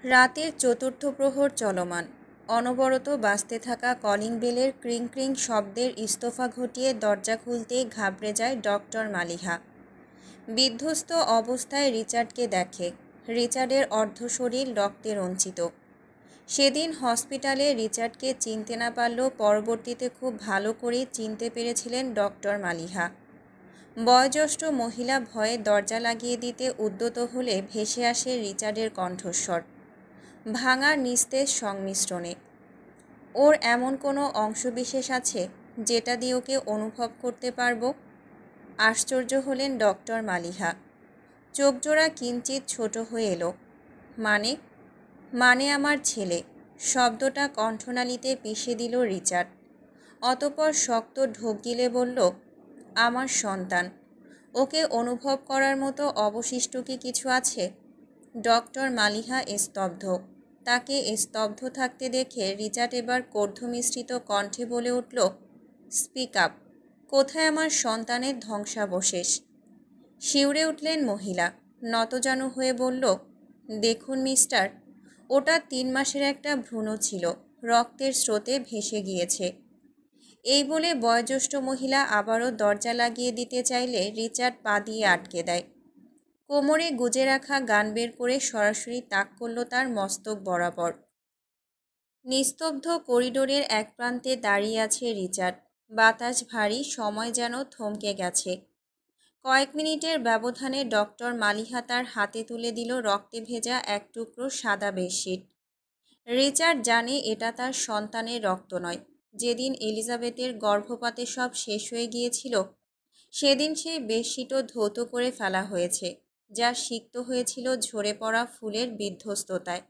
রাতের চতুর্থ প্রহর চলমান। অনবরত বাজতে থাকা কলিং বেলের ক্রিং ক্রিং শব্দের ইস্তফা ঘটিয়ে দরজা খুলতেই ঘাবড়ে যায় ডক্টর মালিহা। বিধ্বস্ত অবস্থায় রিচার্ডকে দেখে। রিচার্ডের অর্ধ শরীর রক্তে রঞ্জিত। সেদিন হসপিটালে রিচার্ডকে চিনতে না পারলেও পরবর্তীতে খুব ভালো করেই চিনতে পেরেছিলেন ডক্টর মালিহা। বয়োজ্যেষ্ঠ মহিলা ভয়ে দরজা লাগিয়ে দিতে উদ্যত হলে ভেসে আসে রিচার্ডের কণ্ঠস্বর, ভাঙা নিস্তেজ সংমিশ্রণে। ওর এমন কোনো অংশবিশেষ আছে যেটা দিয়ে ওকে অনুভব করতে পারবো? আশ্চর্য হলেন ডক্টর মালিহা। চোখজোড়া কিঞ্চিত ছোট হয়ে এলো। মানে মানে আমার ছেলে, শব্দটা কণ্ঠনালীতে পিষে দিল রিচার্ড। অতঃপর শক্ত ঢোক গিলে বলল, আমার সন্তান। ওকে অনুভব করার মতো অবশিষ্ট কি কিছু আছে? ডক্টর মালিহা স্তব্ধ। তাকে স্তব্ধ থাকতে দেখে রিচার্ড এবার কর্ধমিশ্রিত কণ্ঠে বলে উঠল, স্পিক আপ। কোথায় আমার সন্তানের ধ্বংসাবশেষ? শিউরে উঠলেন মহিলা। নতজানু হয়ে বলল, দেখুন মিস্টার, ওটা 3 মাসের একটা ভ্রূণ ছিল, রক্তের স্রোতে ভেসে গিয়েছে। এই বলে বয়োজ্যেষ্ঠ মহিলা আবারও দরজা লাগিয়ে দিতে চাইলে রিচার্ড পা দিয়ে আটকে দেয়। কোমরে গুজে রাখা গান বের করে সরাসরি তাক করল তার মস্তক বরাবর। নিস্তব্ধ করিডোরের এক প্রান্তে দাঁড়িয়ে আছে রিচার্ড। বাতাস ভারী, সময় যেন থমকে গেছে। কয়েক মিনিটের ব্যবধানে ডক্টর মালিহা তার হাতে তুলে দিল রক্তে ভেজা এক টুকরো সাদা বেডশিট। রিচার্ড জানে এটা তার সন্তানের রক্ত নয়। যেদিন এলিজাবেথের গর্ভপাতে সব শেষ হয়ে গিয়েছিল, সেদিন সেই বেডশিটও ধৌত করে ফেলা হয়েছে, যা সিক্ত হয়েছিল ঝরে পড়া ফুলের বিধ্বস্ততায়।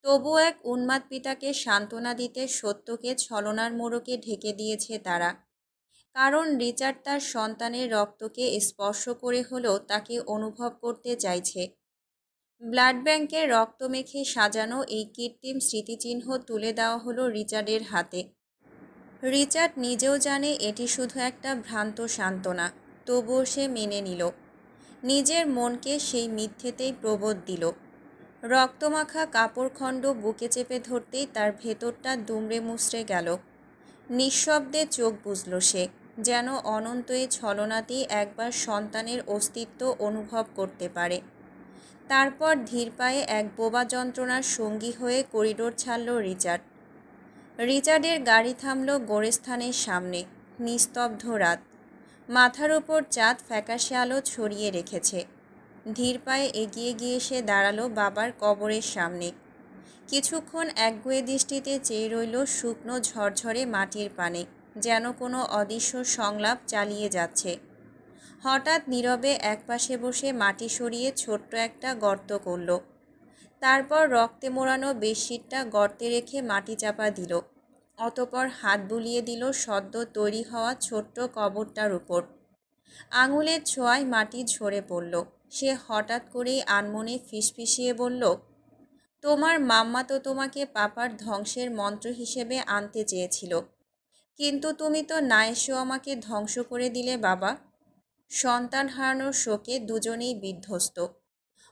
তবু এক উন্মাদ পিতাকে সান্ত্বনা দিতে সত্যকে ছলনার মোড়কে ঢেকে দিয়েছে তারা। কারণ রিচার্ড তার সন্তানের রক্তকে স্পর্শ করে হলেও তাকে অনুভব করতে চাইছে। ব্লাড ব্যাংকের রক্ত মেখে সাজানো এই কৃত্রিম স্মৃতিচিহ্ন তুলে দেওয়া হলো রিচার্ডের হাতে। রিচার্ড নিজেও জানে এটি শুধু একটা ভ্রান্ত সান্ত্বনা, তবুও সে মেনে নিল। নিজের মনকে সেই মিথ্যেতেই প্রবোধ দিল। রক্তমাখা কাপড়খণ্ড বুকে চেপে ধরতেই তার ভেতরটা দুমড়ে মুচড়ে গেল। নিঃশব্দে চোখ বুজল সে, যেন অনন্ত এই ছলনাতেই একবার সন্তানের অস্তিত্ব অনুভব করতে পারে। তারপর ধীর পায়ে এক বোবা যন্ত্রণার সঙ্গী হয়ে করিডোর ছাড়ল রিচার্ড। রিচার্ডের গাড়ি থামল গোরস্থানের সামনে। নিস্তব্ধ রাত। মাথার উপর চাঁদ ফ্যাকাশে আলো ছড়িয়ে রেখেছে। ধীর পায়ে এগিয়ে গিয়ে সে দাঁড়ালো বাবার কবরের সামনে। কিছুক্ষণ একগুঁয়ে দৃষ্টিতে চেয়ে রইল শুকনো ঝরঝরে মাটির পানে, যেন কোনো অদৃশ্য সংলাপ চালিয়ে যাচ্ছে। হঠাৎ নীরবে একপাশে বসে মাটি সরিয়ে ছোট্ট একটা গর্ত করল। তারপর রক্তে মোড়ানো বেডশিটটা গর্তে রেখে মাটি চাপা দিল। অতঃপর হাত বুলিয়ে দিল সদ্য তৈরি হওয়া ছোট্ট কবরটার উপর। আঙুলের ছোঁয়ায় মাটি ঝরে পড়ল। সে হঠাৎ করেই আনমনে ফিসফিসিয়ে বলল, তোমার মাম্মা তো তোমাকে পাপার ধ্বংসের মন্ত্র হিসেবে আনতে চেয়েছিল, কিন্তু তুমি তো না এসেও আমাকে ধ্বংস করে দিলে বাবা। সন্তান হারানোর শোকে দুজনেই বিধ্বস্ত,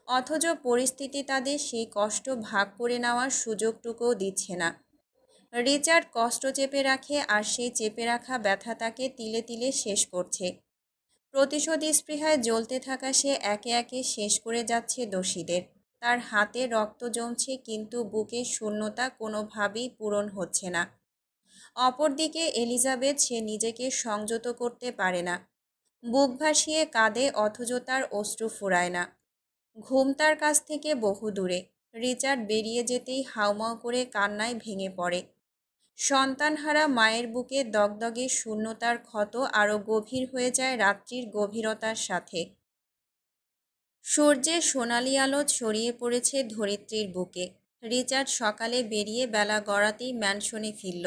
অথচ পরিস্থিতি তাদের সেই কষ্ট ভাগ করে নেওয়ার সুযোগটুকুও দিচ্ছে না। রিচার্ড কষ্ট চেপে রাখে, আর সেই চেপে রাখা ব্যথা তাকে তিলে তিলে শেষ করছে। প্রতিশোধী স্পৃহায় জ্বলতে থাকা সে একে একে শেষ করে যাচ্ছে দোষীদের। তার হাতে রক্ত জমছে, কিন্তু বুকের শূন্যতা কোনোভাবেই পূরণ হচ্ছে না। অপরদিকে এলিজাবেথ, সে নিজেকে সংযত করতে পারে না। বুক ভাসিয়ে কাঁদে, অথচ তার অশ্রু ফুরায় না। ঘুম তার কাছ থেকে বহু দূরে। রিচার্ড বেরিয়ে যেতেই হাউমাউ করে কান্নায় ভেঙে পড়ে। সন্তানহারা মায়ের বুকে দগদগে শূন্যতার ক্ষত আরও গভীর হয়ে যায় রাত্রির গভীরতার সাথে। সূর্যের সোনালি আলো ছড়িয়ে পড়েছে ধরিত্রীর বুকে। রিচার্ড সকালে বেরিয়ে বেলা গড়াতেই ম্যানশনে ফিরল।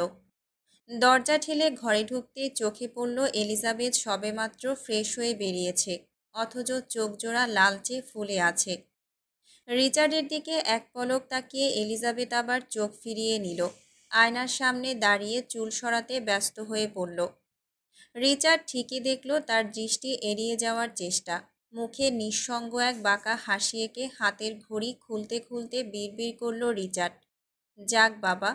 দরজা ঠেলে ঘরে ঢুকতেই চোখে পড়ল এলিজাবেথ সবেমাত্র ফ্রেশ হয়ে বেরিয়েছে, অথচ চোখজোড়া লালচে ফুলে আছে। রিচার্ডের দিকে এক পলক তাকিয়ে এলিজাবেথ আবার চোখ ফিরিয়ে নিল। আয়নার সামনে দাঁড়িয়ে চুল সরাতে ব্যস্ত হয়ে পড়ল। রিচার্ড ঠিকই দেখল তার দৃষ্টি এড়িয়ে যাওয়ার চেষ্টা। মুখে নিঃসঙ্গ এক বাঁকা হাসি এঁকে হাতের ঘড়ি খুলতে খুলতে বিড়বিড় করল রিচার্ড, যাক বাবা,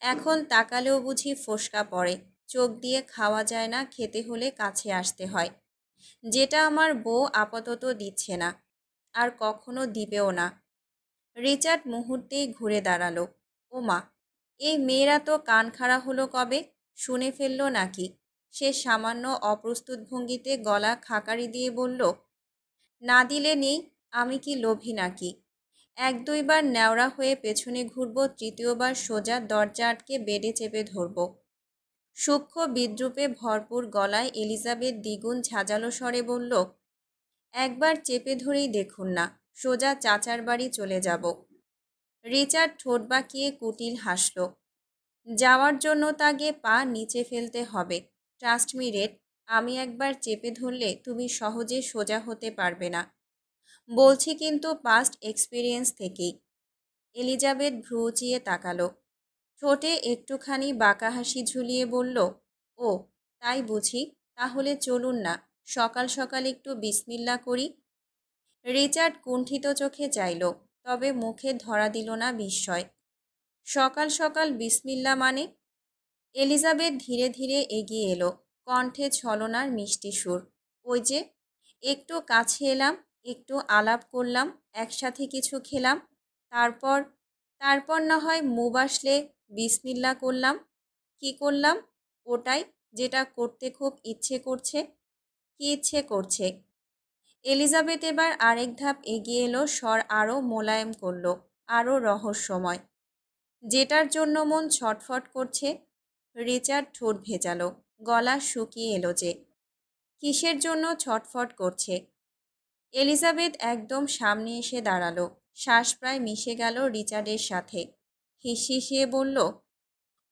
এখন তাকালেও বুঝি ফোসকা পড়ে। চোখ দিয়ে খাওয়া যায় না, খেতে হলে কাছে আসতে হয়, যেটা আমার বউ আপাতত দিচ্ছে না, আর কখনো দিবেও না। রিচার্ড মুহূর্তেই ঘুরে দাঁড়ালো। ওমা, এই মেয়েরা তো কান খাড়া হলো কবে, শুনে ফেললো নাকি? সে সামান্য অপ্রস্তুত ভঙ্গিতে গলা খাকারি দিয়ে বলল, না দিলে নেই, আমি কি লোভী নাকি? এক দুইবার ন্যাওড়া হয়ে পেছনে ঘুরব, তৃতীয়বার সোজা দরজা আটকে বেডে চেপে ধরব। সূক্ষ্ম বিদ্রূপে ভরপুর গলায় এলিজাবেথ দ্বিগুণ ঝাঁঝালো স্বরে বলল, একবার চেপে ধরেই দেখুন না, সোজা চাচার বাড়ি চলে যাব। রিচার্ড ঠোঁট বাঁকিয়ে কুটিল হাসল। যাওয়ার জন্য তাকে পা নিচে ফেলতে হবে। ট্রাস্ট মি রেড, আমি একবার চেপে ধরলে তুমি সহজে সোজা হতে পারবে না, বলছি কিন্তু পাস্ট এক্সপিরিয়েন্স থেকেই। এলিজাবেথ ভ্রু উঁচিয়ে তাকালো, ঠোঁটে একটুখানি বাঁকা হাসি ঝুলিয়ে বলল, ও তাই বুঝি, তাহলে চলুন না, সকাল সকাল একটু বিসমিল্লা করি। রিচার্ড কুণ্ঠিত চোখে চাইল, তবে মুখে ধরা দিল না বিস্ময়। সকাল সকাল বিসমিল্লা মানে? এলিজাবেথ ধীরে ধীরে এগিয়ে এলো, কণ্ঠে ছলনার মিষ্টি সুর। ওই যে, একটু কাছে এলাম, একটু আলাপ করলাম, একসাথে কিছু খেলাম, তারপর তারপর না হয় মুভ আসলে বিসমিল্লা করলাম। কি করলাম? ওটাই, যেটা করতে খুব ইচ্ছে করছে। কি ইচ্ছে করছে? এলিজাবেথ এবার আরেক ধাপ এগিয়ে এলো, স্বর আরও মোলায়েম করল, আরও রহস্যময়। যেটার জন্য মন ছটফট করছে। রিচার্ড ঠোঁট ভেজালো, গলা শুকিয়ে এলো যে। কিসের জন্য ছটফট করছে? এলিজাবেথ একদম সামনে এসে দাঁড়ালো, শ্বাস প্রায় মিশে গেল রিচার্ডের সাথে। হিসিয়ে বলল,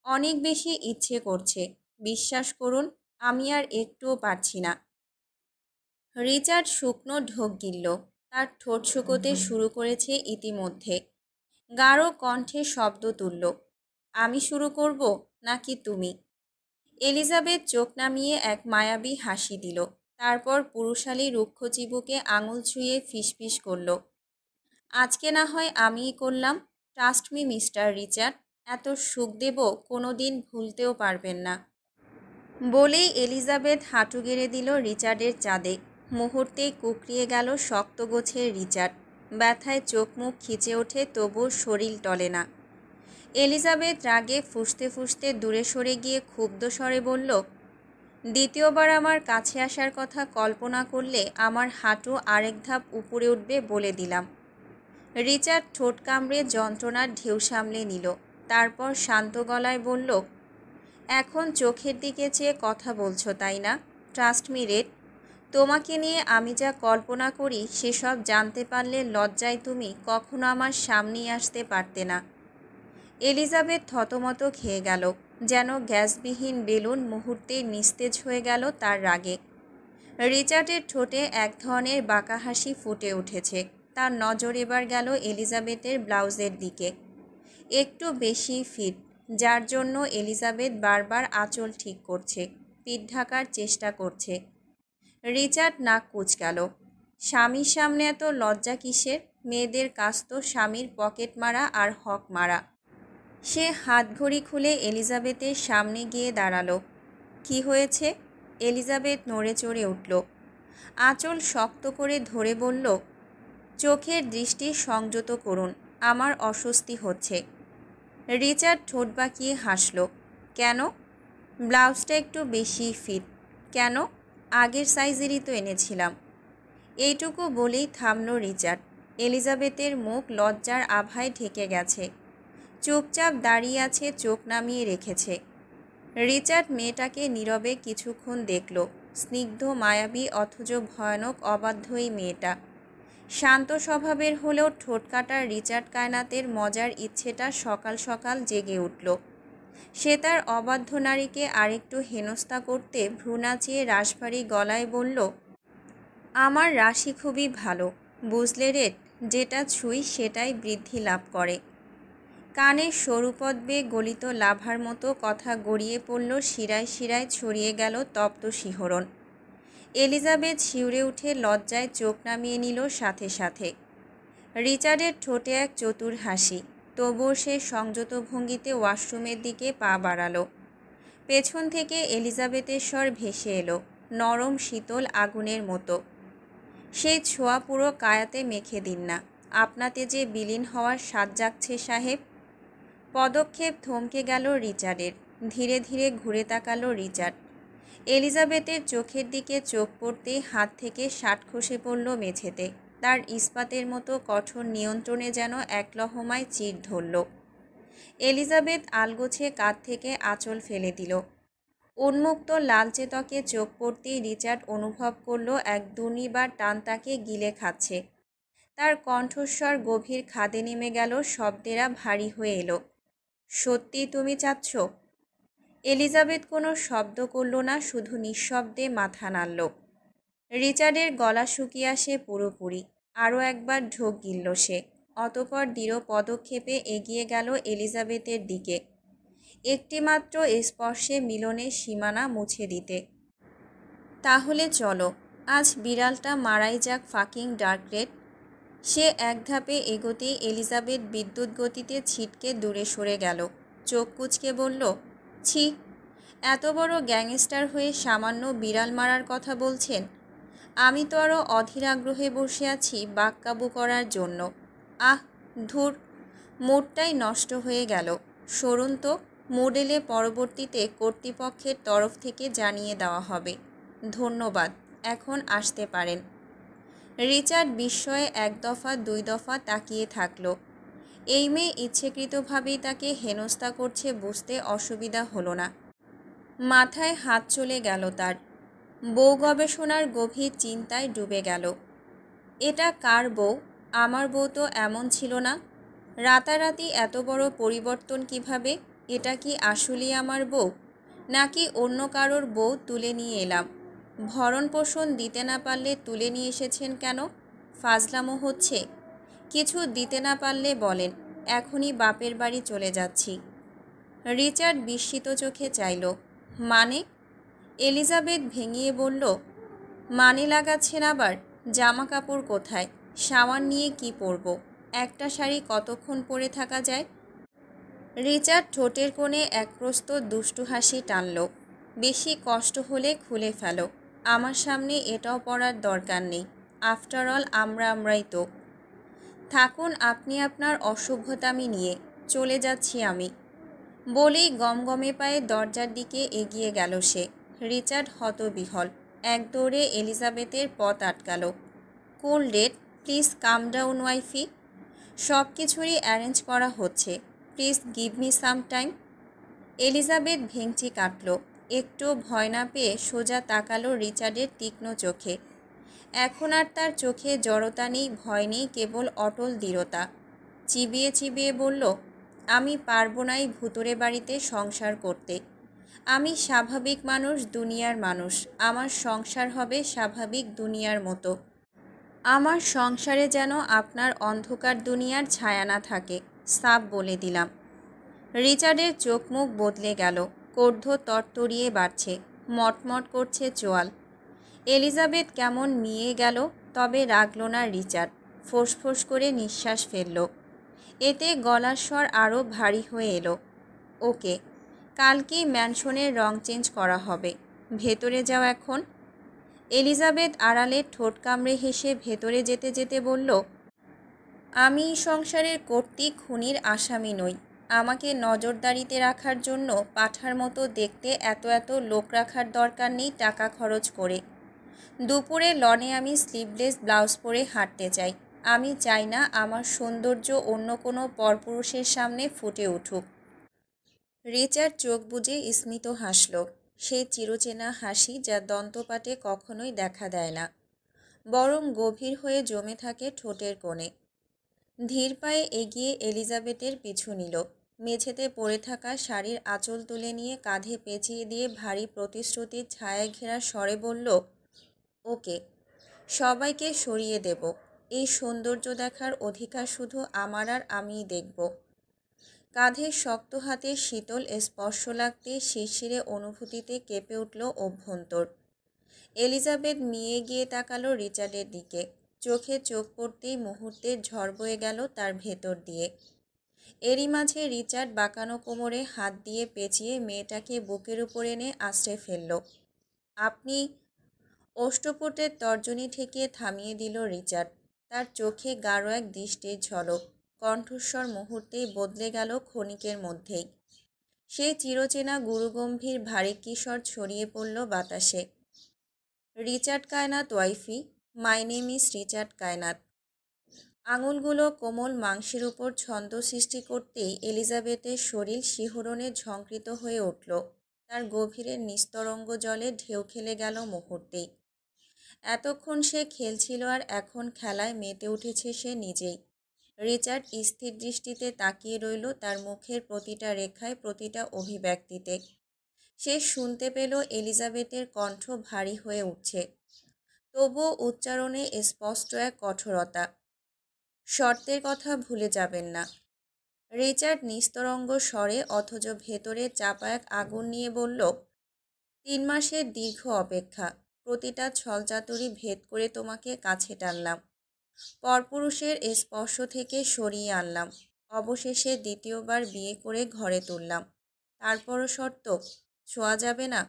অনেক বেশি ইচ্ছে করছে, বিশ্বাস করুন, আমি আর একটুও পারছি না। রিচার্ড শুকনো ঢোক গিলল, তার ঠোঁট শুকোতে শুরু করেছে ইতিমধ্যে। গাঢ় কণ্ঠে শব্দ তুলল, আমি শুরু করব নাকি তুমি? এলিজাবেথ চোখ নামিয়ে এক মায়াবী হাসি দিল, তারপর পুরুষালী রুক্ষ চিবুকে আঙুল ছুঁয়ে ফিসফিস করল, আজকে না হয় আমিই করলাম। ট্রাস্ট মি মিস্টার রিচার্ড, এত সুখ দেব কোনো দিন ভুলতেও পারবেন না। বলেই এলিজাবেথ হাঁটু গেড়ে দিল রিচার্ডের চাঁদে। মুহূর্তেই কুকড়িয়ে গেল শক্ত গোছের রিচার্ড, ব্যথায় চোখ মুখ খিচে ওঠে, তবু শরীর টলে না। এলিজাবেথ রাগে ফুঁসতে ফুঁসতে দূরে সরে গিয়ে ক্ষুব্ধ স্বরে বলল, দ্বিতীয়বার আমার কাছে আসার কথা কল্পনা করলে আমার হাঁটু আরেক ধাপ উপরে উঠবে বলে দিলাম। রিচার্ড ঠোঁট কামড়ে যন্ত্রণার ঢেউ সামলে নিল, তারপর শান্ত গলায় বলল, এখন চোখের দিকে চেয়ে কথা বলছো তাই না? ট্রাস্ট মি রেড, তোমাকে নিয়ে আমি যা কল্পনা করি সেসব জানতে পারলে লজ্জায় তুমি কখনো আমার সামনেই আসতে পারতে না। এলিজাবেথ থতমত খেয়ে গেল, যেন গ্যাসবিহীন বেলুন মুহূর্তেই নিস্তেজ হয়ে গেল তার রাগে। রিচার্ডের ঠোঁটে এক ধরনের বাঁকা হাসি ফুটে উঠেছে। তার নজর এবার গেল এলিজাবেথের ব্লাউজের দিকে, একটু বেশি ফিট, যার জন্য এলিজাবেথ বারবার আঁচল ঠিক করছে, পিঠ ঢাকার চেষ্টা করছে। রিচার্ড নাক কুঁচকাল, স্বামীর সামনে এত লজ্জা কিসের? মেয়েদের কাজ তো স্বামীর পকেট মারা আর হক মারা। সে হাতঘড়ি খুলে এলিজাবেথের সামনে গিয়ে দাঁড়ালো। কি হয়েছে? এলিজাবেথ নড়ে চড়ে উঠল, আঁচল শক্ত করে ধরে বলল, চোখের দৃষ্টি সংযত করুন, আমার অস্বস্তি হচ্ছে। রিচার্ড ঠোঁট বাঁকিয়ে হাসল, কেন? ব্লাউজটা একটু বেশি ফিট। কেন? আগের সাইজেরই তো এনেছিলাম। এইটুকু বলেই থামল রিচার্ড। এলিজাবেথের মুখ লজ্জার আভায় ঢেকে গেছে, চুপচাপ দাঁড়িয়ে আছে, চোখ নামিয়ে রেখেছে। রিচার্ড মেয়েটাকে নীরবে কিছুক্ষণ দেখল, স্নিগ্ধ মায়াবী অথচ ভয়ানক অবাধ্য এই মেয়েটা। শান্ত স্বভাবের হলেও ঠোঁট কাটার রিচার্ড কায়নাতের মজার ইচ্ছেটা সকাল সকাল জেগে উঠল। সে তার অবাধ্য নারীকে আরেকটু হেনস্থা করতে ভ্রু নাচিয়ে রাশভারী গলায় বলল, আমার রাশি খুবই ভালো, বুঝলে রেড, যেটা ছুঁই সেটাই বৃদ্ধি লাভ করে। কানে সরুপদ বেয়ে গলিত লাভার মতো কথা গড়িয়ে পড়ল, শিরায় শিরায় ছড়িয়ে গেল তপ্ত শিহরণ। এলিজাবেথ শিউরে উঠে লজ্জায় চোখ নামিয়ে নিল সাথে সাথে। রিচার্ডের ঠোঁটে এক চতুর হাসি, তবুও সে সংযত ভঙ্গিতে ওয়াশরুমের দিকে পা বাড়ালো। পেছন থেকে এলিজাবেথের স্বর ভেসে এলো, নরম শীতল আগুনের মতো। সেই ছোঁয়া পুরো কায়াতে মেখে দিন না, আপনাতে যে বিলীন হওয়ার স্বাদ জাগছে সাহেব। পদক্ষেপ থমকে গেল রিচার্ডের। ধীরে ধীরে ঘুরে তাকালো রিচার্ড। এলিজাবেথের চোখের দিকে চোখ পড়তেই হাত থেকে শার্ট খসে পড়ল মেঝেতে। তার ইস্পাতের মতো কঠোর নিয়ন্ত্রণে যেন এক লহমায় চির ধরল। এলিজাবেথ আলগোছে কাঁধ থেকে আঁচল ফেলে দিল। উন্মুক্ত লালচে ত্বকে চোখ পড়তেই রিচার্ড অনুভব করল এক দুর্নিবার টান তাকে গিলে খাচ্ছে। তার কণ্ঠস্বর গভীর খাদে নেমে গেল, শব্দেরা ভারী হয়ে এলো। সত্যি তুমি চাচ্ছ? এলিজাবেথ কোনো শব্দ করল না, শুধু নিঃশব্দে মাথা নাড়ল। রিচার্ডের গলা শুকিয়ে আসে পুরোপুরি। আরও একবার ঢোক গিলল সে। অতঃপর দৃঢ় পদক্ষেপে এগিয়ে গেল এলিজাবেথের দিকে, একটিমাত্র স্পর্শে মিলনের সীমানা মুছে দিতে। তাহলে চলো, আজ বিড়ালটা মারাই যাক ফাকিং ডার্করেড। সে এক ধাপে এগোতেই এলিজাবেথ বিদ্যুৎ গতিতে ছিটকে দূরে সরে গেল। চোখ কুঁচকে বলল, ছি, এত বড় গ্যাংস্টার হয়ে সামান্য বিড়াল মারার কথা বলছেন? আমি তো আরও অধীর আগ্রহে বসে আছি বাক্কাবু করার জন্য। আহ ধুর, মুডটাই নষ্ট হয়ে গেল। সরুন তো, মুড এলে পরবর্তীতে কর্তৃপক্ষের তরফ থেকে জানিয়ে দেওয়া হবে। ধন্যবাদ, এখন আসতে পারেন। রিচার্ড বিস্ময়ে এক দফা দুই দফা তাকিয়ে থাকল। এই মেয়ে ইচ্ছেকৃতভাবেই তাকে হেনস্থা করছে বুঝতে অসুবিধা হলো না। মাথায় হাত চলে গেল তার। বউ গবেষণার গভীর চিন্তায় ডুবে গেল। এটা কার বউ? আমার বউ তো এমন ছিল না। রাতারাতি এত বড় পরিবর্তন কিভাবে? এটা কি আসলেই আমার বউ, নাকি অন্য কারোর বউ তুলে নিয়ে এলাম? ভরণ পোষণ দিতে না পারলে তুলে নিয়ে এসেছেন কেন? ফাজলামো হচ্ছে? কিছু দিতে না পারলে বলেন, এখনই বাপের বাড়ি চলে যাচ্ছি। রিচার্ড বিস্মিত চোখে চাইল। মানে? এলিজাবেথ ভেঙিয়ে বলল, মানে লাগাচ্ছেন আবার? জামা কাপড় কোথায়? শাওয়ার নিয়ে কি পরব? একটা শাড়ি কতক্ষণ পরে থাকা যায়? রিচার্ড ঠোঁটের কোণে এক প্রস্ত দুষ্টু হাসি টানল। বেশি কষ্ট হলে খুলে ফেলো, আমার সামনে এটাও পরার দরকার নেই। আফটার অল আমরাই তো। থাকুন আপনি আপনার অসভ্যতামি নিয়ে, চলে যাচ্ছি আমি। বলেই গমগমে পায়ে দরজার দিকে এগিয়ে গেল সে। রিচার্ড হতবিহ্বল, এক দৌড়ে এলিজাবেথের পথ আটকাল। Cool date, please come down wifey. সব কিছুরই অ্যারেঞ্জ করা হচ্ছে, please give me some time. Elizabeth ভেঙচি কাটল। একটু ভয় না পেয়ে সোজা তাকালো রিচার্ডের তীক্ষ্ণ চোখে। এখন আর তার চোখে জড়তা নেই, ভয় নেই, কেবল অটল দৃঢ়তা। চিবিয়ে চিবিয়ে বলল, আমি পারবো না এই ভুতুরে বাড়িতে সংসার করতে। আমি স্বাভাবিক মানুষ, দুনিয়ার মানুষ। আমার সংসার হবে স্বাভাবিক দুনিয়ার মতো। আমার সংসারে যেন আপনার অন্ধকার দুনিয়ার ছায়া না থাকে, সাফ বলে দিলাম। রিচার্ডের চোখ মুখ বদলে গেল, কর্ধ তরতরিয়ে বাড়ছে, মটমট করছে চোয়াল। এলিজাবেথ কেমন মিয়ে গেল, তবে রাগল না রিচার্ড। ফোঁস করে নিঃশ্বাস ফেলল। এতে গলার স্বর আরও ভারী হয়ে এলো। ওকে, কালকেই ম্যানশনের রং চেঞ্জ করা হবে। ভেতরে যাও এখন। এলিজাবেথ আড়ালে ঠোঁট কামড়ে হেসে ভেতরে যেতে যেতে বলল, আমি সংসারের কর্তৃক খুনির আসামি নই। আমাকে নজরদারিতে রাখার জন্য পাঁঠার মতো দেখতে এত লোক রাখার দরকার নেই টাকা খরচ করে। দুপুরে লনে আমি স্লিভলেস ব্লাউজ পরে হাঁটতে চাই। আমি চাই না আমার সৌন্দর্য অন্য কোনো পরপুরুষের সামনে ফুটে উঠুক। রিচার্ড চোখ বুজে স্মিত হাসল, সেই চিরচেনা হাসি যা দন্তপাটে কখনোই দেখা দেয় না, বরং গভীর হয়ে জমে থাকে ঠোঁটের কোণে। ধীর পায়ে এগিয়ে এলিজাবেথের পিছু নিল। মেঝেতে পড়ে থাকা শাড়ির আঁচল তুলে নিয়ে কাঁধে পেঁচিয়ে দিয়ে ভারী প্রতিশ্রুতির ছায়ায় ঘেরা স্বরে বলল, ওকে, সবাইকে সরিয়ে দেব। এই সৌন্দর্য দেখার অধিকার শুধু আমার, আর আমিই দেখব। কাঁধের শক্ত হাতে শীতল স্পর্শ লাগতে শিরশিরে অনুভূতিতে কেঁপে উঠল অভ্যন্তর। এলিজাবেথ মিয়ে গিয়ে তাকালো রিচার্ডের দিকে। চোখে চোখ পড়তেই মুহূর্তে ঝড় বয়ে গেল তার ভেতর দিয়ে। এরই মাঝে রিচার্ড বাঁকানো কোমরে হাত দিয়ে পেঁচিয়ে মেয়েটাকে বুকের উপর এনে আশ্রে ফেলল। আপনি? অষ্টপুটের তর্জনী ঠেকিয়ে থামিয়ে দিল রিচার্ড। তার চোখে গাঢ় এক দৃষ্টির ঝলক। কণ্ঠস্বর মুহূর্তেই বদলে গেল ক্ষণিকের মধ্যেই। সেই চিরচেনা গুরুগম্ভীর ভারী কিশোর ছড়িয়ে পড়ল বাতাসে। Richard Kaynat wifey, my name is Richard Kaynat. আঙুলগুলো কোমল মাংসের উপর ছন্দ সৃষ্টি করতেই এলিজাবেথের শরীর শিহরণে ঝংকৃত হয়ে উঠল। তার গভীরের নিস্তরঙ্গ জলে ঢেউ খেলে গেল মুহূর্তেই। এতক্ষণ সে খেলছিল আর এখন খেলায় মেতে উঠেছে সে নিজেই। রিচার্ড স্থির দৃষ্টিতে তাকিয়ে রইল তার মুখের প্রতিটা রেখায়, প্রতিটা অভিব্যক্তিতে। সে শুনতে পেল এলিজাবেথের কণ্ঠ ভারী হয়ে উঠছে, তবুও উচ্চারণে স্পষ্ট এক কঠোরতা। শর্তের কথা ভুলে যাবেন না। রিচার্ড নিস্তরঙ্গ স্বরে অথচ ভেতরে চাপা এক আগুন নিয়ে বলল, 3 মাসের দীর্ঘ অপেক্ষা, প্রতিটা ছলচাতুরি ভেদ করে তোমাকে কাছে টানলাম, পরপুরুষের স্পর্শ থেকে সরিয়ে আনলাম, অবশেষে দ্বিতীয়বার বিয়ে করে ঘরে তুললাম। তারপরও শর্ত, ছোঁয়া যাবে না।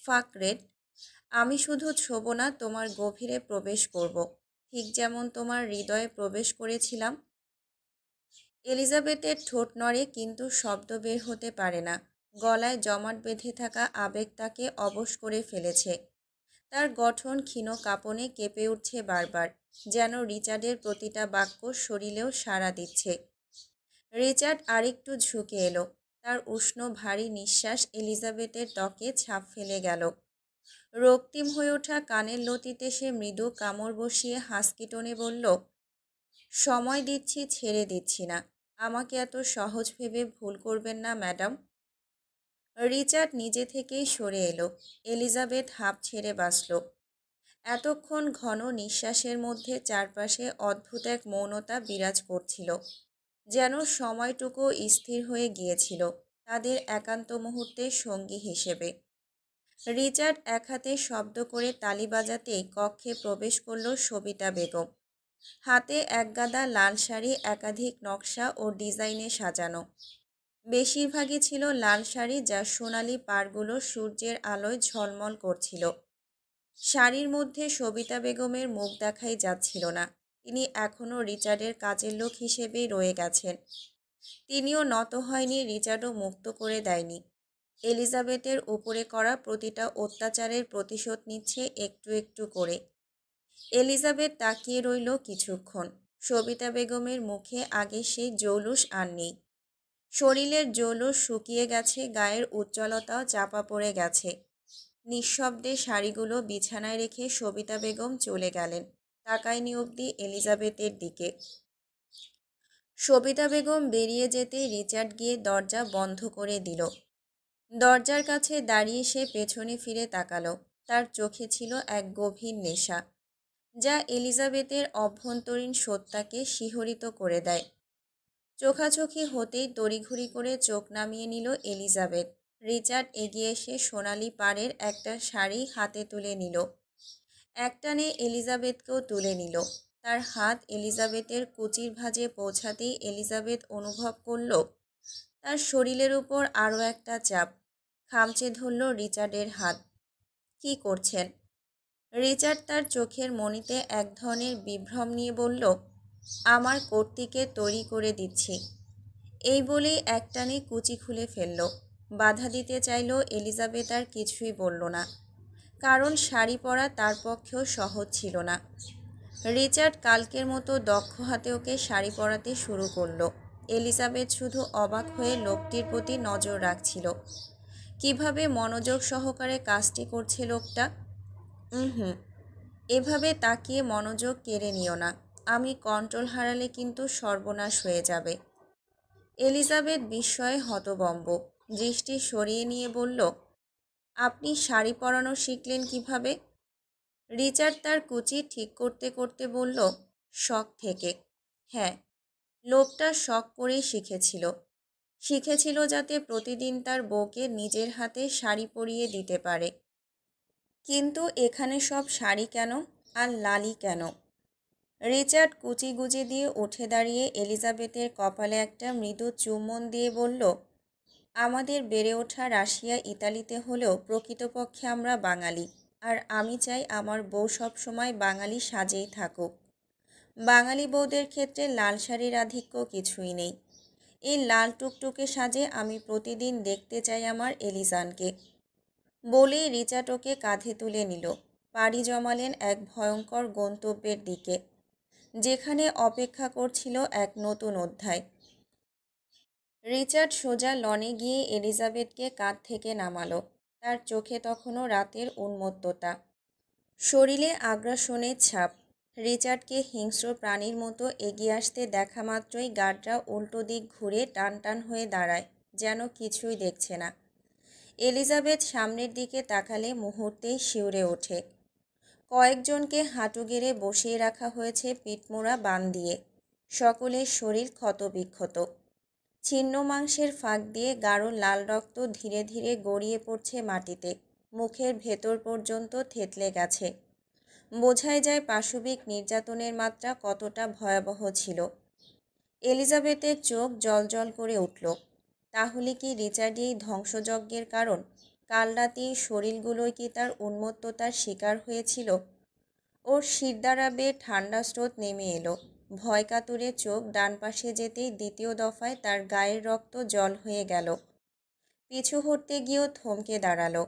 ফাক রেড। আমি শুধু ছোঁব না, তোমার গভীরে প্রবেশ করব, ঠিক যেমন তোমার হৃদয়ে প্রবেশ করেছিলাম। এলিজাবেথের ঠোঁট নড়ে, কিন্তু শব্দ বের হতে পারে না। গলায় জমাট বেঁধে থাকা আবেগ তাকে অবশ করে ফেলেছে। তার গঠন ক্ষীণ কাঁপনে কেঁপে উঠছে বারবার, যেন রিচার্ডের প্রতিটা বাক্য শরীরেও সাড়া দিচ্ছে। রিচার্ড আরেকটু ঝুঁকে এলো। তার উষ্ণ ভারী নিঃশ্বাস এলিজাবেথের ত্বকে ছাপ ফেলে গেল। রক্তিম হয়ে ওঠা কানের লতিতে সে মৃদু কামড় বসিয়ে হাসকি টোনে বলল, সময় দিচ্ছি, ছেড়ে দিচ্ছি না। আমাকে এত সহজ ভেবে ভুল করবেন না ম্যাডাম। রিচার্ড নিজে থেকেই সরে এলো। এলিজাবেথ হাঁপ ছেড়ে বাঁচল। এতক্ষণ ঘন নিঃশ্বাসের মধ্যে চারপাশে অদ্ভুত এক মৌনতা বিরাজ করছিল, যেন সময়টুকু স্থির হয়ে গিয়েছিল তাদের একান্ত মুহূর্তের সঙ্গী হিসেবে। রিচার্ড এক হাতে শব্দ করে তালি বাজাতেই কক্ষে প্রবেশ করল সবিতা বেগম। হাতে একগাদা লাল শাড়ি, একাধিক নকশা ও ডিজাইনে সাজানো। বেশিরভাগই ছিল লাল শাড়ি, যার সোনালি পাড়গুলো সূর্যের আলোয় ঝলমল করছিল। শাড়ির মধ্যে সবিতা বেগমের মুখ দেখাই যাচ্ছিল না। তিনি এখনও রিচার্ডের কাজের লোক হিসেবেই রয়ে গেছেন। তিনিও নত হয়নি, রিচার্ডও মুক্ত করে দেয়নি। এলিজাবেথের উপরে করা প্রতিটা অত্যাচারের প্রতিশোধ নিচ্ছে একটু একটু করে। এলিজাবেথ তাকিয়ে রইল কিছুক্ষণ। সবিতা বেগমের মুখে আগে সেই জৌলুস আর নেই। শরীরের জৌলুস শুকিয়ে গেছে, গায়ের উজ্জ্বলতাও চাপা পড়ে গেছে। নিঃশব্দে শাড়িগুলো বিছানায় রেখে সবিতা বেগম চলে গেলেন, তাকায়নি অবধি এলিজাবেথের দিকে। সবিতা বেগম বেরিয়ে যেতেই রিচার্ড গিয়ে দরজা বন্ধ করে দিল। দরজার কাছে দাঁড়িয়ে সে পেছনে ফিরে তাকালো। তার চোখে ছিল এক গভীর নেশা, যা এলিজাবেথের অভ্যন্তরীণ সত্তাকে শিহরিত করে দেয়। চোখাচোখি হতেই তড়িঘড়ি করে চোখ নামিয়ে নিল এলিজাবেথ। রিচার্ড এগিয়ে এসে সোনালি পাড়ের একটা শাড়ি হাতে তুলে নিল। একটানে এলিজাবেথকেও তুলে নিল। তার হাত এলিজাবেথের কুচির ভাঁজে পৌঁছাতেই এলিজাবেথ অনুভব করল তার শরীরের উপর আরও একটা চাপ। খামচে ধরল রিচার্ডের হাত। কি করছেন? রিচার্ড তার চোখের মণিতে এক ধরনের বিভ্রম নিয়ে বলল, আমার কর্তৃকে তৈরি করে দিচ্ছি। এই বলেই একটানে কুচি খুলে ফেলল। বাধা দিতে চাইল, এলিজাবেথ আর কিছুই বলল না, কারণ শাড়ি পরা তার পক্ষেও সহজ ছিল না। রিচার্ড কালকের মতো দক্ষ হাতে ওকে শাড়ি পরাতে শুরু করল। এলিজাবেথ শুধু অবাক হয়ে লোকটির প্রতি নজর রাখছিল। কিভাবে মনোযোগ সহকারে কাজটি করছে লোকটা। এভাবে তাকিয়ে মনোযোগ কেড়ে নিও না, আমি কন্ট্রোল হারালে কিন্তু সর্বনাশ হয়ে যাবে। এলিজাবেথ বিস্ময়ে হতভম্ব। দৃষ্টি সরিয়ে নিয়ে বলল, আপনি শাড়ি পরানো শিখলেন কিভাবে? রিচার্ড তার কুচি ঠিক করতে করতে বলল, শখ থেকে। হ্যাঁ, লোকটা শখ করেই শিখেছিল যাতে প্রতিদিন তার বউকে নিজের হাতে শাড়ি পরিয়ে দিতে পারে। কিন্তু এখানে সব শাড়ি কেন, আর লালি কেন? রিচার্ড কুচি গুজে দিয়ে উঠে দাঁড়িয়ে এলিজাবেথের কপালে একটা মৃদু চুম্বন দিয়ে বলল, আমাদের বেড়ে ওঠা রাশিয়া ইতালিতে হলেও প্রকৃতপক্ষে আমরা বাঙালি, আর আমি চাই আমার বউ সবসময় বাঙালি সাজেই থাকুক। বাঙালি বউদের ক্ষেত্রে লাল শাড়ির আধিক্য কিছুই নেই। এই লাল টুকটুকে সাজে আমি প্রতিদিন দেখতে চাই আমার এলিজানকে। বলেই রিচার্ড ওকে কাঁধে তুলে নিল। পাড়ি জমালেন এক ভয়ঙ্কর গন্তব্যের দিকে, যেখানে অপেক্ষা করছিল এক নতুন অধ্যায়। রিচার্ড সোজা লনে গিয়ে এলিজাবেথকে কাঁধ থেকে নামালো। তার চোখে তখনও রাতের উন্মত্ততা, শরীরে আগ্রাসনের ছাপ। রিচার্ডকে হিংস্র প্রাণীর মতো এগিয়ে আসতে দেখা মাত্রই গার্ডরা উল্টো দিক ঘুরে টান টান হয়ে দাঁড়ায়, যেন কিছুই দেখছে না। এলিজাবেথ সামনের দিকে তাকালে মুহূর্তেই শিউরে ওঠে। কয়েকজনকে হাঁটু গেড়ে বসিয়ে রাখা হয়েছে পিঠমোড়া বান দিয়ে। সকলের শরীর ক্ষতবিক্ষত। ছিন্ন মাংসের ফাঁক দিয়ে গাঢ় লাল রক্ত ধীরে ধীরে গড়িয়ে পড়ছে মাটিতে, মুখের ভেতর পর্যন্ত থেতলে গেছে। বোঝাই যায় পাশবিক নির্যাতনের মাত্রা কতটা ভয়াবহ ছিল। এলিজাবেথের চোখ জ্বলজ্বল করে উঠল। তাহলে কি রিচার্ড এই ধ্বংসযজ্ঞের কারণ? কাল রাতেই শরীরগুলোই কি তার উন্মত্ততার শিকার হয়েছিল? ওর শিরদাঁড়া বেয়ে ঠান্ডা স্রোত নেমে এলো। ভয় কাতুরে চোখ ডান পাশে যেতেই দ্বিতীয় দফায় তার গায়ের রক্ত জল হয়ে গেল। পিছু হটতে গিয়েও থমকে দাঁড়ালো।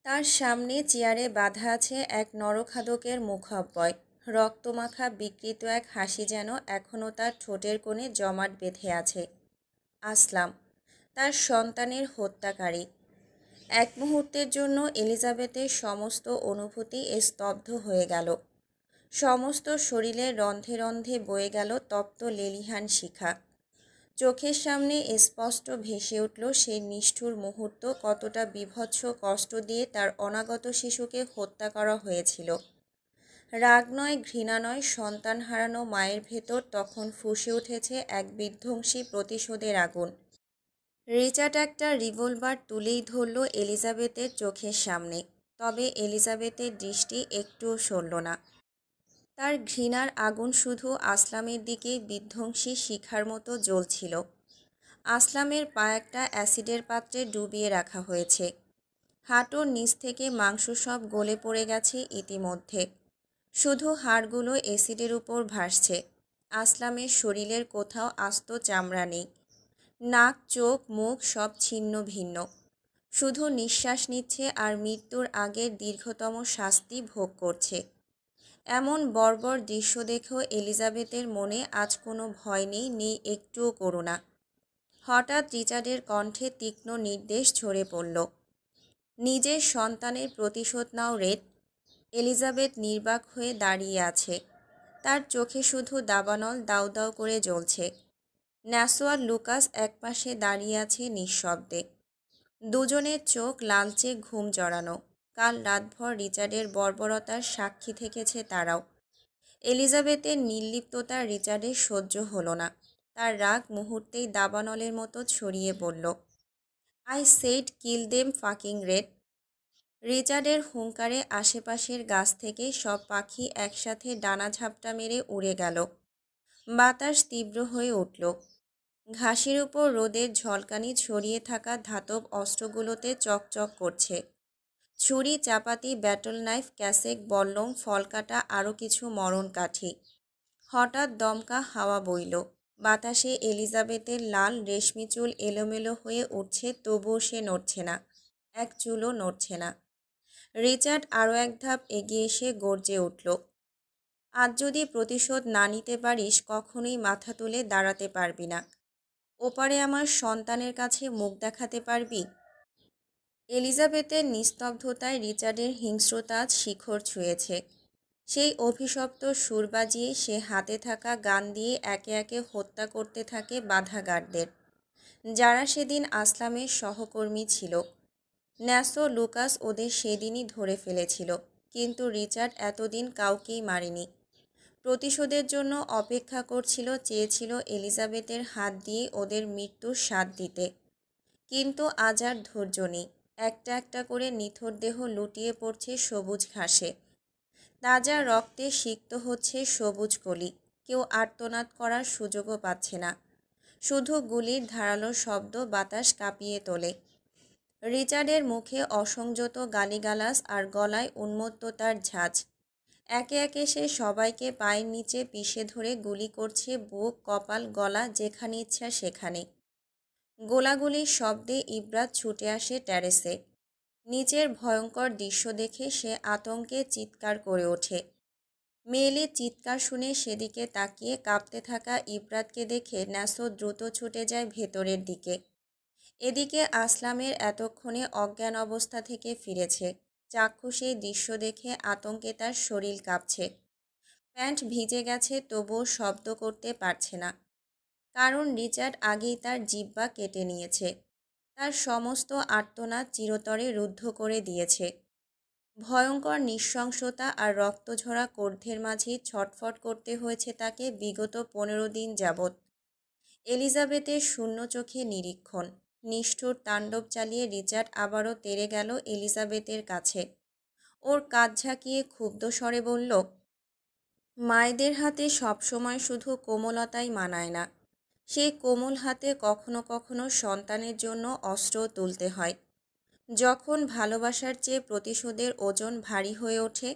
তার সামনে চেয়ারে বাঁধা আছে এক নরখাদকের মুখাব্যয়। রক্তমাখা বিকৃত এক হাসি যেন এখনও তার ঠোঁটের কোণে জমাট বেঁধে আছে। আসলাম, তার সন্তানের হত্যাকারী। এক মুহূর্তের জন্য এলিজাবেথের সমস্ত অনুভূতি স্তব্ধ হয়ে গেল। সমস্ত শরীরে রন্ধ্রে রন্ধ্রে বয়ে গেল তপ্ত লেলিহান শিখা। চোখের সামনে স্পষ্ট ভেসে উঠল সেই নিষ্ঠুর মুহূর্ত, কতটা বীভৎস কষ্ট দিয়ে তার অনাগত শিশুকে হত্যা করা হয়েছিল। রাগ নয়, ঘৃণা নয়, সন্তান হারানো মায়ের ভেতর তখন ফুঁসে উঠেছে এক বিধ্বংসী প্রতিশোধের আগুন। রিচার্ড একটা রিভলভার তুলেই ধরল এলিজাবেথের চোখের সামনে। তবে এলিজাবেথের দৃষ্টি একটুও সরল না। তার ঘৃণার আগুন শুধু আসলামের দিকে বিধ্বংসী শিখার মতো জ্বলছিল। আসলামের পা একটা অ্যাসিডের পাত্রে ডুবিয়ে রাখা হয়েছে। হাঁটুর নিচ থেকে মাংস সব গলে পড়ে গেছে ইতিমধ্যে। শুধু হাড়গুলো অ্যাসিডের উপর ভাসছে। আসলামের শরীরের কোথাও আস্ত চামড়া নেই। নাক, চোখ, মুখ সব ছিন্ন ভিন্ন। শুধু নিঃশ্বাস নিচ্ছে আর মৃত্যুর আগের দীর্ঘতম শাস্তি ভোগ করছে। এমন বর্বর দৃশ্য দেখেও এলিজাবেথের মনে আজ কোনো ভয় নেই, নেই একটুও করুণা। হঠাৎ রিচার্ডের কণ্ঠে তীক্ষ্ণ নির্দেশ ঝরে পড়ল, নিজের সন্তানের প্রতিশোধ নাও রেড। এলিজাবেথ নির্বাক হয়ে দাঁড়িয়ে আছে। তার চোখে শুধু দাবানল দাউ দাউ করে জ্বলছে। ন্যাসো আর লুকাস একপাশে দাঁড়িয়ে আছে নিঃশব্দে। দুজনের চোখ লালচে ঘুম জড়ানো। কাল রাতভর রিচার্ডের বর্বরতার সাক্ষী থেকেছে তারাও। এলিজাবেথের নির্লিপ্ততা রিচার্ডের সহ্য হলো না। তার রাগ মুহূর্তেই দাবানলের মতো ছড়িয়ে পড়ল। I said kill them fucking red. রিচার্ডের হুঙ্কারে আশেপাশের গাছ থেকে সব পাখি একসাথে ডানা ঝাপটা মেরে উড়ে গেল। বাতাস তীব্র হয়ে উঠল। ঘাসের উপর রোদের ঝলকানি ছড়িয়ে থাকা ধাতব অস্ত্রগুলোতে চকচক করছে। ছুরি, চাপাতি, ব্যাটল নাইফ, ক্যাসেক, বল্লম, ফলকাটা, আরও কিছু মরণ কাঠি। হঠাৎ দমকা হাওয়া বইল। বাতাসে এলিজাবেথের লাল রেশমি চুল এলোমেলো হয়ে উঠছে, তবুও সে নড়ছে না, এক চুলও নড়ছে না। রিচার্ড আরও এক ধাপ এগিয়ে এসে গর্জে উঠল, আজ যদি প্রতিশোধ না নিতে পারিস, কখনোই মাথা তুলে দাঁড়াতে পারবি না। ওপারে আমার সন্তানের কাছে মুখ দেখাতে পারবি? এলিজাবেথের নিস্তব্ধতায় রিচার্ডের হিংস্রতা শিখর ছুঁয়েছে। সেই অভিশপ্ত সুর বাজিয়ে সে হাতে থাকা গান দিয়ে একে একে হত্যা করতে থাকে বাধাগারদের, যারা সেদিন আসলামের সহকর্মী ছিল। ন্যাসো, লুকাস ওদের সেদিনই ধরে ফেলেছিল, কিন্তু রিচার্ড এতদিন কাউকেই মারেনি। প্রতিশোধের জন্য অপেক্ষা করছিল, চেয়েছিল এলিজাবেথের হাত দিয়ে ওদের মৃত্যুর স্বাদ দিতে। কিন্তু আজ আর ধৈর্য নেই। একটা একটা করে নিথর দেহ লুটিয়ে পড়ছে সবুজ ঘাসে। তাজা রক্তে সিক্ত হচ্ছে সবুজ কলি। কেউ আর্তনাদ করার সুযোগও পাচ্ছে না। শুধু গুলির ধারালো শব্দ বাতাস কাঁপিয়ে তোলে। রিচার্ডের মুখে অসংযত গালিগালাজ আর গলায় উন্মত্ততার ঝাঁজ। একে একে সে সবাইকে পায়ের নিচে পিষে ধরে গুলি করছে বুক, কপাল, গলা, যেখানে ইচ্ছা সেখানে। গোলাগুলির শব্দে ইব্রাত ছুটে আসে ট্যারেসে। নিচের ভয়ঙ্কর দৃশ্য দেখে সে আতঙ্কে চিৎকার করে ওঠে। মেয়েলির চিৎকার শুনে সেদিকে তাকিয়ে কাঁপতে থাকা ইব্রাতকে দেখে ন্যাসো দ্রুত ছুটে যায় ভেতরের দিকে। এদিকে আসলামের এতক্ষণে অজ্ঞান অবস্থা থেকে ফিরেছে। চাক্ষুষ এই দৃশ্য দেখে আতঙ্কে তার শরীর কাঁপছে। প্যান্ট ভিজে গেছে, তবুও শব্দ করতে পারছে না, কারণ রিচার্ড আগেই তার জিহ্বা কেটে নিয়েছে। তার সমস্ত আর্তনাদ চিরতরে রুদ্ধ করে দিয়েছে। ভয়ঙ্কর নৃশংসতা আর রক্তঝরা কর্ধের মাঝেই ছটফট করতে হয়েছে তাকে বিগত 15 দিন যাবৎ। এলিজাবেথের শূন্য চোখে নিরীক্ষণ। নিষ্ঠুর তাণ্ডব চালিয়ে রিচার্ড আবারও তেড়ে গেল এলিজাবেথের কাছে। ওর কাঁধ ঝাঁকিয়ে ক্ষুব্ধ স্বরে বলল, মায়েদের হাতে সবসময় শুধু কোমলতাই মানায় না। সেই কোমল হাতে কখনো কখনো সন্তানের জন্য অস্ত্র তুলতে হয়, যখন ভালোবাসার চেয়ে প্রতিশোধের ওজন ভারী হয়ে ওঠে।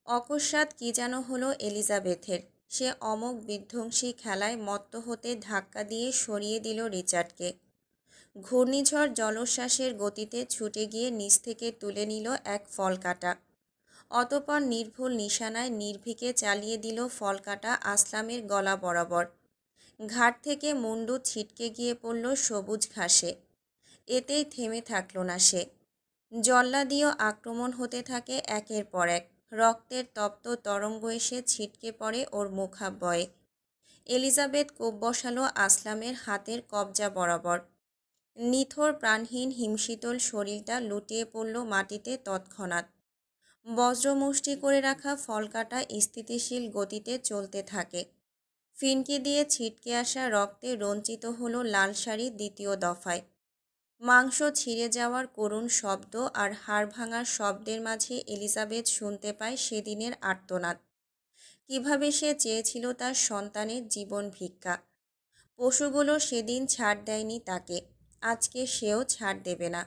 অকস্মাৎ কী যেন হলো এলিজাবেথের। সে অমোঘ বিধ্বংসী খেলায় মত্ত হতে ধাক্কা দিয়ে সরিয়ে দিল রিচার্ডকে। ঘূর্ণিঝড় জলোচ্ছ্বাসের গতিতে ছুটে গিয়ে নিচ থেকে তুলে নিল এক ফলকাটা। অতঃপর নির্ভুল নিশানায় নির্ভীকে চালিয়ে দিল ফলকাটা আসলামের গলা বরাবর। ঘাট থেকে মুন্ডু ছিটকে গিয়ে পড়ল সবুজ ঘাসে। এতেই থেমে থাকল না সে। জল্লাদীয় আক্রমণ হতে থাকে একের পর এক। রক্তের তপ্ত তরঙ্গ এসে ছিটকে পড়ে ওর মুখাব্বয়ে। এলিজাবেথ কোপ বসালো আসলামের হাতের কবজা বরাবর। নিথর প্রাণহীন হিমশীতল শরীরটা লুটিয়ে পড়ল মাটিতে তৎক্ষণাৎ। বজ্রমুষ্টি করে রাখা ফলকাটা স্থিতিশীল গতিতে চলতে থাকে। ফিনকি দিয়ে ছিটকে আসা রক্তে রঞ্চিত হলো লাল শাড়ি দ্বিতীয় দফায়। মাংস ছিঁড়ে যাওয়ার করুণ শব্দ আর হাড় ভাঙার শব্দের মাঝে এলিজাবেথ শুনতে পায় সেদিনের আর্তনাদ। কিভাবে সে চেয়েছিল তার সন্তানের জীবন ভিক্ষা। পশুগুলো সেদিন ছাড় দেয়নি তাকে, আজকে সেও ছাড় দেবে না।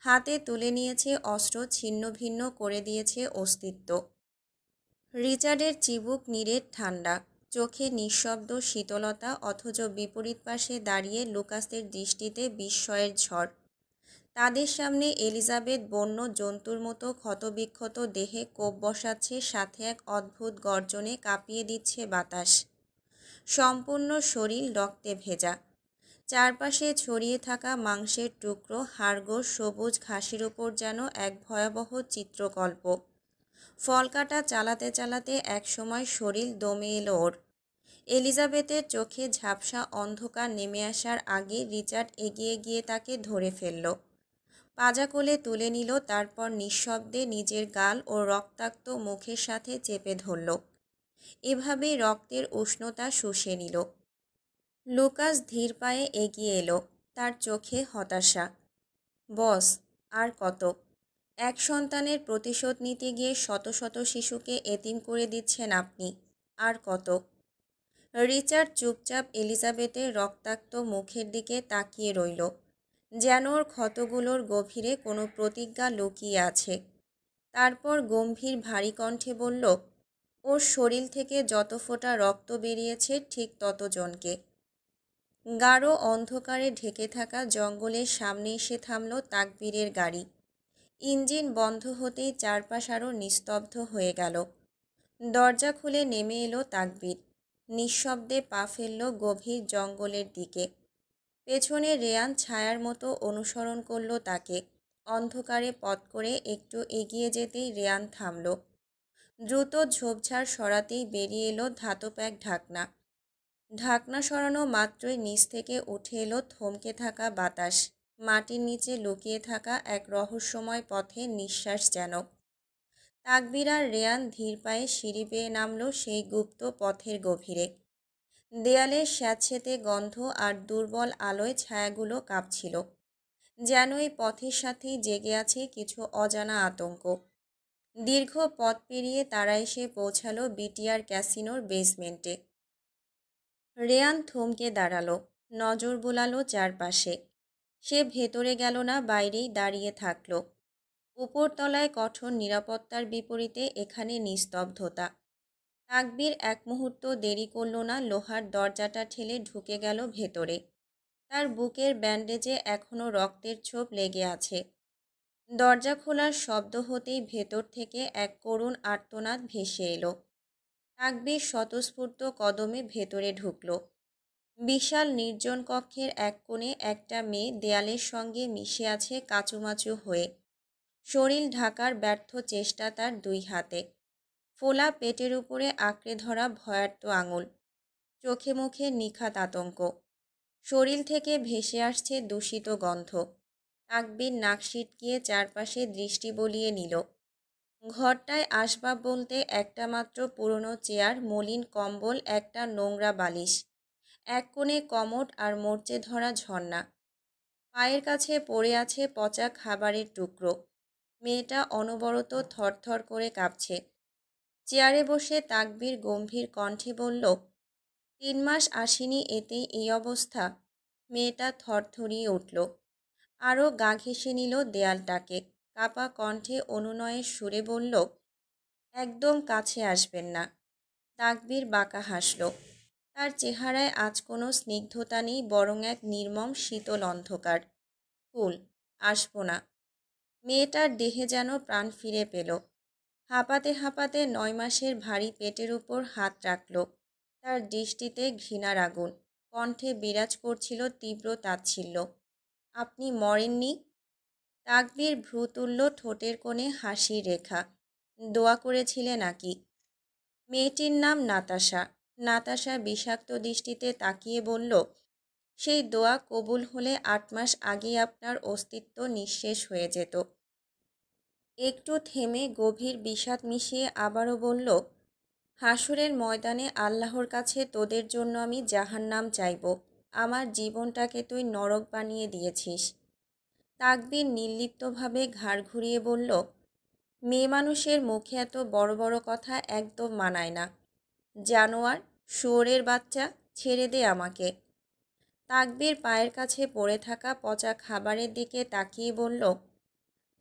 হাতে তুলে নিয়েছে অস্ত্র, ছিন্ন ভিন্ন করে দিয়েছে অস্তিত্ব। রিচার্ডের চিবুক নিরেট ঠান্ডা, চোখে নিঃশব্দ শীতলতা, অথচ বিপরীত পাশে দাঁড়িয়ে লুকাসের দৃষ্টিতে বিস্ময়ের ঝড়। তাদের সামনে এলিজাবেথ বন্য জন্তুর মতো ক্ষতবিক্ষত দেহে কোপ বসাচ্ছে, সাথে এক অদ্ভুত গর্জনে কাঁপিয়ে দিচ্ছে বাতাস। সম্পূর্ণ শরীর রক্তে ভেজা। চারপাশে ছড়িয়ে থাকা মাংসের টুকরো, হাড়গোড়, সবুজ ঘাসের ওপর যেন এক ভয়াবহ চিত্রকল্প। ফলকাটা চালাতে চালাতে একসময় শরীর দমে এলো ওর। এলিজাবেথের চোখে ঝাপসা অন্ধকার নেমে আসার আগে রিচার্ড এগিয়ে গিয়ে তাকে ধরে ফেলল। পাজা কোলে তুলে নিল, তারপর নিঃশব্দে নিজের গাল ও রক্তাক্ত মুখের সাথে চেপে ধরল। এভাবেই রক্তের উষ্ণতা শুষে নিল। লুকাস ধীর পায়ে এগিয়ে এলো, তার চোখে হতাশা। বস, আর কত? এক সন্তানের প্রতিশোধ নিতে গিয়ে শত শত শিশুকে এতিম করে দিচ্ছেন আপনি। আর কত? রিচার্ড চুপচাপ এলিজাবেথের রক্তাক্ত মুখের দিকে তাকিয়ে রইল, যেন ওর ক্ষতগুলোর গভীরে কোনো প্রতিজ্ঞা লুকিয়ে আছে। তারপর গম্ভীর ভারী কণ্ঠে বলল, ওর শরীর থেকে যত ফোঁটা রক্ত বেরিয়েছে ঠিক ততজনকে। গাঢ় অন্ধকারে ঢেকে থাকা জঙ্গলের সামনে এসে থামল তাকবীরের গাড়ি। ইঞ্জিন বন্ধ হতেই চারপাশ আরও নিস্তব্ধ হয়ে গেল। দরজা খুলে নেমে এলো তাকবীর। নিঃশব্দে পা ফেলল গভীর জঙ্গলের দিকে। পেছনে রেয়ান ছায়ার মতো অনুসরণ করল তাকে। অন্ধকারে পথ করে একটু এগিয়ে যেতেই রেয়ান থামল। দ্রুত ঝোপঝাড় সরাতেই বেরিয়ে এলো ধাতব এক ঢাকনা। ঢাকনা সরানো মাত্রই নিচ থেকে উঠে এলো থমকে থাকা বাতাস। মাটির নিচে লুকিয়ে থাকা এক রহস্যময় পথে নিঃশ্বাস যেন। তাকবীর আর রেয়ান ধীর পায়ে সিঁড়ি বেয়ে নামল সেই গুপ্ত পথের গভীরে। দেয়ালের স্যাঁতসেঁতে গন্ধ আর দুর্বল আলোয় ছায়াগুলো কাঁপছিল। যেন এই পথের সাথেই জেগে আছে কিছু অজানা আতঙ্ক। দীর্ঘ পথ পেরিয়ে তারা এসে পৌঁছালো বিটিআর ক্যাসিনোর বেসমেন্টে। রেয়ান থমকে দাঁড়ালো, নজর বোলালো চারপাশে। সে ভেতরে গেল না, বাইরেই দাঁড়িয়ে থাকলো। উপরতলায় কঠোর নিরাপত্তার বিপরীতে এখানে নিস্তব্ধতা। তাকবীর এক মুহূর্ত দেরি করল না, লোহার দরজাটা ঠেলে ঢুকে গেল ভেতরে। তার বুকের ব্যান্ডেজে এখনো রক্তের ছোপ লেগে আছে। দরজা খোলার শব্দ হতেই ভেতর থেকে এক করুণ আর্তনাদ ভেসে এলো। তাকবীর স্বতঃস্ফূর্ত কদমে ভেতরে ঢুকল। বিশাল নির্জন কক্ষের এক কোণে একটা মেয়ে দেয়ালের সঙ্গে মিশে আছে কাচুমাচু হয়ে। শরীর ঢাকার ব্যর্থ চেষ্টা তার দুই হাতে। ফোলা পেটের উপরে আঁকড়ে ধরা ভয়ার্ত আঙুল। চোখে মুখে নিখাত আতঙ্ক। শরীর থেকে ভেসে আসছে দূষিত গন্ধ। তাকবীর নাক সিটকিয়ে চারপাশে দৃষ্টি বলিয়ে নিল। ঘরটায় আসবাব বলতে একটা মাত্র পুরনো চেয়ার, মলিন কম্বল, একটা নোংরা বালিশ, এক কোণে কমোড আর মরচে ধরা ঝর্ণা। পায়ের কাছে পড়ে আছে পচা খাবারের টুকরো। মেয়েটা অনবরত থরথর করে কাঁপছে। চেয়ারে বসে তাকবীর গম্ভীর কণ্ঠে বলল, 3 মাস আসেনি, এতেই এই অবস্থা? মেয়েটা থরথরিয়ে উঠল, আরও গা ঘেঁষে নিল দেয়ালটাকে। কাপা কণ্ঠে অনুনয়ের সুরে বলল, একদম কাছে আসবেন না। তাকবীর বাঁকা হাসল। তার চেহারায় আজ কোনো স্নিগ্ধতা নেই, বরং এক নির্মম শীতল অন্ধকার। কুল, আসবো না। মেয়েটার দেহে যেন প্রাণ ফিরে পেল। হাঁপাতে হাঁপাতে 9 মাসের ভারী পেটের উপর হাত রাখল। তার দৃষ্টিতে ঘৃণার আগুন, কণ্ঠে বিরাজ করছিল তীব্র তাচ্ছিল্য। আপনি মরেননি? তাকবীর ভ্রু তুলল, ঠোঁটের কোণে হাসির রেখা। দোয়া করেছিলে নাকি? মেয়েটির নাম নাতাশা। নাতাশা বিষাক্ত দৃষ্টিতে তাকিয়ে বলল, সেই দোয়া কবুল হলে 8 মাস আগেই আপনার অস্তিত্ব নিঃশেষ হয়ে যেত। একটু থেমে গভীর বিষাদ মিশিয়ে আবারও বলল, হাসরের ময়দানে আল্লাহর কাছে তোদের জন্য আমি জাহান্নাম চাইব। আমার জীবনটাকে তুই নরক বানিয়ে দিয়েছিস। তাকবীর নির্লিপ্তভাবে ঘাড় ঘুরিয়ে বলল, মেয়ে মানুষের মুখে এত বড় বড় কথা একদম মানায় না। জানোয়ার, শুয়োরের বাচ্চা, ছেড়ে দে আমাকে। তাকবীর পায়ের কাছে পড়ে থাকা পচা খাবারের দিকে তাকিয়ে বলল,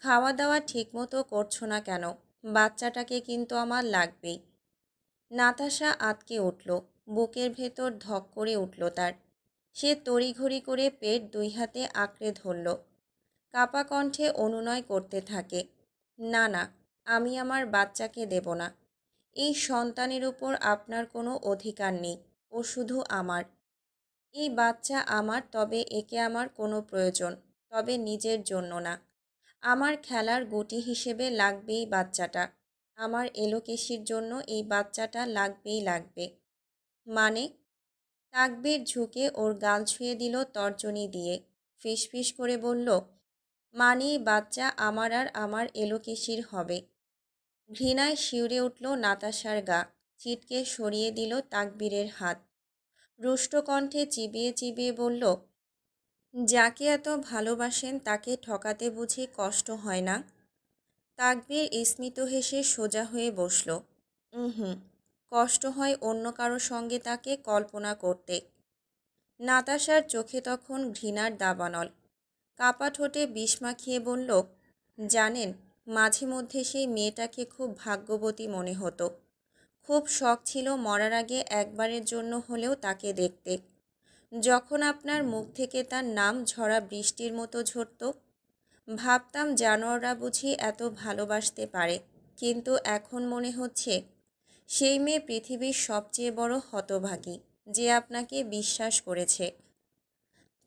খাওয়া দাওয়া ঠিকমতো করছো না কেন? বাচ্চাটাকে কিন্তু আমার লাগবেই। নাতাশা আঁতকে উঠল, বুকের ভেতর ধক করে উঠল তার। সে তড়িঘড়ি করে পেট 2 হাতে আঁকড়ে ধরল। কাপা কণ্ঠে অনুনয় করতে থাকে, না না, আমি আমার বাচ্চাকে দেব না। এই সন্তানের উপর আপনার কোনো অধিকার নেই। ও শুধু আমার। এই বাচ্চা আমার, তবে একে আমার কোনো প্রয়োজন, তবে নিজের জন্য না। আমার খেলার গুটি হিসেবে লাগবেই বাচ্চাটা। আমার এলোকেশির জন্য এই বাচ্চাটা লাগবেই লাগবে। মানে? তাকবীর ঝুঁকে ওর গাল ছুঁয়ে দিল তর্জনী দিয়ে। ফিসফিস করে বলল, মানে এই বাচ্চা আমার আর আমার এলোকেশির হবে। ঘৃণায় শিউরে উঠল নাতাশার গা। ছিটকে সরিয়ে দিল তাকবীরের হাত। রুষ্ট কণ্ঠে চিবিয়ে চিবিয়ে বলল, যাকে এত ভালোবাসেন তাকে ঠকাতে বুঝি কষ্ট হয় না? তাকবীর স্মিত হেসে সোজা হয়ে বসল। হুম, কষ্ট হয় অন্য কারো সঙ্গে তাকে কল্পনা করতে। নাতাশার চোখে তখন ঘৃণার দাবানল। কাপা ঠোঁটে বিষ মাখিয়ে বলল, জানেন, মাঝে মধ্যে সেই মেয়েটাকে খুব ভাগ্যবতী মনে হতো। খুব শখ ছিল মরার আগে একবারের জন্য হলেও তাকে দেখতে। যখন আপনার মুখ থেকে তার নাম ঝরা বৃষ্টির মতো ঝরত, ভাবতাম জানোয়াররা বুঝি এত ভালোবাসতে পারে। কিন্তু এখন মনে হচ্ছে সেই মেয়ে পৃথিবীর সবচেয়ে বড় হতভাগী, যে আপনাকে বিশ্বাস করেছে।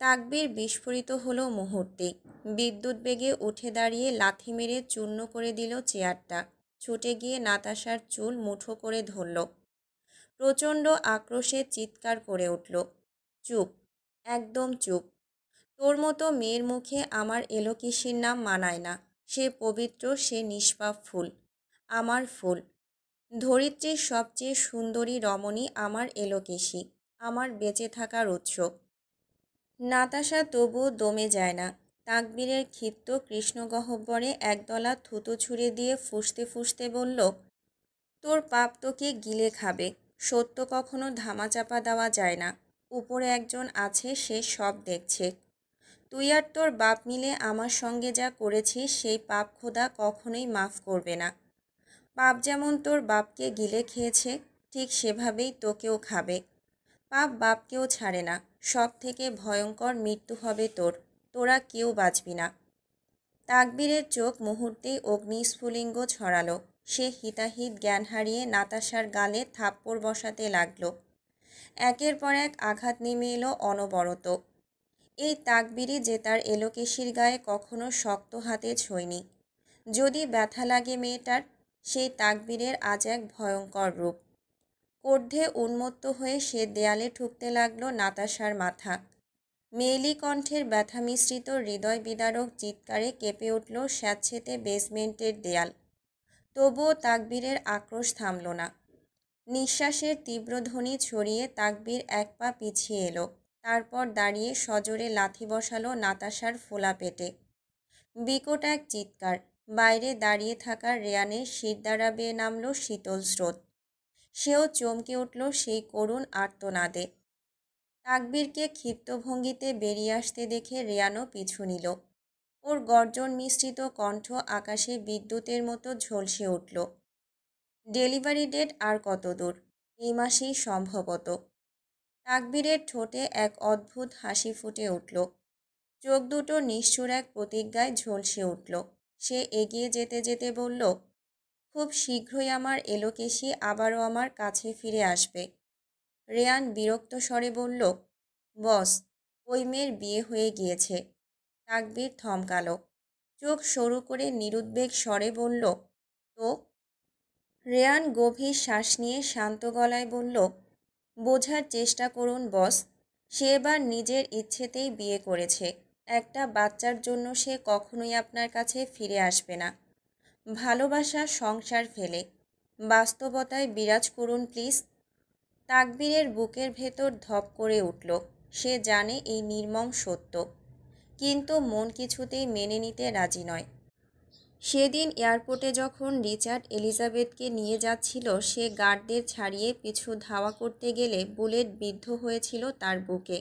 তাকবীর বিস্ফোরিত হলো মুহূর্তেই। বিদ্যুৎ বেগে উঠে দাঁড়িয়ে লাথি মেরে চূর্ণ করে দিল চেয়ারটা। ছুটে গিয়ে নাতাশার চুল মুঠো করে ধরল। প্রচণ্ড আক্রোশে চিৎকার করে উঠল, চুপ, একদম চুপ। তোর মতো মেয়ের মুখে আমার এলোকেশির নাম মানায় না। সে পবিত্র, সে নিষ্পাপ ফুল, আমার ফুল। ধরিত্রীর সবচেয়ে সুন্দরী রমণী আমার এলোকেশী, আমার বেঁচে থাকার উৎস। নাতাশা তবুও দমে যায় না। তাকবীরের ক্ষিপ্ত কৃষ্ণগহ্বরে একদলা থুতু ছুঁড়ে দিয়ে ফুঁসতে ফুঁসতে বলল, তোর পাপ তোকে গিলে খাবে। সত্য কখনো ধামাচাপা দেওয়া যায় না। উপরে একজন আছে, সে সব দেখছে। তুই আর তোর বাপ মিলে আমার সঙ্গে যা করেছিস সেই পাপ খোদা কখনোই মাফ করবে না। পাপ যেমন তোর বাপকে গিলে খেয়েছে, ঠিক সেভাবেই তোকেও খাবে। পাপ বাপকেও ছাড়ে না। সব থেকে ভয়ঙ্কর মৃত্যু হবে তোর। তোরা কেউ বাঁচবি না। তাকবীরের চোখ মুহূর্তেই অগ্নিস্ফুলিঙ্গ ছড়ালো। সে হিতাহিত জ্ঞান হারিয়ে নাতাশার গালে থাপ্পড় বসাতে লাগলো। একের পর এক আঘাত নেমে এলো অনবরত। এই তাকবীরই যে তার এলোকেশির গায়ে কখনো শক্ত হাতে ছোঁয়নি। যদি ব্যথা লাগে মেয়েটার, সেই তাকবীরের আজ এক ভয়ঙ্কর রূপ। ক্রোধে উন্মত্ত হয়ে সে দেয়ালে ঠুকতে লাগলো নাতাশার মাথা। মেয়েলি কণ্ঠের ব্যথা মিশ্রিত হৃদয় বিদারক চিৎকারে কেঁপে উঠল স্যাঁতসেঁতে বেসমেন্টের দেয়াল। তবুও তাকবীরের আক্রোশ থামল না। নিঃশ্বাসের তীব্র ধ্বনি ছড়িয়ে তাকবীর এক পা পিছিয়ে এলো। তারপর দাঁড়িয়ে সজোরে লাথি বসালো নাতাশার ফোলা পেটে। বিকট এক চিৎকার। বাইরে দাঁড়িয়ে থাকা রেয়ানের শিরদাঁড়া বেয়ে নামল শীতল স্রোত। সেও চমকে উঠল সেই করুণ আর্তনাদে। তাকবীরকে ক্ষিপ্ত ভঙ্গিতে বেরিয়ে আসতে দেখে রেয়ানও পিছু নিল। ওর গর্জন মিশ্রিত কণ্ঠ আকাশে বিদ্যুতের মতো ঝলসে উঠল। ডেলিভারি ডেট আর কত দূর? এই মাসেই সম্ভবত। তাকবীরের ঠোঁটে এক অদ্ভুত হাসি ফুটে উঠল। চোখ দুটো নিষ্ঠুর এক প্রতিজ্ঞায় ঝলসে উঠল। সে এগিয়ে যেতে যেতে বলল, খুব শীঘ্রই আমার এলোকেশী আবারও আমার কাছে ফিরে আসবে। রেয়ান বিরক্ত স্বরে বলল, বস, ওই মেয়ের বিয়ে হয়ে গিয়েছে। তাকবীর থমকালো। চোখ সরু করে নিরুদ্বেগ স্বরে বলল, তো? রেয়ান গভীর শ্বাস নিয়ে শান্ত গলায় বলল, বোঝার চেষ্টা করুন বস। সে এবার নিজের ইচ্ছেতেই বিয়ে করেছে। একটা বাচ্চার জন্য সে কখনোই আপনার কাছে ফিরে আসবে না। ভালোবাসা সংসার ফেলে বাস্তবতায় বিরাজ করুন প্লিজ। তাকবীরের বুকের ভেতর ধপ করে উঠল। সে জানে এই নির্মম সত্য, কিন্তু মন কিছুতেই মেনে নিতে রাজি নয়। সেদিন এয়ারপোর্টে যখন রিচার্ড এলিজাবেথকে নিয়ে যাচ্ছিল, সে গার্ডদের ছাড়িয়ে পিছু ধাওয়া করতে গেলে বুলেট বিদ্ধ হয়েছিল তার বুকে।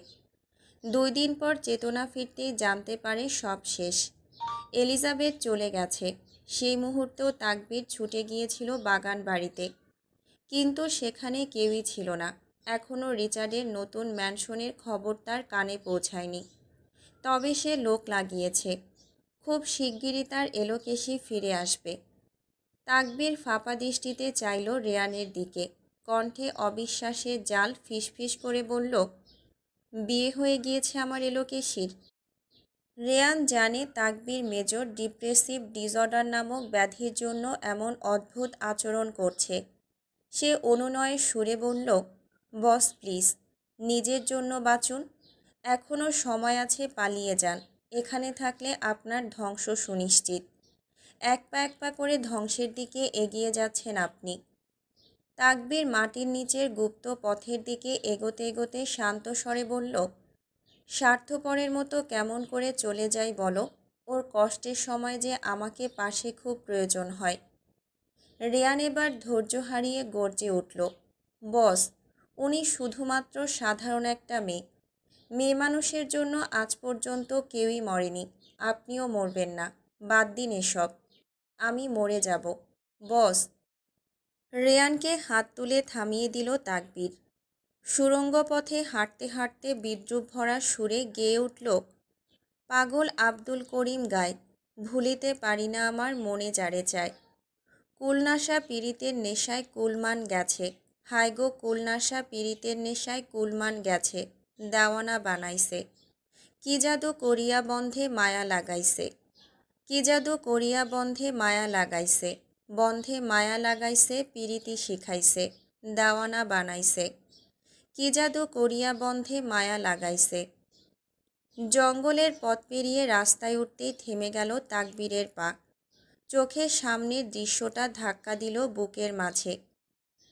2 দিন পর চেতনা ফিরতেই জানতে পারে সব শেষ। এলিজাবেথ চলে গেছে। সেই মুহূর্তেও তাকবীর ছুটে গিয়েছিল বাগান বাড়িতে, কিন্তু সেখানে কেউই ছিল না। এখনও রিচার্ডের নতুন ম্যানশনের খবর তার কানে পৌঁছায়নি। তবে সে লোক লাগিয়েছে। খুব শিগগিরই তার এলোকেশী ফিরে আসবে। তাকবীর ফাঁপা দৃষ্টিতে চাইল রেয়ানের দিকে। কণ্ঠে অবিশ্বাসের জাল ফিসফিস করে বলল, বিয়ে হয়ে গিয়েছে আমার এলোকেশীর। রেয়ান জানে তাকবীর মেজর ডিপ্রেসিভ ডিসঅর্ডার নামক ব্যাধির জন্য এমন অদ্ভুত আচরণ করছে। সে অনুনয়ের সুরে বলল, বস প্লিজ, নিজের জন্য বাঁচুন। এখনও সময় আছে, পালিয়ে যান। এখানে থাকলে আপনার ধ্বংস সুনিশ্চিত। এক পা করে ধ্বংসের দিকে এগিয়ে যাচ্ছেন আপনি। তাকবীর মাটির নিচের গুপ্ত পথের দিকে এগোতে এগোতে শান্ত স্বরে বলল, স্বার্থপরের মতো কেমন করে চলে যাই বলো? ওর কষ্টের সময় যে আমাকে পাশে খুব প্রয়োজন হয়। রেয়ান এবার ধৈর্য হারিয়ে গর্জে উঠল, বস, উনি শুধুমাত্র সাধারণ একটা মেয়ে। মেয়ে মানুষের জন্য আজ পর্যন্ত কেউই মরেনি। আপনিও মরবেন না। বাদ দিন এসব। আমি মরে যাব বস। রেয়ানকে হাত তুলে থামিয়ে দিল তাকবীর। সুড়ঙ্গ পথে হাঁটতে হাঁটতে বিদ্রুপ ভরা সুরে গেয়ে উঠল, পাগল আব্দুল করিম গায়, ভুলিতে পারি না আমার মনে যারে চায়। কুলনাশা পীড়িতের নেশায় কুলমান গেছে। হায় গো কুলনাশা পীড়িতের নেশায় কুলমান গেছে। দেওয়ানা বানাইছে। কি জাদু করিয়া বন্ধে মায়া লাগাইছে। কি জাদু করিয়া বন্ধে মায়া লাগাইছে। বন্ধে মায়া লাগাইছে, পীড়িতি শিখাইছে। দেওয়ানা বানাইছে। কি জাদু করিয়া বন্ধে মায়া লাগাইছে। জঙ্গলের পথ পেরিয়ে রাস্তায় উঠতেই থেমে গেল তাকবীরের পা। চোখের সামনের দৃশ্যটা ধাক্কা দিল বুকের মাঝে।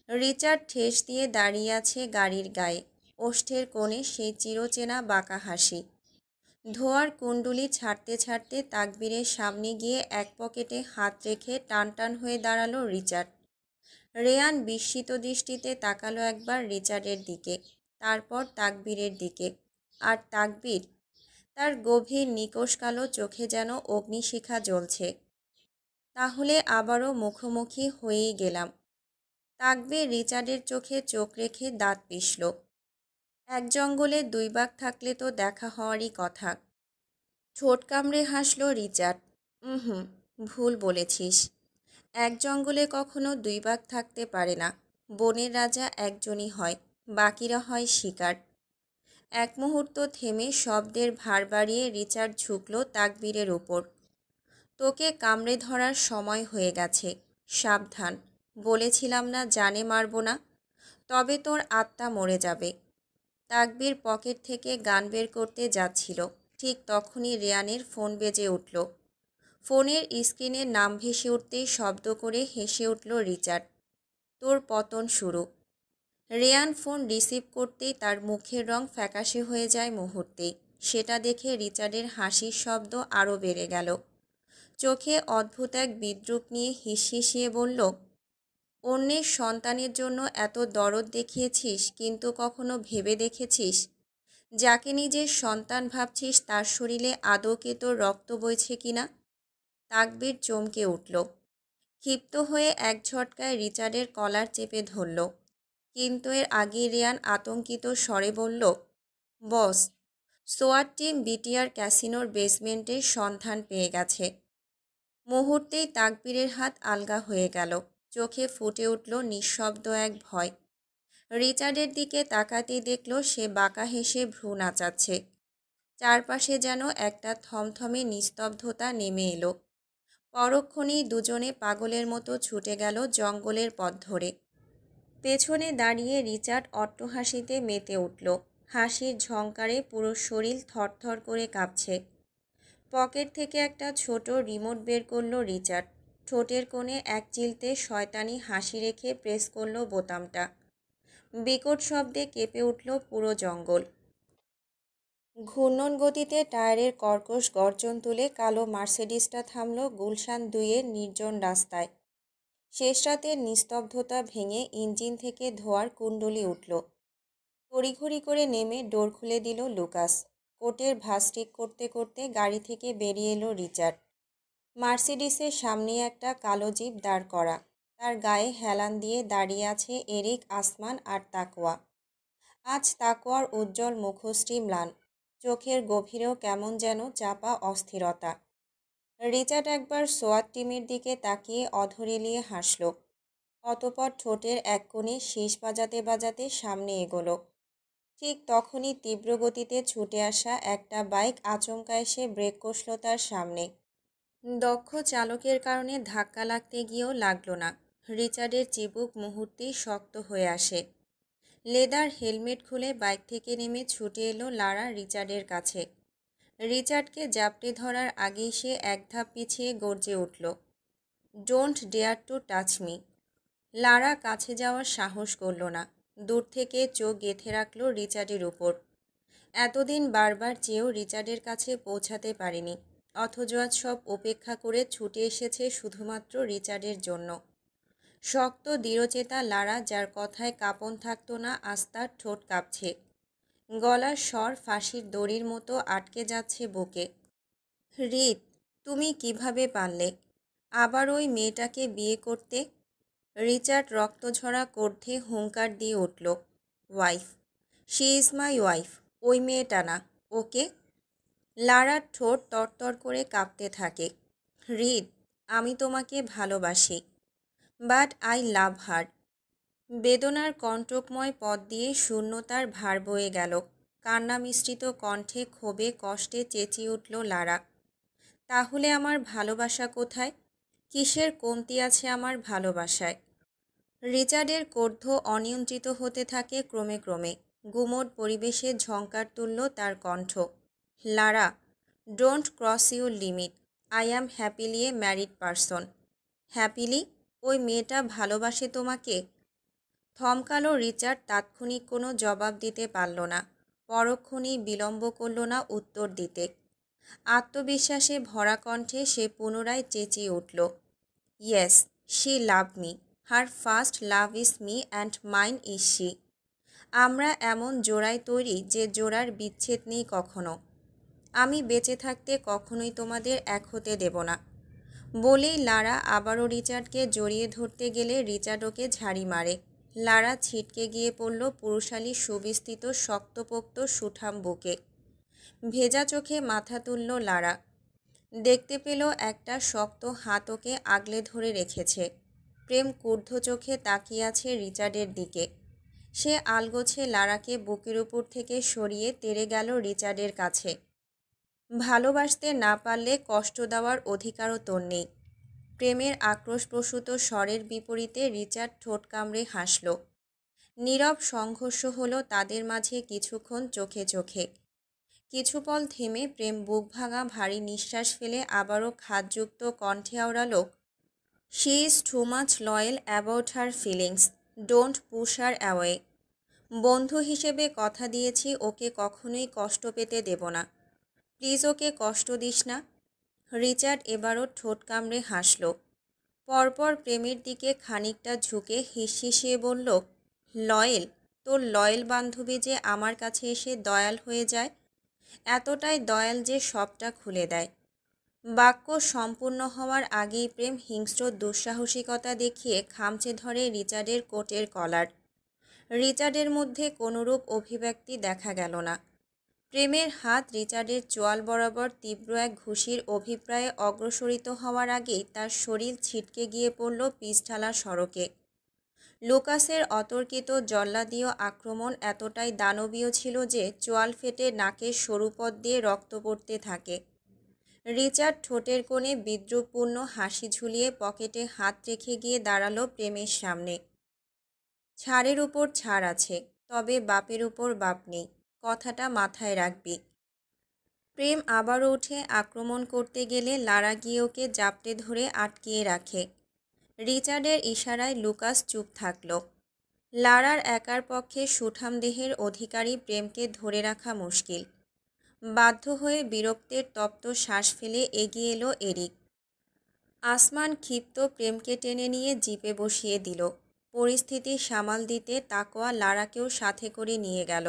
রিচার্ড ঠেস দিয়ে দাঁড়িয়ে আছে গাড়ির গায়ে। ওষ্ঠের কোণে সেই চিরচেনা বাঁকা হাসি। ধোয়ার কুণ্ডুলি ছাড়তে ছাড়তে তাকবীরের সামনে গিয়ে এক পকেটে হাত রেখে টান টান হয়ে দাঁড়ালো রিচার্ড। রেয়ান বিস্মিত দৃষ্টিতে তাকালো একবার রিচার্ডের দিকে, তারপর তাকবীরের দিকে। আর তাকবীর, তার গভীর নিকষ কালো চোখে যেন অগ্নিশিখা জ্বলছে। তাহলে আবারও মুখোমুখি হয়েই গেলাম। তাকবীর রিচার্ডের চোখে চোখ রেখে দাঁত পিষল। এক জঙ্গলে দুই বাঘ থাকলে তো দেখা হওয়ারই কথা। ঠোঁট কামড়ে হাসল রিচার্ড। হুম, ভুল বলেছিস। এক জঙ্গলে কখনো দুই বাঘ থাকতে পারে না। বনের রাজা একজনই হয়, বাকিরা হয় শিকার। এক মুহূর্ত থেমে শব্দের ভার বাড়িয়ে রিচার্ড ঝুঁকল তাকবীরের উপর। তোকে কামড়ে ধরার সময় হয়ে গেছে, সাবধান। বলেছিলাম না জানে মারব না? তবে তোর আত্মা মরে যাবে। তাকবীর পকেট থেকে গান বের করতে যাচ্ছিল, ঠিক তখনই রেয়ানের ফোন বেজে উঠল। ফোনের স্ক্রিনে নাম ভেসে উঠতেই শব্দ করে হেসে উঠল রিচার্ড। তোর পতন শুরু। রেয়ান ফোন রিসিভ করতেই তার মুখের রং ফ্যাকাশে হয়ে যায় মুহূর্তেই। সেটা দেখে রিচার্ডের হাসির শব্দ আরও বেড়ে গেল। চোখে অদ্ভুত এক বিদ্রূপ নিয়ে হিসহিসিয়ে বলল, অন্যের সন্তানের জন্য এত দরদ দেখিয়েছিস, কিন্তু কখনো ভেবে দেখেছিস যাকে নিজের সন্তান ভাবছিস তার শরীরে আদৌ কে তোর রক্ত বইছে কিনা? তাকবীর চমকে উঠল। ক্ষিপ্ত হয়ে এক ঝটকায় রিচার্ডের কলার চেপে ধরল। কিন্তু এর আগেই রেয়ান আতঙ্কিত স্বরে বলল, বস, সোয়াট টিম বিটিআর ক্যাসিনোর বেসমেন্টের সন্ধান পেয়ে গেছে। মুহূর্তেই তাকবীরের হাত আলগা হয়ে গেল। চোখে ফুটে উঠল নিঃশব্দ এক ভয়। রিচার্ডের দিকে তাকাতেই দেখল সে বাঁকা হেসে ভ্রু নাচাচ্ছে। চারপাশে যেন একটা থমথমে নিস্তব্ধতা নেমে এলো। পরক্ষণেই দুজনে পাগলের মতো ছুটে গেল জঙ্গলের পথ ধরে। পেছনে দাঁড়িয়ে রিচার্ড অট্টহাসিতে মেতে উঠল। হাসির ঝংকারে পুরো শরীর থরথর করে কাঁপছে। পকেট থেকে একটা ছোট রিমোট বের করল রিচার্ড। ঠোঁটের কোণে এক চিলতে শয়তানি হাসি রেখে প্রেস করল বোতামটা। বিকট শব্দে কেঁপে উঠল পুরো জঙ্গল। ঘূর্ণন গতিতে টায়ারের কর্কশ গর্জন তুলে কালো মার্সিডিসটা থামল গুলশান 2-এর নির্জন রাস্তায়। শেষ রাতের নিস্তব্ধতা ভেঙে ইঞ্জিন থেকে ধোঁয়ার কুণ্ডলি উঠল। তড়িঘড়ি করে নেমে ডোর খুলে দিল লুকাস। কোটের ভাঁজ ঠিক করতে করতে গাড়ি থেকে বেরিয়ে এলো রিচার্ড। মার্সিডিসের সামনে একটা কালো জিপ দাঁড় করা। তার গায়ে হেলান দিয়ে দাঁড়িয়ে আছে এরিক, আসমান আর তাকওয়া। আজ তাকওয়ার উজ্জ্বল মুখশ্রী ম্লান, চোখের গভীরেও কেমন যেন চাপা অস্থিরতা। রিচার্ড একবার সোয়াট টিমের দিকে তাকিয়ে অধর এলিয়ে হাসল। অতপর ঠোঁটের এক কোণে শীষ বাজাতে বাজাতে সামনে এগোলো। ঠিক তখনই তীব্র গতিতে ছুটে আসা একটা বাইক আচমকা এসে ব্রেক কষল তার সামনে। দক্ষ চালকের কারণে ধাক্কা লাগতে গিয়েও লাগলো না। রিচার্ডের চিবুক মুহূর্তেই শক্ত হয়ে আসে। লেদার হেলমেট খুলে বাইক থেকে নেমে ছুটে এলো লারা রিচার্ডের কাছে। রিচার্ডকে জাপটে ধরার আগেই সে এক ধাপ পিছিয়ে গর্জে উঠল, don't dare to touch me. Lara কাছে যাওয়ার সাহস করল না। দূর থেকে চোখ গেঁথে রাখল রিচার্ডের উপর। এতদিন বারবার চেয়েও রিচার্ডের কাছে পৌঁছাতে পারেনি, অথচ আজ সব উপেক্ষা করে ছুটে এসেছে শুধুমাত্র রিচার্ডের জন্য। শক্ত দৃঢ়চেতা লারা, যার কথায় কাঁপন থাকতো না, আজ তার ঠোঁট কাঁপছে। গলার স্বর ফাঁসির দড়ির মতো আটকে যাচ্ছে বুকে। রিত, তুমি কিভাবে পারলে আবার ওই মেয়েটাকে বিয়ে করতে? রিচার্ড রক্তঝরা কণ্ঠে হুঙ্কার দিয়ে উঠল, wife, she is my wife, ওই মেয়েটা না। ওকে? লারার ঠোঁট তরতর করে কাঁপতে থাকে। রিত, আমি তোমাকে ভালোবাসি, বাট আই লাভ হার। বেদনার কণ্টকময় পথ দিয়ে শূন্যতার ভার বয়ে গেল। কান্না মিশ্রিত কণ্ঠে ক্ষোভে কষ্টে চেঁচিয়ে উঠল লারা, তাহলে আমার ভালোবাসা কোথায়? কিসের কমতি আছে আমার ভালোবাসায়? রিচার্ডের ক্রোধ অনিয়ন্ত্রিত হতে থাকে ক্রমে ক্রমে। গুমোট পরিবেশে ঝংকার তুলল তার কণ্ঠ, Lara, don't cross your limit. I am happily a married person. Happily? ওই মেয়েটা ভালোবাসে তোমাকে? থমকালো রিচার্ড। তাৎক্ষণিক কোনো জবাব দিতে পারল না। পরক্ষণেই বিলম্ব করল না উত্তর দিতে। আত্মবিশ্বাসে ভরা কণ্ঠে সে পুনরায় চেঁচিয়ে উঠল, yes, she love me, her first love is me and mine is she. আমরা এমন জোড়ায় তৈরি যে জোড়ার বিচ্ছেদ নেই কখনো। আমি বেঁচে থাকতে কখনোই তোমাদের এক হতে দেব না। বলেই লারা আবারও রিচার্ডকে জড়িয়ে ধরতে গেলে রিচার্ড ওকে ঝাড়ি মারে। লারা ছিটকে গিয়ে পড়ল পুরুষালী সুবিস্তৃত শক্তপোক্ত সুঠাম বুকে। ভেজা চোখে মাথা তুলল লারা। দেখতে পেল একটা শক্ত হাত ওকে আগলে ধরে রেখেছে। প্রেম ক্রুদ্ধ চোখে তাকিয়ে আছে রিচার্ডের দিকে। সে আলগোছে লারাকে বুকের উপর থেকে সরিয়ে তেড়ে গেল রিচার্ডের কাছে। ভালোবাসতে না পারলে কষ্ট দেওয়ার অধিকারও তোর নেই। প্রেমের আক্রোশপ্রসূত স্বরের বিপরীতে রিচার্ড ঠোঁট কামড়ে হাসল। নীরব সংঘর্ষ হলো তাদের মাঝে কিছুক্ষণ চোখে চোখে। কিছুপল থেমে প্রেম বুক ভাঙা ভারী নিঃশ্বাস ফেলে আবারও খাদযুক্ত কণ্ঠে আওড়াল, she is too much loyal about her feelings, don't push her away. বন্ধু হিসেবে কথা দিয়েছি ওকে কখনোই কষ্ট পেতে দেব না। প্লিজ ওকে কষ্ট দিস না। রিচার্ড এবারও ঠোঁট কামড়ে হাসল। পরপর প্রেমের দিকে খানিকটা ঝুঁকে হিসহিসিয়ে বলল, লয়েল? তোর লয়েল বান্ধবী যে আমার কাছে এসে দয়াল হয়ে যায়, এতটাই দয়াল যে সবটা খুলে দেয়। বাক্য সম্পূর্ণ হওয়ার আগেই প্রেম হিংস্র দুঃসাহসিকতা দেখিয়ে খামচে ধরে রিচার্ডের কোটের কলার। রিচার্ডের মধ্যে কোনোরূপ অভিব্যক্তি দেখা গেল না। প্রেমের হাত রিচার্ডের চোয়াল বরাবর তীব্র এক ঘুষির অভিপ্রায়ে অগ্রসরিত হওয়ার আগেই তার শরীর ছিটকে গিয়ে পড়ল পিচঢালা সড়কে। লুকাসের অতর্কিত জল্লাদীয় আক্রমণ এতটাই দানবীয় ছিল যে চোয়াল ফেটে নাকের সরু পথ দিয়ে রক্ত পড়তে থাকে। রিচার্ড ঠোঁটের কোণে বিদ্রুপপূর্ণ হাসি ঝুলিয়ে পকেটে হাত রেখে গিয়ে দাঁড়ালো প্রেমের সামনে। ছাড়ের উপর ছাড় আছে, তবে বাপের উপর বাপ নেই, কথাটা মাথায় রাখবি। প্রেম আবারও উঠে আক্রমণ করতে গেলে লারা গিয়ে ওকে জাপটে ধরে আটকিয়ে রাখে। রিচার্ডের ইশারায় লুকাস চুপ থাকল। লারার একার পক্ষে সুঠাম দেহের অধিকারী প্রেমকে ধরে রাখা মুশকিল। বাধ্য হয়ে বিরক্তের তপ্ত শ্বাস ফেলে এগিয়ে এলো এরিক। আসমান ক্ষিপ্ত প্রেমকে টেনে নিয়ে জিপে বসিয়ে দিল। পরিস্থিতি সামাল দিতে তাকোয়া লারাকেও সাথে করে নিয়ে গেল।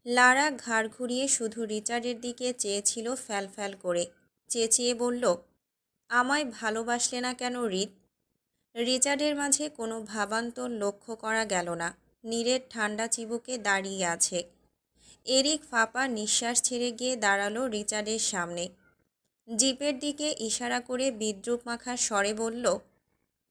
লারা ঘাড় ঘুরিয়ে শুধু রিচার্ডের দিকে চেয়েছিল ফ্যালফ্যাল করে। চেঁচিয়ে বলল, আমায় ভালোবাসলে না কেন রিদ? রিচার্ডের মাঝে কোনো ভাবান্তর লক্ষ্য করা গেল না। নীরের ঠান্ডা চিবুকে দাঁড়িয়ে আছে। এরিক ফাঁপা নিঃশ্বাস ছেড়ে গিয়ে দাঁড়ালো রিচার্ডের সামনে। জিপের দিকে ইশারা করে বিদ্রুপ মাখা স্বরে বলল,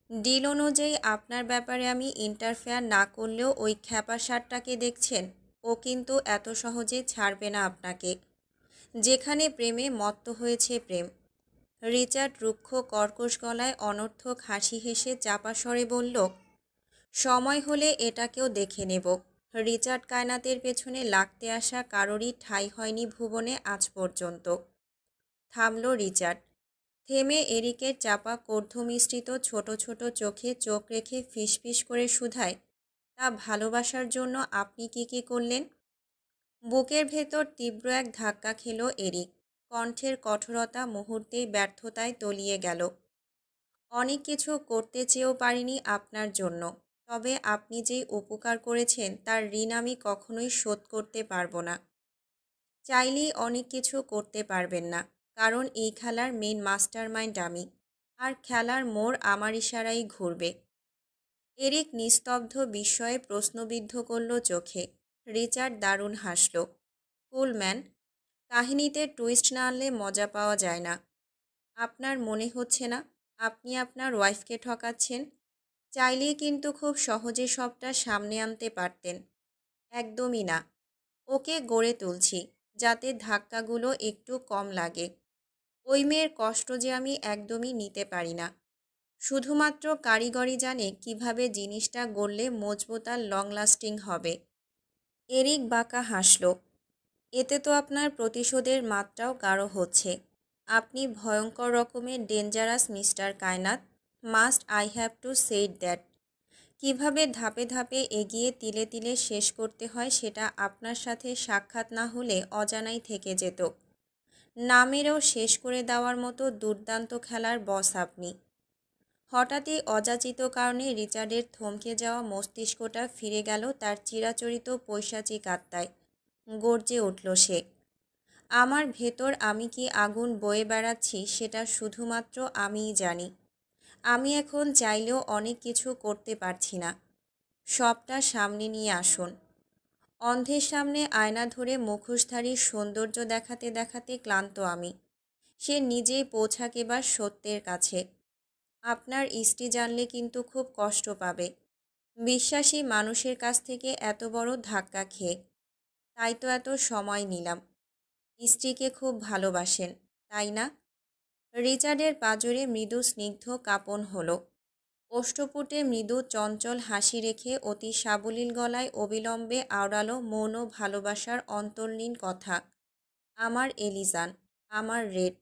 ডিল অনুযায়ী আপনার ব্যাপারে আমি ইন্টারফেয়ার না করলেও ওই খ্যাপা ষাটটাকে দেখছেন, ও কিন্তু এত সহজে ছাড়বে না আপনাকে। যেখানে প্রেমে মত্ত হয়েছে প্রেম। রিচার্ড রুক্ষ কর্কশ গলায় অনর্থক হাসি হেসে চাপা স্বরে বলল, সময় হলে এটাকেও দেখে নেব। রিচার্ড কায়নাতের পেছনে লাগতে আসা কারোরই ঠাঁই হয়নি ভুবনে আজ পর্যন্ত। থামল রিচার্ড। থেমে এরিকের চাপা কর্ধমিশ্রিত ছোট ছোট চোখে চোখ রেখে ফিসফিস করে শুধায়, তা ভালোবাসার জন্য আপনি কি করলেন? বুকের ভেতর তীব্র এক ধাক্কা খেল এরিক। কণ্ঠের কঠোরতা মুহূর্তেই ব্যর্থতায় তলিয়ে গেল। অনেক কিছু করতে চেয়েও পারিনি আপনার জন্য, তবে আপনি যেই উপকার করেছেন তার ঋণ আমি কখনোই শোধ করতে পারবো না। চাইলেই অনেক কিছু করতে পারবেন না, কারণ এই খেলার মেইন মাস্টার মাইন্ড আমি, আর খেলার মোড় আমার ইশারাই ঘুরবে। এরিক নিস্তব্ধ বিস্ময়ে প্রশ্নবিদ্ধ করল চোখে। রিচার্ড দারুণ হাসল। কুল ম্যান, কাহিনীতে টুইস্ট না আনলে মজা পাওয়া যায় না। আপনার মনে হচ্ছে না আপনি আপনার ওয়াইফকে ঠকাচ্ছেন? চাইলেই কিন্তু খুব সহজে সবটা সামনে আনতে পারতেন। একদমই না। ওকে গড়ে তুলছি, যাতে ধাক্কাগুলো একটু কম লাগে। ওই মেয়ের কষ্ট যে আমি একদমই নিতে পারি না। শুধুমাত্র কারিগরি জানে কিভাবে জিনিসটা গড়লে মজবুত আর লং লাস্টিং হবে। এরিক বাঁকা হাসল। এতে তো আপনার প্রতিশোধের মাত্রাও গাঢ় হচ্ছে। আপনি ভয়ঙ্কর রকমের dangerous mister Kaynat. Must I have to said that. কিভাবে ধাপে ধাপে এগিয়ে তিলে তিলে শেষ করতে হয় সেটা আপনার সাথে সাক্ষাৎ না হলে অজানাই থেকে যেত। নামেরও শেষ করে দেওয়ার মতো দুর্দান্ত খেলার বস আপনি। হঠাৎই অযাচিত কারণে রিচার্ডের থমকে যাওয়া মস্তিষ্কটা ফিরে গেল তার চিরাচরিত পৈশাচিক আত্মায়। গর্জে উঠল সে। আমার ভেতর আমি কি আগুন বয়ে বেড়াচ্ছি সেটা শুধুমাত্র আমিই জানি। আমি এখন চাইলেও অনেক কিছু করতে পারছি না। সবটা সামনে নিয়ে আসুন। অন্ধের সামনে আয়না ধরে মুখোশধারীর সৌন্দর্য দেখাতে দেখাতে ক্লান্ত আমি। সে নিজেই পৌঁছাক এবার সত্যের কাছে। আপনার স্ত্রী জানলে কিন্তু খুব কষ্ট পাবে। বিশ্বাসী মানুষের কাছ থেকে এত বড় ধাক্কা খেয়ে। তাই তো এত সময় নিলাম। স্ত্রীকে খুব ভালোবাসেন, তাই না? রিচার্ডের পাঁজরে মৃদু স্নিগ্ধ কাঁপন হলো। ওষ্ঠপুটে মৃদু চঞ্চল হাসি রেখে অতি সাবলীল গলায় অবিলম্বে আওড়ালো মৌন ভালোবাসার অন্তর্লীন কথা। আমার এলিজান, আমার রেড।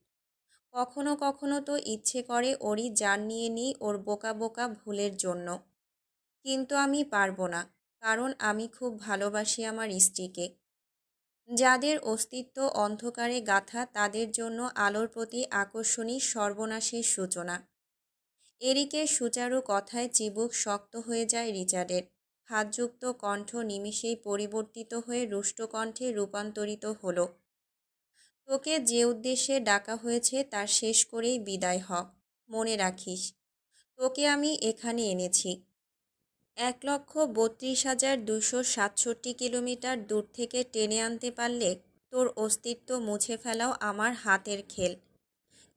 কখনো কখনো তো ইচ্ছে করে ওরই জান নিয়ে নিই ওর বোকা বোকা ভুলের জন্য। কিন্তু আমি পারবো না, কারণ আমি খুব ভালোবাসি আমার স্ত্রীকে। যাদের অস্তিত্ব অন্ধকারে গাঁথা তাদের জন্য আলোর প্রতি আকর্ষণী সর্বনাশের সূচনা। এরিকের সুচারু কথায় চিবুক শক্ত হয়ে যায় রিচার্ডের। হাতযুক্ত কণ্ঠ নিমিষেই পরিবর্তিত হয়ে রুষ্ট কণ্ঠে রূপান্তরিত হলো। তোকে যে উদ্দেশ্যে ডাকা হয়েছে তার শেষ করেই বিদায় হ। মনে রাখিস, তোকে আমি এখানে এনেছি 1,32,267 কিলোমিটার দূর থেকে টেনে আনতে পারলে তোর অস্তিত্ব মুছে ফেলাও আমার হাতের খেল।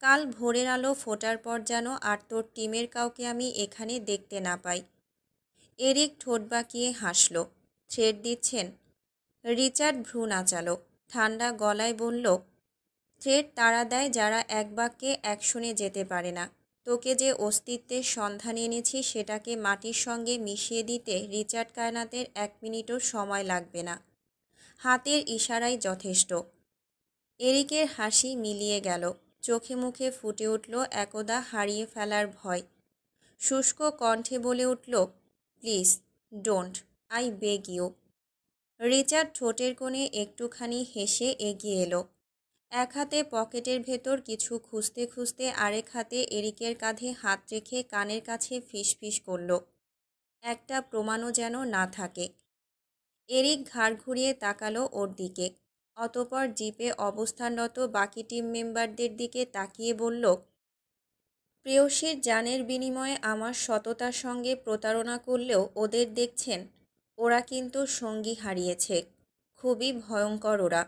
কাল ভোরের আলো ফোটার পর যেন আর তোর টিমের কাউকে আমি এখানে দেখতে না পাই। এরিক ঠোঁট বাঁকিয়ে হাসল। থ্রেট দিচ্ছেন? রিচার্ড ভ্রু নাচালো। ঠান্ডা গলায় বলল, থ্রেট তারা দেয় যারা এক বাক্যে অ্যাকশনে যেতে পারে না। তোকে যে অস্তিত্বের সন্ধান এনেছি সেটাকে মাটির সঙ্গে মিশিয়ে দিতে রিচার্ড কায়নাতের 1 মিনিটও সময় লাগবে না। হাতের ইশারাই যথেষ্ট। এরিকের হাসি মিলিয়ে গেল। চোখে মুখে ফুটে উঠল একদা হারিয়ে ফেলার ভয়। শুষ্ক কণ্ঠে বলে উঠল, please don't, I beg you. Richard ঠোঁটের কোণে একটুখানি হেসে এগিয়ে এলো। এক হাতে পকেটের ভেতর কিছু খুঁজতে খুঁজতে আরেক হাতে এরিকের কাঁধে হাত রেখে কানের কাছে ফিসফিস করল, একটা প্রমাণও যেন না থাকে। এরিক ঘাড় ঘুরিয়ে তাকালো ওর দিকে। অতপর জিপে অবস্থানরত বাকি টিম মেম্বারদের দিকে তাকিয়ে বলল, প্রেয়সীর জানের বিনিময়ে আমার সততার সঙ্গে প্রতারণা করলেও ওদের দেখছেন, ওরা কিন্তু সঙ্গী হারিয়েছে। খুবই ভয়ঙ্কর ওরা।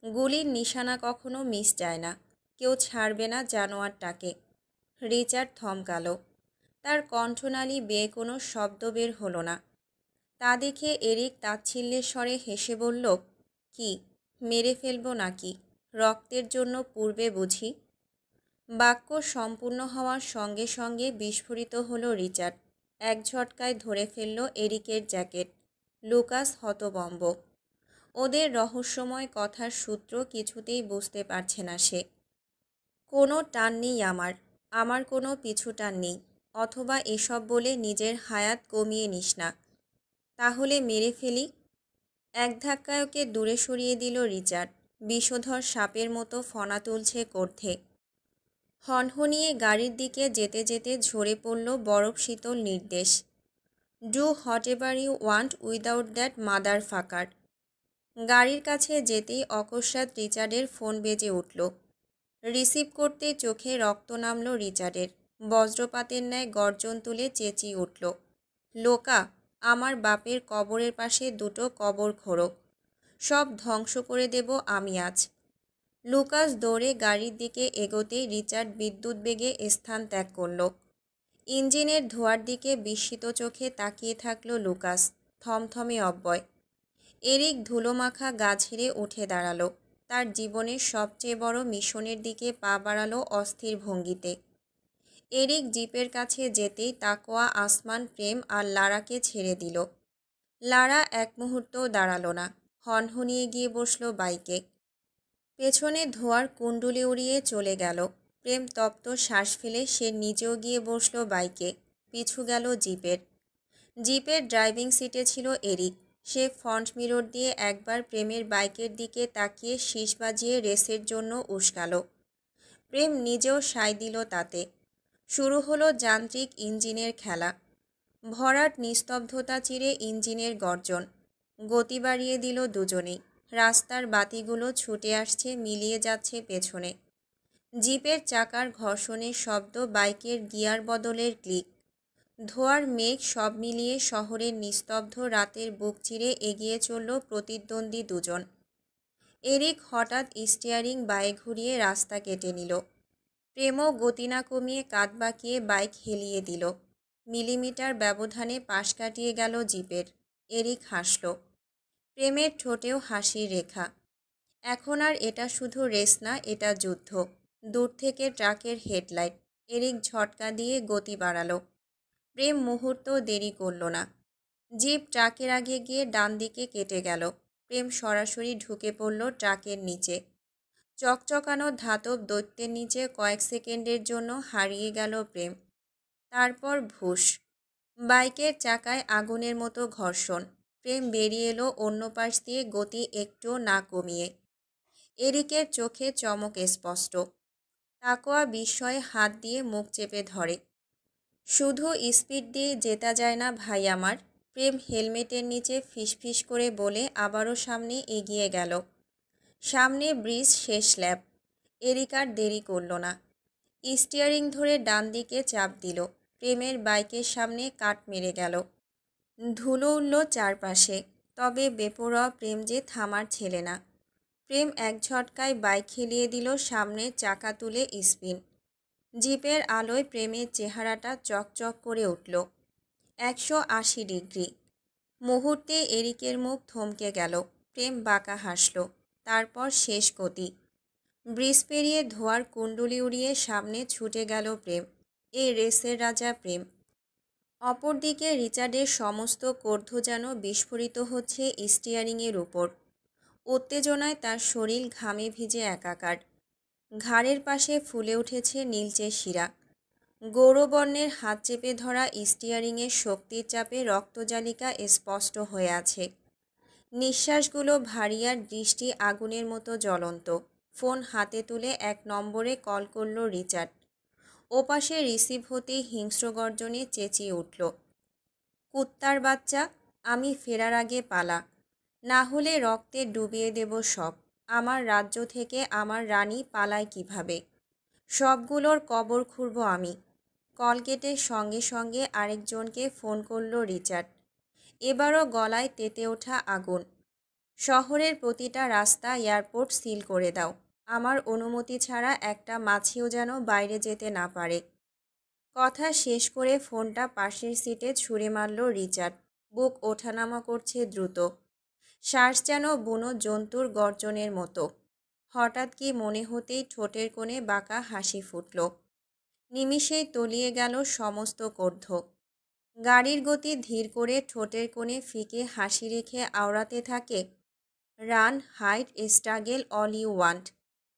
গুলির নিশানা কখনো মিস যায় না। কেউ ছাড়বে না জানোয়ারটাকে। রিচার্ড থমকালো। তার কণ্ঠনালী বেয়ে কোনো শব্দ বের হলো না। তা দেখে এরিক তাচ্ছিল্যের স্বরে হেসে বলল, কি মেরে ফেলবো নাকি? রক্তের জন্য পূর্বে বুঝি? বাক্য সম্পূর্ণ হওয়ার সঙ্গে সঙ্গে বিস্ফোরিত হলো রিচার্ড। এক ঝটকায় ধরে ফেলল এরিকের জ্যাকেট। লুকাস হতবম্ব। ওদের রহস্যময় কথার সূত্র কিছুতেই বুঝতে পারছে না সে। কোনো টান নেই আমার কোনো পিছু টান নেই। অথবা এসব বলে নিজের হায়াত কমিয়ে নিস না। তাহলে মেরে ফেলি। এক ধাক্কায় ওকে দূরে সরিয়ে দিল রিচার্ড। বিষধর সাপের মতো ফনা তুলছে কর্থে। হনহনিয়ে গাড়ির দিকে যেতে যেতে ঝরে পড়ল বরফ শীতল নির্দেশ, do whatever you want without that motherfucker. গাড়ির কাছে যেতেই অকস্মাৎ রিচার্ডের ফোন বেজে উঠল। রিসিভ করতে চোখে রক্ত নামল রিচার্ডের। বজ্রপাতের ন্যায় গর্জন তুলে চেঁচিয়ে উঠল, লোকা, আমার বাপের কবরের পাশে দুটো কবর খোঁড়ো। সব ধ্বংস করে দেব আমি আজ। লুকাস দৌড়ে গাড়ির দিকে এগোতেই রিচার্ড বিদ্যুৎ বেগে স্থান ত্যাগ করল। ইঞ্জিনের ধোঁয়ার দিকে বিস্মিত চোখে তাকিয়ে থাকল লুকাস, থমথমে অব্যয়। এরিক ধুলোমাখা গা ঝেড়ে উঠে দাঁড়ালো। তার জীবনের সবচেয়ে বড় মিশনের দিকে পা বাড়ালো অস্থির ভঙ্গিতে। এরিক জিপের কাছে যেতেই তাকোয়া আসমান প্রেম আর লারাকে ছেড়ে দিল। লারা এক মুহূর্তও দাঁড়ালো না, হনহনিয়ে গিয়ে বসল বাইকে। পেছনে ধোঁয়ার কুণ্ডুলি উড়িয়ে চলে গেল। প্রেম তপ্ত শ্বাস ফেলে সে নিজেও গিয়ে বসল বাইকে। পিছু গেল জিপের। জিপের ড্রাইভিং সিটে ছিল এরিক। সে ফ্রন্ট মিরর দিয়ে একবার প্রেমের বাইকের দিকে তাকিয়ে শীষ বাজিয়ে রেসের জন্য উস্কালো। প্রেম নিজেও সায় দিল তাতে। শুরু হলো যান্ত্রিক ইঞ্জিনের খেলা। ভরাট নিস্তব্ধতা চিরে ইঞ্জিনের গর্জন। গতি বাড়িয়ে দিল দুজনেই। রাস্তার বাতিগুলো ছুটে আসছে, মিলিয়ে যাচ্ছে পেছনে। জিপের চাকার ঘর্ষণের শব্দ, বাইকের গিয়ার বদলের ক্লিক। ধোঁয়ার মেঘ, সব মিলিয়ে শহরের নিস্তব্ধ রাতের বুক চিরে এগিয়ে চলল প্রতিদ্বন্দ্বী দুজন। এরিক হঠাৎ স্টিয়ারিং বায়ে ঘুরিয়ে রাস্তা কেটে নিল। প্রেমও গতি না কমিয়ে কাঁধ বাঁকিয়ে বাইক হেলিয়ে দিল। মিলিমিটার ব্যবধানে পাশ কাটিয়ে গেল জিপের। এরিক হাসল। প্রেমের ঠোঁটেও হাসির রেখা। এখন আর এটা শুধু রেস না, এটা যুদ্ধ। দূর থেকে ট্রাকের হেডলাইট। এরিক ঝটকা দিয়ে গতি বাড়ালো। প্রেম মুহূর্ত দেরি করল না। জিপ ট্রাকের আগে গিয়ে ডান দিকে কেটে গেল। প্রেম সরাসরি ঢুকে পড়ল ট্রাকের নিচে। চকচকানো ধাতব দৈত্যের নিচে কয়েক সেকেন্ডের জন্য হারিয়ে গেল প্রেম। তারপর ভুস। বাইকের চাকায় আগুনের মতো ঘর্ষণ। প্রেম বেরিয়ে এলো অন্য পাশ দিয়ে, গতি একটুও না কমিয়ে। এরিকের চোখে চমক স্পষ্ট। তাকোয়া বিস্ময়ে হাত দিয়ে মুখ চেপে ধরে। শুধু স্পিড দিয়ে জেতা যায় না ভাই আমার, প্রেম হেলমেটের নিচে ফিসফিস করে বলে আবারও সামনে এগিয়ে গেল। সামনে ব্রিজ, শেষ ল্যাপ। এরিক আর দেরি করল না। স্টিয়ারিং ধরে ডান দিকে চাপ দিল। প্রেমের বাইকের সামনে কাট মেরে গেল। ধুলো উড়ল চারপাশে। তবে বেপরোয়া প্রেম যে থামার ছেলে না। প্রেম এক ঝটকায় বাইক খেলিয়ে দিল সামনে, চাকা তুলে স্পিন। জিপের আলোয় প্রেমের চেহারাটা চকচক করে উঠল। 180 ডিগ্রি। মুহূর্তে এরিকের মুখ থমকে গেল। প্রেম বাঁকা হাসল। তারপর শেষ গতি। ব্রিজ পেরিয়ে ধোয়ার কুণ্ডলি উড়িয়ে সামনে ছুটে গেল প্রেম। এই রেসের রাজা প্রেম। অপরদিকে রিচার্ডের সমস্ত কর্ধ যেন বিস্ফোরিত হচ্ছে স্টিয়ারিংয়ের উপর। উত্তেজনায় তার শরীর ঘামে ভিজে একাকার। ঘাড়ের পাশে ফুলে উঠেছে নীলচে শিরা। গৌরবর্ণের হাত চেপে ধরা স্টিয়ারিংয়ের শক্তির চাপে রক্তজালিকা স্পষ্ট হয়ে আছে। নিঃশ্বাসগুলো ভারী আর দৃষ্টি আগুনের মতো জ্বলন্ত। ফোন হাতে তুলে 1 নম্বরে কল করল রিচার্ড। ওপাশে রিসিভ হতেই হিংস্র গর্জনে চেঁচিয়ে উঠল, কুত্তার বাচ্চা, আমি ফেরার আগে পালা, না হলে রক্তে ডুবিয়ে দেব সব। আমার রাজ্য থেকে আমার রানী পালায় কিভাবে? সবগুলোর কবর খুঁড়ব আমি। কল কেটে সঙ্গে সঙ্গে আরেকজনকে ফোন করল রিচার্ড। এবারও গলায় তেতে ওঠা আগুন। শহরের প্রতিটা রাস্তা, এয়ারপোর্ট সিল করে দাও। আমার অনুমতি ছাড়া একটা মাছিও যেন বাইরে যেতে না পারে। কথা শেষ করে ফোনটা পাশের সিটে ছুঁড়ে মারল রিচার্ড। বুক ওঠানামা করছে দ্রুত। শ্বাস যেন বুনো জন্তুর গর্জনের মতো। হঠাৎ কি মনে হতেই ঠোঁটের কোণে বাঁকা হাসি ফুটল। নিমিষেই তলিয়ে গেল সমস্ত কর্ধ। গাড়ির গতি ধীর করে ঠোঁটের কোণে ফিকে হাসি রেখে আওড়াতে থাকে, run, hide, struggle, all you want.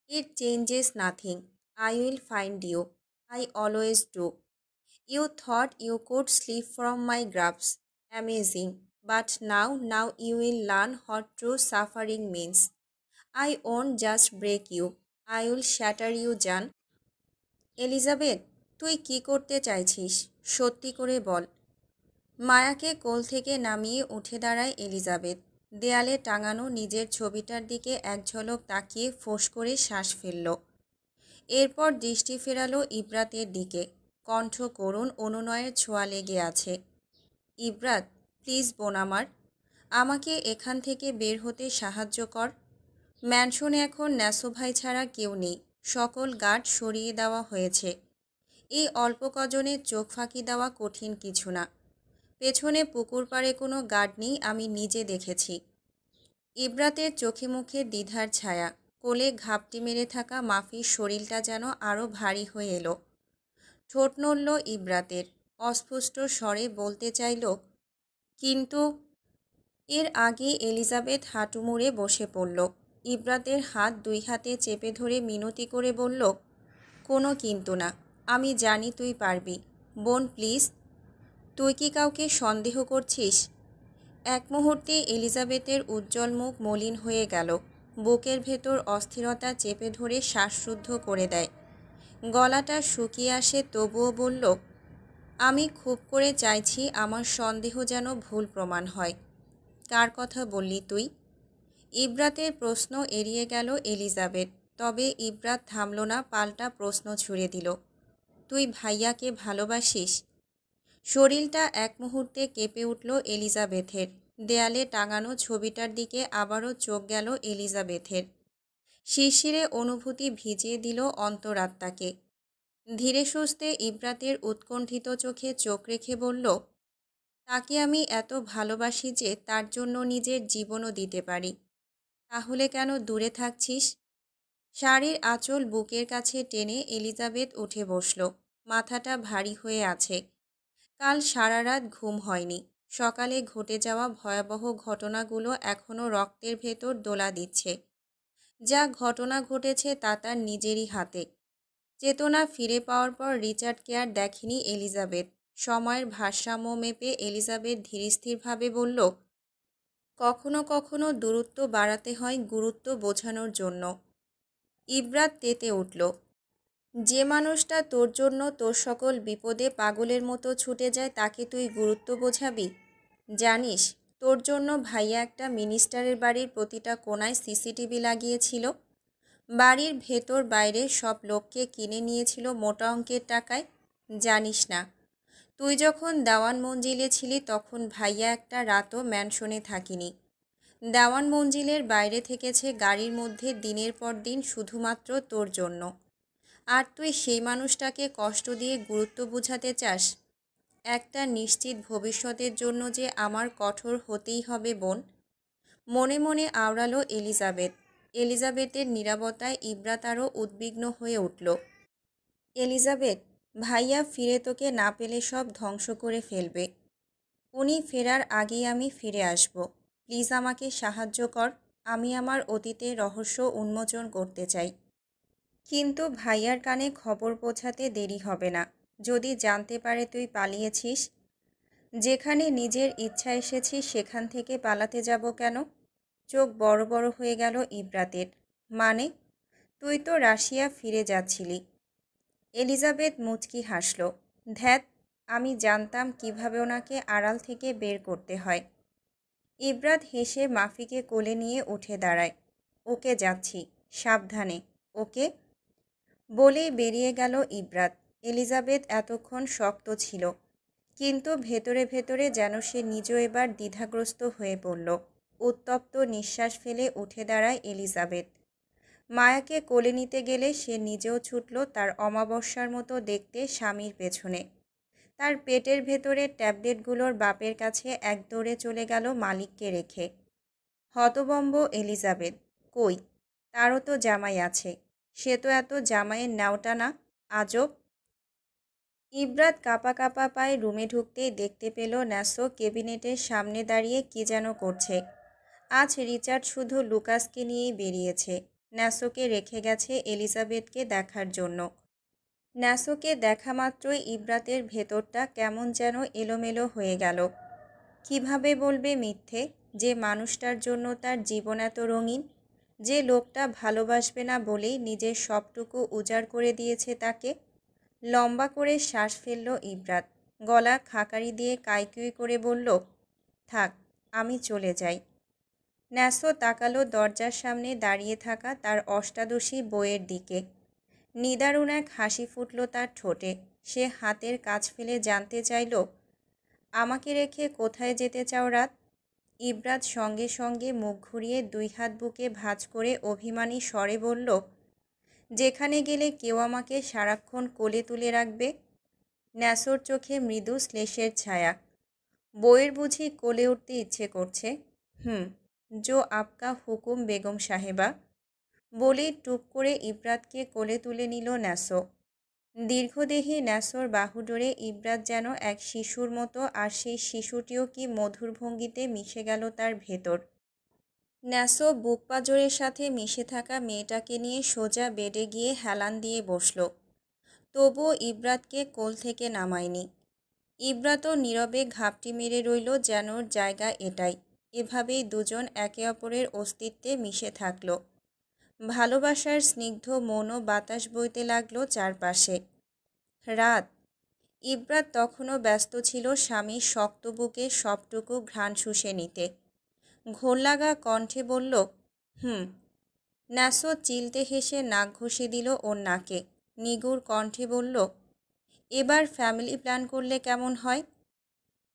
It changes nothing. I will find you. I always do. You thought you could slip from my graves. Amazing. But now you will learn what true suffering means. I won't just break you, I will shatter you জান। Elizabeth, তুই কি করতে চাইছিস? সত্যি করে বল। মায়াকে কোল থেকে নামিয়ে উঠে দাঁড়ায় এলিজাবেথ। দেয়ালে টাঙানো নিজের ছবিটার দিকে এক ঝলক তাকিয়ে ফোঁস করে শ্বাস ফেলল। এরপর দৃষ্টি ফেরালো ইব্রাতের দিকে। কণ্ঠ করুণ, অনুনয়ের ছোঁয়া লেগে আছে। ইব্রাত, প্লিজ বোন আমার, আমাকে এখান থেকে বের হতে সাহায্য কর। ম্যানশনে এখন ন্যাসো ভাই ছাড়া কেউ নেই। সকল গার্ড সরিয়ে দেওয়া হয়েছে। এই অল্প কজনের চোখ ফাঁকি দেওয়া কঠিন কিছু না। পেছনে পুকুর পাড়ে কোনো গার্ড নেই, আমি নিজে দেখেছি। ইব্রাতের চোখে মুখে দ্বিধার ছায়া। কোলে ঘাপটি মেরে থাকা মাফির শরীরটা যেন আরও ভারী হয়ে এলো। ঠোঁট নড়ল ইব্রাতের। অস্ফুষ্ট স্বরে বলতে চাইল, কিন্তু। এর আগে এলিজাবেথ হাঁটু মুড়ে বসে পড়ল। ইব্রাতের হাত 2 হাতে চেপে ধরে মিনতি করে বলল, কোনো কিন্তু না, আমি জানি তুই পারবি। বোন প্লিজ। তুই কি কাউকে সন্দেহ করছিস? এক মুহূর্তে এলিজাবেথের উজ্জ্বল মুখ মলিন হয়ে গেল। বুকের ভেতর অস্থিরতা চেপে ধরে শ্বাসরুদ্ধ করে দেয়। গলাটা শুকিয়ে আসে, তবুও বলল, আমি খুব করে চাইছি আমার সন্দেহ যেন ভুল প্রমাণ হয়। কার কথা বললি তুই? ইব্রাতের প্রশ্ন এড়িয়ে গেল এলিজাবেথ। তবে ইব্রাত থামল না, পাল্টা প্রশ্ন ছুড়ে দিল, তুই ভাইয়াকে ভালোবাসিস? শরীরটা এক মুহূর্তে কেঁপে উঠল এলিজাবেথের। দেয়ালে টাঙানো ছবিটার দিকে আবারও চোখ গেল এলিজাবেথের। শিরশিরে অনুভূতি ভিজিয়ে দিল অন্তরাত্মাকে। ধীরে সুস্থে ইব্রাতের উৎকণ্ঠিত চোখে চোখ রেখে বলল, তাকে আমি এত ভালোবাসি যে তার জন্য নিজের জীবনও দিতে পারি। তাহলে কেন দূরে থাকছিস? শাড়ির আঁচল বুকের কাছে টেনে এলিজাবেথ উঠে বসল। মাথাটা ভারী হয়ে আছে। কাল সারা রাত ঘুম হয়নি। সকালে ঘটে যাওয়া ভয়াবহ ঘটনাগুলো এখনও রক্তের ভেতর দোলা দিচ্ছে। যা ঘটনা ঘটেছে তা তার নিজেরই হাতে। চেতনা ফিরে পাওয়ার পর রিচার্ডকে আর দেখেনি এলিজাবেথ। সময়ের ভারসাম্য মেপে এলিজাবেথ ধীরস্থিরভাবে বলল, কখনো কখনো দূরত্ব বাড়াতে হয় গুরুত্ব বোঝানোর জন্য। ইব্রাত তেতে উঠল। যে মানুষটা তোর জন্য তোর সকল বিপদে পাগলের মতো ছুটে যায় তাকে তুই গুরুত্ব বোঝাবি? জানিস, তোর জন্য ভাইয়া একটা মিনিস্টারের বাড়ির প্রতিটা কোণায় সিসিটিভি লাগিয়েছিল। বাড়ির ভেতর বাইরে সব লোককে কিনে নিয়েছিল মোটা অঙ্কের টাকায়। জানিস না, তুই যখন দেওয়ান মঞ্জিলে ছিলি তখন ভাইয়া একটা রাতও ম্যানশনে থাকিনি। দেওয়ান মঞ্জিলের বাইরে থেকেছে গাড়ির মধ্যে দিনের পর দিন শুধুমাত্র তোর জন্য। আর তুই সেই মানুষটাকে কষ্ট দিয়ে গুরুত্ব বোঝাতে চাস? একটা নিশ্চিত ভবিষ্যতের জন্য যে আমার কঠোর হতেই হবে বোন। মনে মনে আওড়ালো এলিজাবেথ। এলিজাবেথের নীরবতায় ইব্রাত আরও উদ্বিগ্ন হয়ে উঠল। এলিজাবেথ, ভাইয়া ফিরে তোকে না পেলে সব ধ্বংস করে ফেলবে। উনি ফেরার আগেই আমি ফিরে আসব। প্লিজ আমাকে সাহায্য কর। আমি আমার অতীতের রহস্য উন্মোচন করতে চাই। কিন্তু ভাইয়ার কানে খবর পৌঁছাতে দেরি হবে না। যদি জানতে পারে তুই পালিয়েছিস, যেখানে নিজের ইচ্ছা এসেছিস সেখান থেকে পালাতে যাব কেন? চোখ বড় বড় হয়ে গেল ইব্রাতের। মানে, তুই তো রাশিয়া ফিরে যাচ্ছিলি। এলিজাবেথ মুচকি হাসল। ধ্যাত, আমি জানতাম কিভাবে ওনাকে আড়াল থেকে বের করতে হয়। ইব্রাত হেসে মাফিকে কোলে নিয়ে উঠে দাঁড়ায়। ওকে যাচ্ছি, সাবধানে। ওকে বলেই বেরিয়ে গেল ইব্রাত। এলিজাবেথ এতক্ষণ শক্ত ছিল, কিন্তু ভেতরে ভেতরে যেন সে নিজেও এবার দ্বিধাগ্রস্ত হয়ে পড়ল। উত্তপ্ত নিঃশ্বাস ফেলে উঠে দাঁড়ায় এলিজাবেথ। মায়াকে কোলে নিতে গেলে সে নিজেও ছুটল তার অমাবস্যার মতো দেখতে স্বামীর পেছনে। তার পেটের ভেতরে ট্যাবলেটগুলোর বাপের কাছে এক দৌড়ে চলে গেল মালিককে রেখে। হতবম্ব এলিজাবেথ। কই, তারও তো জামাই আছে। সে তো এত জামাইয়ের ন্যাওটা না। আজব। ইব্রাত কাঁপা কাঁপা পায়ে রুমে ঢুকতেই দেখতে পেল ন্যাসো কেবিনেটের সামনে দাঁড়িয়ে কী যেন করছে। আজ রিচার্ড শুধু লুকাসকে নিয়েই বেরিয়েছে। ন্যাসোকে রেখে গেছে এলিজাবেথকে দেখার জন্য। ন্যাসোকে দেখা মাত্রই ইব্রাতের ভেতরটা কেমন যেন এলোমেলো হয়ে গেল। কিভাবে বলবে মিথ্যে যে মানুষটার জন্য তার জীবন এত রঙিন, যে লোকটা ভালোবাসবে না বলেই নিজের সবটুকু উজাড় করে দিয়েছে তাকে। লম্বা করে শ্বাস ফেলল ইব্রাত। গলা খাকারি দিয়ে কাইকুই করে বলল, থাক, আমি চলে যাই। ন্যাসো তাকালো দরজার সামনে দাঁড়িয়ে থাকা তার অষ্টাদশী বইয়ের দিকে। নিদারুণ এক হাসি ফুটল তার ঠোঁটে। সে হাতের কাজ ফেলে জানতে চাইল, আমাকে রেখে কোথায় যেতে চাও রাত? ইব্রাত সঙ্গে সঙ্গে মুখ ঘুরিয়ে দুই হাত বুকে ভাঁজ করে অভিমানী স্বরে বলল, যেখানে গেলে কেউ আমাকে সারাক্ষণ কোলে তুলে রাখবে। ন্যাসোর চোখে মৃদু শ্লেষের ছায়া। বইয়ের বুঝি কোলে উঠতে ইচ্ছে করছে? জো আপকা হুকুম বেগম সাহেবা। বলেই টুপ করে ইব্রাতকে কোলে তুলে নিল ন্যাসো। দীর্ঘদেহী ন্যাসোর বাহুডোরে ইব্রাত যেন এক শিশুর মতো, আর সেই শিশুটিও কি মধুর ভঙ্গিতে মিশে গেল তার ভেতর। ন্যাসো বুক পাঁজরের সাথে মিশে থাকা মেয়েটাকে নিয়ে সোজা বেডে গিয়ে হেলান দিয়ে বসল। তবুও ইব্রাতকে কোল থেকে নামায়নি। ইব্রা তো নীরবে ঘাপটি মেরে রইল, যেন ওর জায়গা এটাই। এভাবেই দুজন একে অপরের অস্তিত্বে মিশে থাকল। ভালোবাসার স্নিগ্ধ মৌন বাতাস বইতে লাগলো চারপাশে। রাত। ইব্রাত তখনও ব্যস্ত ছিল স্বামীর শক্ত বুকে সবটুকু ঘ্রাণ শুষে নিতে। ঘোরলাগা কণ্ঠে বলল, হুম। ন্যাসো চিলতে হেসে নাক ঘষে দিল ওর নাকে। নিগুড় কণ্ঠে বলল, এবার ফ্যামিলি প্ল্যান করলে কেমন হয়?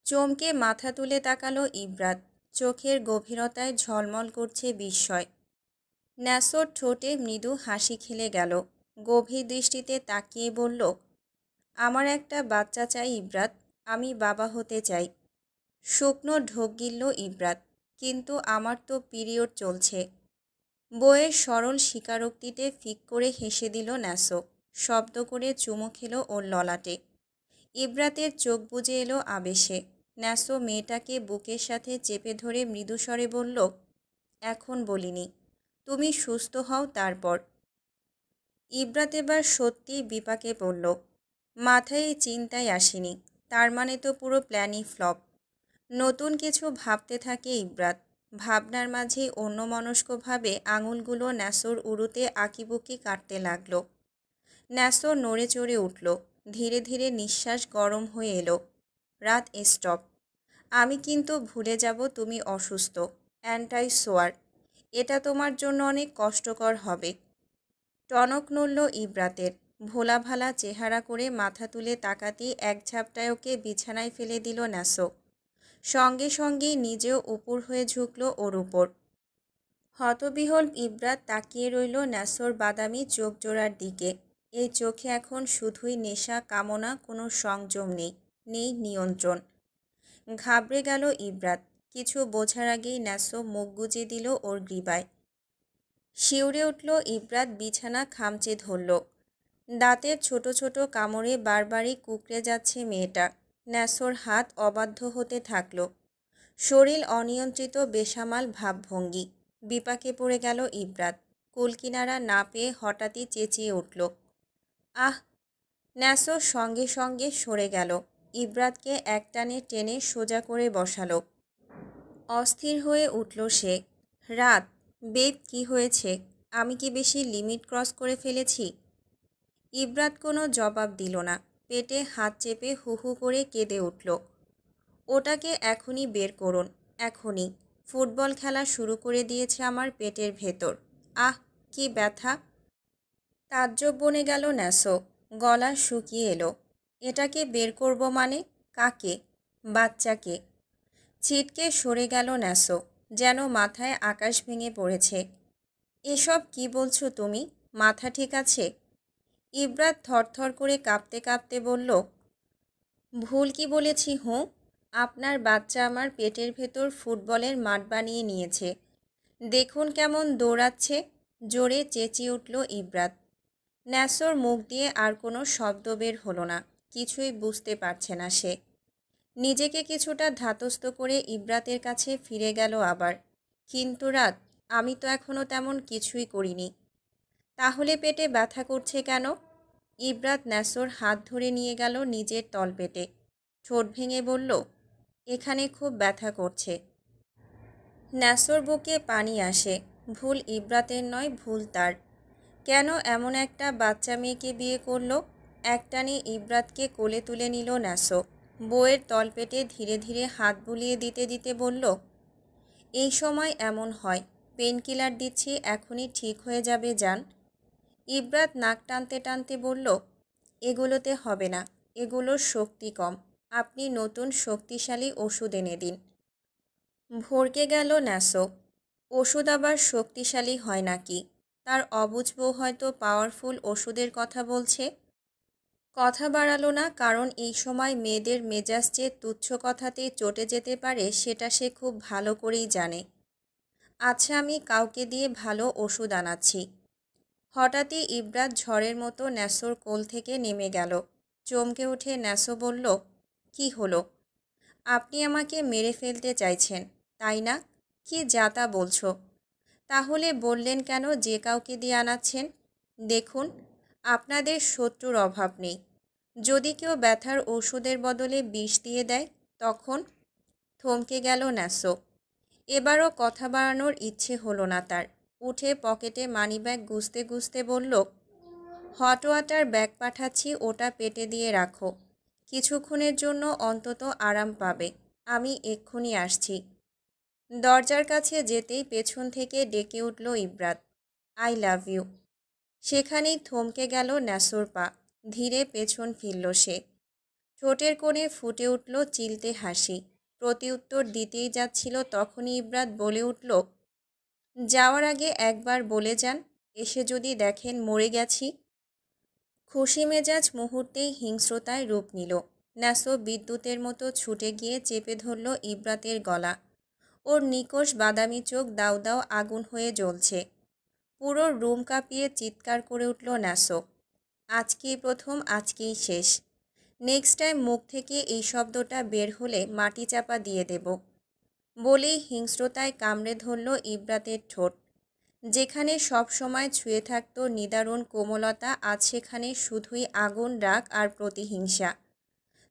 চমকে মাথা তুলে তাকালো ইব্রাত। চোখের গভীরতায় ঝলমল করছে বিস্ময়। ন্যাসোর ঠোঁটে মৃদু হাসি খেলে গেল। গভীর দৃষ্টিতে তাকিয়ে বলল, আমার একটা বাচ্চা চাই ইব্রাত, আমি বাবা হতে চাই। শুকনো ঢোক গিলল ইব্রাত। কিন্তু আমার তো পিরিয়ড চলছে। বইয়ের সরল স্বীকারোক্তিতে ফিক করে হেসে দিল ন্যাসো। শব্দ করে চুমু খেলো ওর ললাটে। ইব্রাতের চোখ বুজে এলো আবেশে। ন্যাসো মেয়েটাকে বুকের সাথে চেপে ধরে মৃদুস্বরে বলল, এখন বলিনি, তুমি সুস্থ হও তারপর। ইব্রাত এবার সত্যি বিপাকে পড়ল। মাথায় এই চিন্তাই আসেনি। তার মানে তো পুরো প্ল্যানই ফ্লপ। নতুন কিছু ভাবতে থাকে ইব্রাত। ভাবনার মাঝে অন্যমনস্কভাবে আঙুলগুলো ন্যাসোর উরুতে আঁকিবুকি কাটতে লাগল। ন্যাসো নড়ে চড়ে উঠল। ধীরে ধীরে নিঃশ্বাস গরম হয়ে এলো। রাত, স্টপ। আমি কিন্তু ভুলে যাব তুমি অসুস্থ। অ্যান্টাই সোয়ার। এটা তোমার জন্য অনেক কষ্টকর হবে। টনক নড়ল ইব্রাতের। ভোলা ভালা চেহারা করে মাথা তুলে তাকাতেই এক ঝাপটায় ওকে বিছানায় ফেলে দিল ন্যাসো। সঙ্গে সঙ্গেই নিজেও উপর হয়ে ঝুঁকল ওর উপর। হতবিহ্বল ইব্রাত তাকিয়ে রইল ন্যাসোর বাদামি চোখ জোড়ার দিকে। এই চোখে এখন শুধুই নেশা, কামনা, কোনো সংযম নেই, নেই নিয়ন্ত্রণ। ঘাবড়ে গেল ইব্রাত। কিছু বোঝার আগেই ন্যাসো মুখ গুজে দিল ওর গ্রীবায়। শিউরে উঠল ইব্রাত, বিছানা খামচে ধরল। দাঁতের ছোট ছোট কামড়ে বারবারই কুঁকড়ে যাচ্ছে মেয়েটা। ন্যাসোর হাত অবাধ্য হতে থাকল। শরীর অনিয়ন্ত্রিত বেসামাল ভাবভঙ্গি। বিপাকে পড়ে গেল ইব্রাত। কুলকিনারা না পেয়ে হঠাৎই চেঁচিয়ে উঠল, আহ! ন্যাসো সঙ্গে সঙ্গে সরে গেল। ইব্রাতকে একটানে টেনে সোজা করে বসালো। অস্থির হয়ে উঠল সে। রাত, বেব, কি হয়েছে? আমি কি বেশি লিমিট ক্রস করে ফেলেছি? ইব্রাত কোনো জবাব দিল না। পেটে হাত চেপে হু হু করে কেঁদে উঠল। ওটাকে এখনই বের করুন, এখনই। ফুটবল খেলা শুরু করে দিয়েছে আমার পেটের ভেতর। আহ, কি ব্যথা! তাজ্জব বনে গেল ন্যাসো। গলা শুকিয়ে এলো। এটাকে বের করব মানে? কাকে? বাচ্চাকে। ছিটকে সরে গেল ন্যাসো, যেন মাথায় আকাশ ভেঙে পড়েছে। এসব কি বলছো তুমি? মাথা ঠিক আছে? ইব্রাত থরথর করে কাঁপতে কাঁপতে বলল, ভুল কি বলেছি হুঁ? আপনার বাচ্চা আমার পেটের ভেতর ফুটবলের মাঠ বানিয়ে নিয়েছে। দেখুন কেমন দৌড়াচ্ছে! জোরে চেঁচিয়ে উঠল ইব্রাত। ন্যাসোর মুখ দিয়ে আর কোনো শব্দ বের হলো না। কিছুই বুঝতে পারছে না সে। নিজেকে কিছুটা ধাতস্থ করে ইব্রাতের কাছে ফিরে গেল আবার। কিন্তু রাত, আমি তো এখনও তেমন কিছুই করিনি। তাহলে পেটে ব্যথা করছে কেন? ইব্রাত ন্যাসোর হাত ধরে নিয়ে গেল নিজের তলপেটে। ঠোঁট ভেঙে বলল, এখানে খুব ব্যথা করছে। ন্যাসোর বুকে পানি আসে। ভুল ইব্রাতের নয়, ভুল তার। কেন এমন একটা বাচ্চা মেয়েকে বিয়ে করল? একটানে ইব্রাতকে কোলে তুলে নিল ন্যাসো। বউয়ের তলপেটে ধীরে ধীরে হাত বুলিয়ে দিতে দিতে বলল, এই সময় এমন হয়। পেনকিলার দিচ্ছি, এখনই ঠিক হয়ে যাবে জান। ইব্রাত নাক টানতে টানতে বলল, এগুলোতে হবে না, এগুলোর শক্তি কম। আপনি নতুন শক্তিশালী ওষুধ এনে দিন। ভড়কে গেল ন্যাসো। ওষুধ আবার শক্তিশালী হয় নাকি? তার অবুঝ বউ হয়তো পাওয়ারফুল ওষুধের কথা বলছে। কথা বাড়ালো না, কারণ এই সময় মেয়েদের মেজাজ যে তুচ্ছ কথাতেই চটে যেতে পারে সেটা সে খুব ভালো করেই জানে। আচ্ছা, আমি কাউকে দিয়ে ভালো ওষুধ আনাচ্ছি। হঠাৎই ইব্রাত ঝড়ের মতো ন্যাসোর কোল থেকে নেমে গেল। চমকে উঠে ন্যাসো বলল, কি হলো? আপনি আমাকে মেরে ফেলতে চাইছেন, তাই না? কি যা তা বলছো? তাহলে বললেন কেন যে কাউকে দিয়ে আনাচ্ছেন? দেখুন, আপনাদের শত্রুর অভাব নেই। যদি কেউ ব্যথার ওষুধের বদলে বিষ দিয়ে দেয় তখন? থমকে গেল ন্যাসো। এবারও কথা বাড়ানোর ইচ্ছে হলো না তার। উঠে পকেটে মানিব্যাগ গুছতে গুছতে বলল, হট ওয়াটার ব্যাগ পাঠাচ্ছি, ওটা পেটে দিয়ে রাখো। কিছুক্ষণের জন্য অন্তত আরাম পাবে। আমি এক্ষুনি আসছি। দরজার কাছে যেতেই পেছন থেকে ডেকে উঠল ইব্রাত, আই লাভ ইউ। সেখানেই থমকে গেল ন্যাসোর পা। ধীরে পেছন ফিরল সে। ঠোঁটের কোণে ফুটে উঠল চিলতে হাসি। প্রতিউত্তর দিতেই যাচ্ছিল তখনই ইব্রাত বলে উঠল, যাওয়ার আগে একবার বলে যান, এসে যদি দেখেন মরে গেছি। খুশি মেজাজ মুহূর্তেই হিংস্রতায় রূপ নিল। ন্যাসো বিদ্যুতের মতো ছুটে গিয়ে চেপে ধরল ইব্রাতের গলা। ওর নিকষ বাদামি চোখ দাউ দাউ আগুন হয়ে জ্বলছে। পুরো রুম কাঁপিয়ে চিৎকার করে উঠল ন্যাসো, আজকেই প্রথম, আজকেই শেষ। নেক্সট টাইম মুখ থেকে এই শব্দটা বের হলে মাটি চাপা দিয়ে দেব। বলেই হিংস্রতায় কামড়ে ধরল ইব্রাতের ঠোঁট। যেখানে সব সময় ছুঁয়ে থাকত নিদারুণ কোমলতা, আজ সেখানে শুধুই আগুন, রাগ আর প্রতিহিংসা।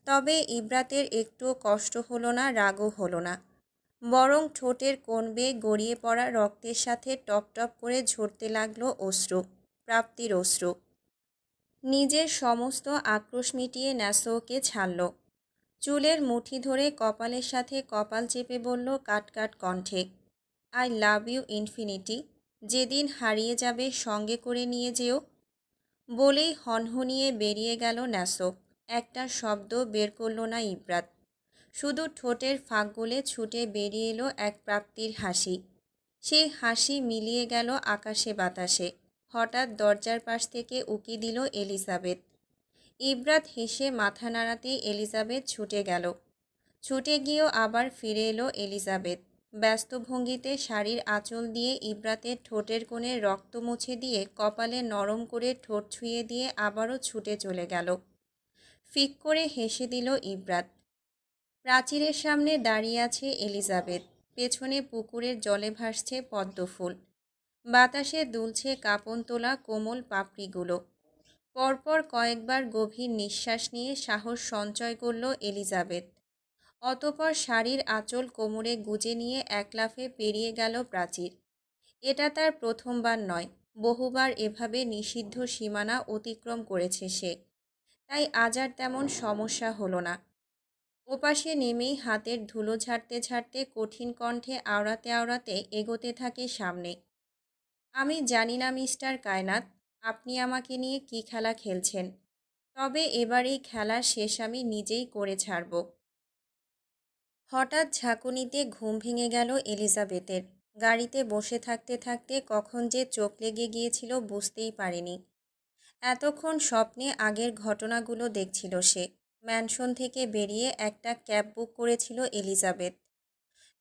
তবে ইব্রাতের একটুও কষ্ট হলো না, রাগও হলো না। বরং ঠোঁটের কোণ বেয়ে গড়িয়ে পড়া রক্তের সাথে টপ টপ করে ঝরতে লাগলো অশ্রু, প্রাপ্তির অশ্রু। নিজের সমস্ত আক্রোশ মিটিয়ে ন্যাসোকে ছাড়ল। চুলের মুঠি ধরে কপালের সাথে কপাল চেপে বলল কাট কাট কণ্ঠে, আই লাভ ইউ ইনফিনিটি। যেদিন হারিয়ে যাবে সঙ্গে করে নিয়ে যেও। বলেই হনহনিয়ে বেরিয়ে গেল ন্যাসো। একটা শব্দ বের করল না ইব্রাত। শুধু ঠোঁটের ফাঁক গলে ছুটে বেরিয়ে এলো এক প্রাপ্তির হাসি। সেই হাসি মিলিয়ে গেল আকাশে বাতাসে। হঠাৎ দরজার পাশ থেকে উকি দিল এলিজাবেথ। ইব্রাত হেসে মাথা নাড়াতেই এলিজাবেথ ছুটে গেল। ছুটে গিয়েও আবার ফিরে এলো এলিজাবেথ। ব্যস্ত ভঙ্গিতে শাড়ির আঁচল দিয়ে ইব্রাতের ঠোঁটের কোণে রক্ত মুছে দিয়ে কপালে নরম করে ঠোঁট ছুঁয়ে দিয়ে আবারও ছুটে চলে গেল। ফিক করে হেসে দিল ইব্রাত। প্রাচীরের সামনে দাঁড়িয়ে আছে এলিজাবেথ। পেছনে পুকুরের জলে ভাসছে পদ্মফুল। বাতাসে দুলছে কাঁপন তোলা কোমল পাপড়িগুলো। পরপর কয়েকবার গভীর নিঃশ্বাস নিয়ে সাহস সঞ্চয় করল এলিজাবেথ। অতপর শাড়ির আঁচল কোমরে গুজে নিয়ে এক লাফে পেরিয়ে গেল প্রাচীর। এটা তার প্রথমবার নয়, বহুবার এভাবে নিষিদ্ধ সীমানা অতিক্রম করেছে সে। তাই আজ আর তেমন সমস্যা হলো না। ওপাশে নেমেই হাতের ধুলো ঝাড়তে ঝাড়তে কঠিন কণ্ঠে আওড়াতে আওড়াতে এগোতে থাকে সামনে, আমি জানি না মিস্টার কায়নাত, আপনি আমাকে নিয়ে কী খেলা খেলছেন। তবে এবার এই খেলার শেষ আমি নিজেই করে ছাড়ব। হঠাৎ ঝাঁকুনিতে ঘুম ভেঙে গেল এলিজাবেথের। গাড়িতে বসে থাকতে থাকতে কখন যে চোখ লেগে গিয়েছিল বুঝতেই পারেনি। এতক্ষণ স্বপ্নে আগের ঘটনাগুলো দেখছিল সে। ম্যানশন থেকে বেরিয়ে একটা ক্যাব বুক করেছিল এলিজাবেথ।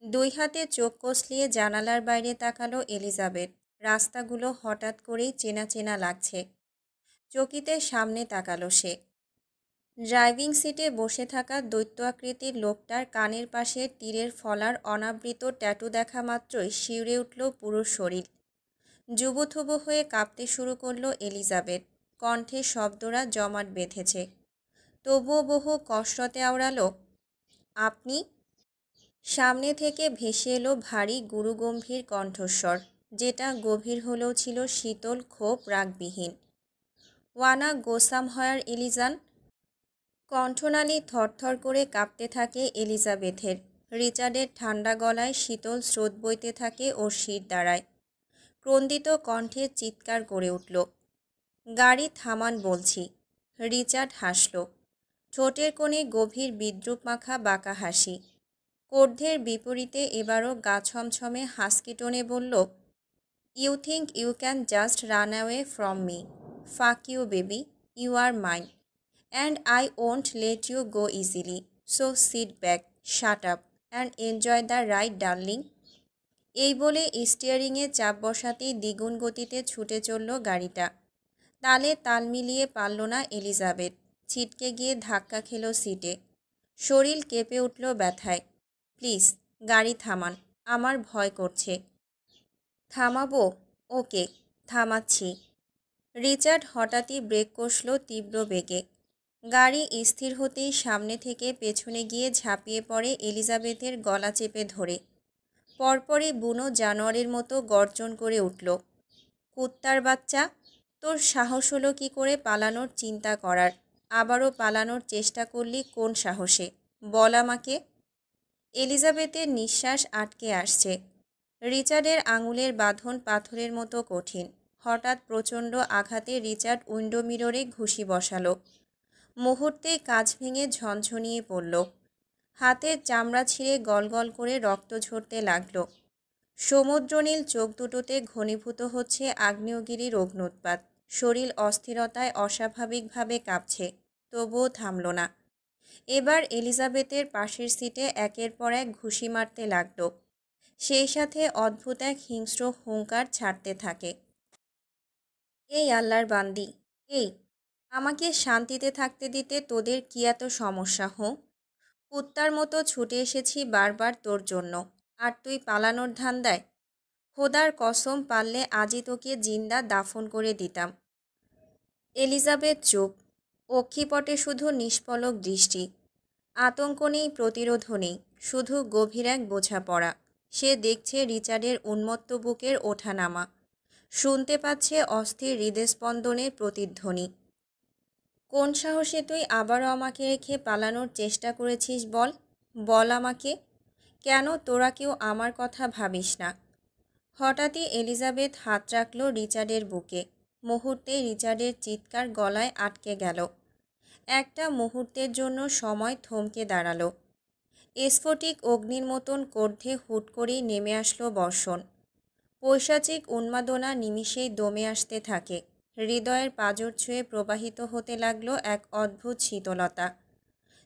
দুই হাতে চোখ কষলিয়ে জানালার বাইরে তাকালো এলিজাবেথ। রাস্তাগুলো হঠাৎ করেই চেনা চেনা লাগছে। চকিতে সামনে তাকালো সে। ড্রাইভিং সিটে বসে থাকা দৈত্য আকৃতির লোকটার কানের পাশে তীরের ফলার অনাবৃত ট্যাটু দেখা মাত্রই শিউরে উঠল পুরো শরীর। জুবুথুবু হয়ে কাঁপতে শুরু করলো এলিজাবেথ। কণ্ঠে শব্দরা জমাট বেঁধেছে। তবুও বহু কষ্টতে আওড়ালো, আপনি? সামনে থেকে ভেসে এলো ভারী গুরুগম্ভীর কণ্ঠস্বর, যেটা গভীর হলেও ছিল শীতল, ক্ষোভ, রাগবিহীন। ওয়ানা গোসাম হয়ার এলিজান। কণ্ঠনালী থরথর করে কাঁপতে থাকে এলিজাবেথের। রিচার্ডের ঠান্ডা গলায় শীতল স্রোত বইতে থাকে ওর শির দ্বারায়। ক্রন্দিত কণ্ঠে চিৎকার করে উঠল, গাড়ি থামান বলছি। রিচার্ড হাসল। ঠোঁটের কোণে গভীর বিদ্রুপ মাখা বাঁকা হাসি। কর্ধের বিপরীতে এবারও গা ছমছমে হাসকি টোনে বলল, you think you can just run away from me? Fuck you baby, you are mine and I won't let you go easily. So sit back, shut up and enjoy the ride darling. এই বলে স্টিয়ারিংয়ে চাপ বসাতেই দ্বিগুণ গতিতে ছুটে চলল গাড়িটা। তালে তাল মিলিয়ে পারল না এলিজাবেথ। ছিটকে গিয়ে ধাক্কা খেল সিটে। শরীর কেঁপে উঠল ব্যথায়। প্লিজ গাড়ি থামান, আমার ভয় করছে। থামাবো? ওকে, থামাচ্ছি। রিচার্ড হঠাৎই ব্রেক কষল তীব্র বেগে। গাড়ি স্থির হতেই সামনে থেকে পেছনে গিয়ে ঝাঁপিয়ে পড়ে এলিজাবেথের গলা চেপে ধরে। পরপরই বুনো জানোয়ারের মতো গর্জন করে উঠল, কুত্তার বাচ্চা, তোর সাহস হলো কি করে পালানোর চিন্তা করার? আবারও পালানোর চেষ্টা করলি কোন সাহসে? বল আমাকে। এলিজাবেথের নিঃশ্বাস আটকে আসছে। রিচার্ডের আঙুলের বাঁধন পাথরের মতো কঠিন। হঠাৎ প্রচণ্ড আঘাতে রিচার্ড উইন্ডো মিররে ঘুষি বসালো। মুহূর্তেই কাঁচ ভেঙে ঝনঝনিয়ে পড়ল। হাতের চামড়া ছিঁড়ে গলগল করে রক্ত ঝরতে লাগলো। সমুদ্রনীল চোখ দুটোতে ঘনীভূত হচ্ছে আগ্নেয়গিরির অগ্ন্যুৎপাত। শরীর অস্থিরতায় অস্বাভাবিকভাবে কাঁপছে, তবুও থামল না। এবার এলিজাবেথের পাশের সিটে একের পর এক ঘুষি মারতে লাগলো। সেই সাথে অদ্ভুত এক হিংস্র হুঙ্কার ছাড়তে থাকে। এই আল্লাহর বান্দি, এই, আমাকে শান্তিতে থাকতে দিতে তোদের কি এত সমস্যা? কুত্তার মতো ছুটে এসেছি বারবার তোর জন্য, আর তুই পালানোর ধান্দায়? খোদার কসম, পারলে আজই তোকে জিন্দা দাফন করে দিতাম। এলিজাবেথ চুপ। অক্ষিপটে শুধু নিষ্পলক দৃষ্টি। আতঙ্ক নেই, প্রতিরোধ নেই, শুধু গভীর এক বোঝাপড়া। সে দেখছে রিচার্ডের উন্মত্ত বুকের ওঠানামা, শুনতে পাচ্ছে অস্থির হৃদস্পন্দনের প্রতিধ্বনি। কোন সাহসে তুই আবারও আমাকে রেখে পালানোর চেষ্টা করেছিস বল? বল আমাকে। কেন তোরা কেউ আমার কথা ভাবিস না? হঠাৎই এলিজাবেথ হাত রাখল রিচার্ডের বুকে। মুহূর্তে রিচার্ডের চিৎকার গলায় আটকে গেল। একটা মুহূর্তের জন্য সময় থমকে দাঁড়ালো। স্ফটিক অগ্নির মতন কর্ধে হুট করেই নেমে আসলো বর্ষণ। পৈশাচিক উন্মাদনা নিমিষেই দমে আসতে থাকে। হৃদয়ের পাঁজর ছুঁয়ে প্রবাহিত হতে লাগলো এক অদ্ভুত শীতলতা।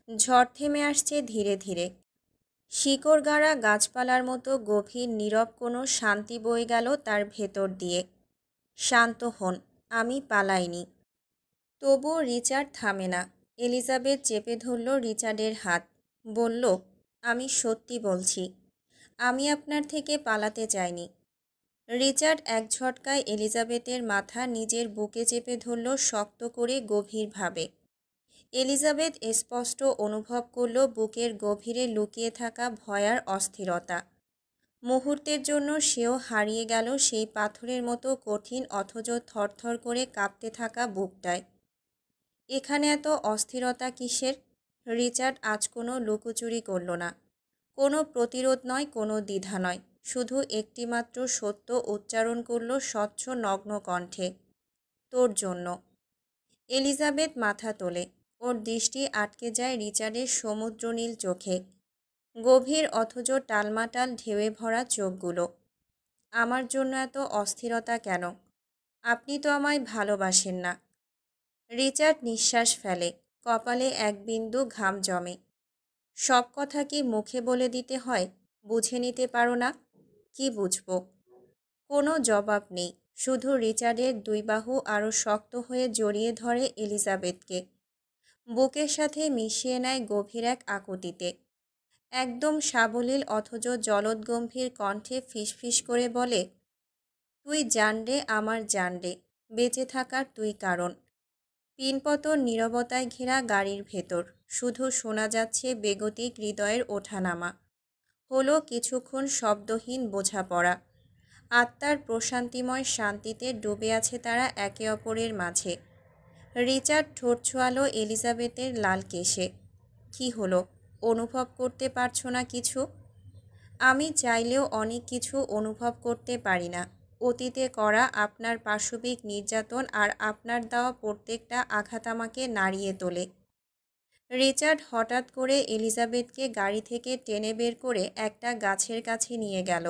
ঝড় থেমে আসছে ধীরে ধীরে। শিকড় গাড়া গাছপালার মতো গভীর নীরব কোনো শান্তি বয়ে গেল তার ভেতর দিয়ে। শান্ত হন, আমি পালাইনি। তবুও রিচার্ড থামে না। এলিজাবেথ চেপে ধরল রিচার্ডের হাত, বলল, আমি সত্যি বলছি, আমি আপনার থেকে পালাতে চাইনি। রিচার্ড এক ঝটকায় এলিজাবেথের মাথা নিজের বুকে চেপে ধরল শক্ত করে গভীরভাবে। এলিজাবেথ স্পষ্ট অনুভব করল বুকের গভীরে লুকিয়ে থাকা ভয়ার অস্থিরতা। মুহূর্তের জন্য সেও হারিয়ে গেল সেই পাথরের মতো কঠিন অথচ থরথর করে কাঁপতে থাকা বুকটায়। এখানে এত অস্থিরতা কিসের? রিচার্ড আজ কোনো লুকোচুরি করল না, কোনো প্রতিরোধ নয়, কোনো দ্বিধা নয়, শুধু একটিমাত্র সত্য উচ্চারণ করল স্বচ্ছ নগ্ন কণ্ঠে, তোর জন্য। এলিজাবেথ মাথা তোলে। ওর দৃষ্টি আটকে যায় রিচার্ডের সমুদ্রনীল চোখে, গভীর অথচ টালমাটাল ঢেউয়ে ভরা চোখগুলো। আমার জন্য এত অস্থিরতা কেন? আপনি তো আমায় ভালোবাসেন না। রিচার্ড নিঃশ্বাস ফেলে, কপালে এক বিন্দু ঘাম জমে। সব কথা কি মুখে বলে দিতে হয়? বুঝে নিতে পারো না? কি বুঝবো? কোনো জবাব নেই, শুধু রিচার্ডের দুই বাহু আরও শক্ত হয়ে জড়িয়ে ধরে এলিজাবেথকে। বুকের সাথে মিশিয়ে নেয় গভীর এক আকুতিতে। একদম সাবলীল অথচ জলদগম্ভীর কণ্ঠে ফিসফিস করে বলে, তুই জানরে, আমার জানরে, বেঁচে থাকার তুই কারণ। পিনপতন নীরবতায় ঘেরা গাড়ির ভেতর শুধু শোনা যাচ্ছে বেগতিক হৃদয়ের ওঠানামা। হলো কিছুক্ষণ শব্দহীন বোঝাপড়া। আত্মার প্রশান্তিময় শান্তিতে ডুবে আছে তারা একে অপরের মাঝে। রিচার্ড ঠোঁট ছোঁয়ালো এলিজাবেথের লাল কেশে। কি হলো, অনুভব করতে পারছো না কিছু? আমি চাইলেও অনেক কিছু অনুভব করতে পারি না। অতীতে করা আপনার পাশবিক নির্যাতন আর আপনার দেওয়া প্রত্যেকটা আঘাত আমাকে নাড়িয়ে তোলে। রিচার্ড হঠাৎ করে এলিজাবেথকে গাড়ি থেকে টেনে বের করে একটা গাছের কাছে নিয়ে গেল।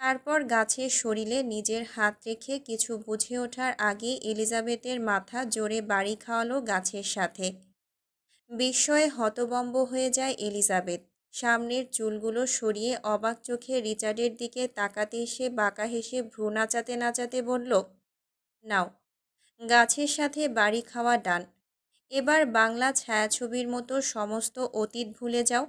তারপর গাছের শরীরে নিজের হাত রেখে কিছু বুঝে ওঠার আগেই এলিজাবেথের মাথা জোরে বাড়ি খাওয়ালো গাছের সাথে। বিস্ময়ে হতভম্ব হয়ে যায় এলিজাবেথ। সামনের চুলগুলো সরিয়ে অবাক চোখে রিচার্ডের দিকে তাকাতে এসে বাঁকা হেসে ভ্রু নাচাতে নাচাতে বলল, নাও, গাছের সাথে বাড়ি খাওয়া ডান। এবার বাংলা ছায়াছবির মতো সমস্ত অতীত ভুলে যাও।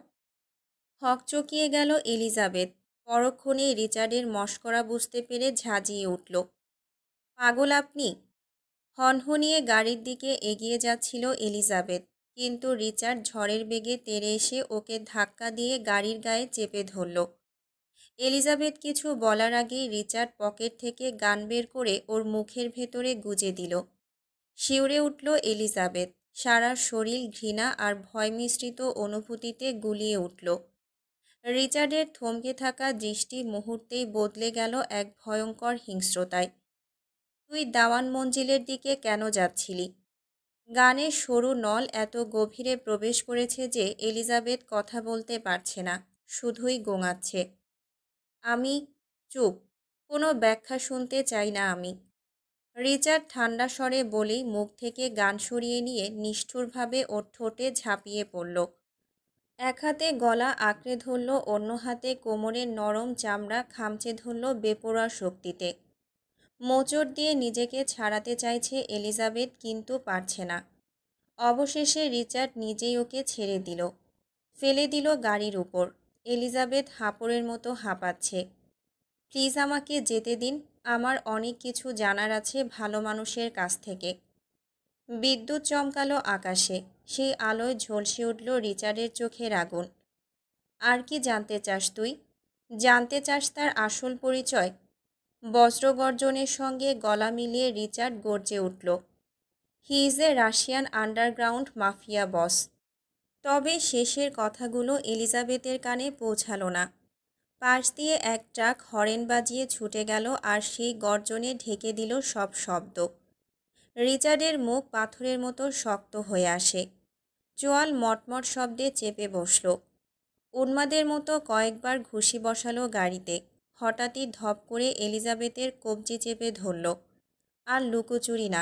হকচকিয়ে গেল এলিজাবেথ। পরক্ষণেই রিচার্ডের মশকরা বুঝতে পেরে ঝাঁঝিয়ে উঠল, পাগল আপনি? হনহনিয়ে গাড়ির দিকে এগিয়ে যাচ্ছিল এলিজাবেথ, কিন্তু রিচার্ড ঝড়ের বেগে তেড়ে এসে ওকে ধাক্কা দিয়ে গাড়ির গায়ে চেপে ধরল। এলিজাবেথ কিছু বলার আগেই রিচার্ড পকেট থেকে গান বের করে ওর মুখের ভেতরে গুজে দিল। শিউরে উঠল এলিজাবেথ, সারা শরীর ঘৃণা আর ভয় মিশ্রিত অনুভূতিতে গুলিয়ে উঠল। রিচার্ডের থমকে থাকা দৃষ্টি মুহূর্তেই বদলে গেল এক ভয়ঙ্কর হিংস্রতায়। তুই দাওয়ান মঞ্জিলের দিকে কেন যাচ্ছিলি? গানের সরু নল এত গভীরে প্রবেশ করেছে যে এলিজাবেথ কথা বলতে পারছে না, শুধুই গোঙাচ্ছে। আমি চুপ, কোনো ব্যাখ্যা শুনতে চাই না আমি। রিচার্ড ঠান্ডা স্বরে বলেই মুখ থেকে গান সরিয়ে নিয়ে নিষ্ঠুরভাবে ওর ঠোঁটে ঝাঁপিয়ে পড়ল। এক হাতে গলা আঁকড়ে ধরল, অন্য হাতে কোমরের নরম চামড়া খামচে ধরল বেপরোয়া শক্তিতে। মোচড় দিয়ে নিজেকে ছাড়াতে চাইছে এলিজাবেথ, কিন্তু পারছে না। অবশেষে রিচার্ড নিজেই ওকে ছেড়ে দিল, ফেলে দিল গাড়ির উপর। এলিজাবেথ হাঁপড়ের মতো হাঁপাচ্ছে। প্লিজ আমাকে যেতে দিন, আমার অনেক কিছু জানার আছে ভালো মানুষের কাছ থেকে। বিদ্যুৎ চমকালো আকাশে, সেই আলোয় ঝলসে উঠল রিচার্ডের চোখের আগুন। আর কি জানতে চাস তুই? জানতে চাস তার আসল পরিচয়? বজ্রগর্জনের সঙ্গে গলা মিলিয়ে রিচার্ড গর্জে উঠল। He is a Russian underground mafia বস। তবে শেষের কথাগুলো এলিজাবেথের কানে পৌঁছালো না। পাশ দিয়ে এক ট্রাক হরেন বাজিয়ে ছুটে গেল, আর সেই গর্জনে ঢেকে দিল সব শব্দ। রিচার্ডের মুখ পাথরের মতো শক্ত হয়ে আসে, চোয়াল মটমট শব্দে চেপে বসল। উন্মাদের মতো কয়েকবার ঘুষি বসালো গাড়িতে। হঠাৎই ধপ করে এলিজাবেথের কবজি চেপে ধরল। আর লুকোচুরি না,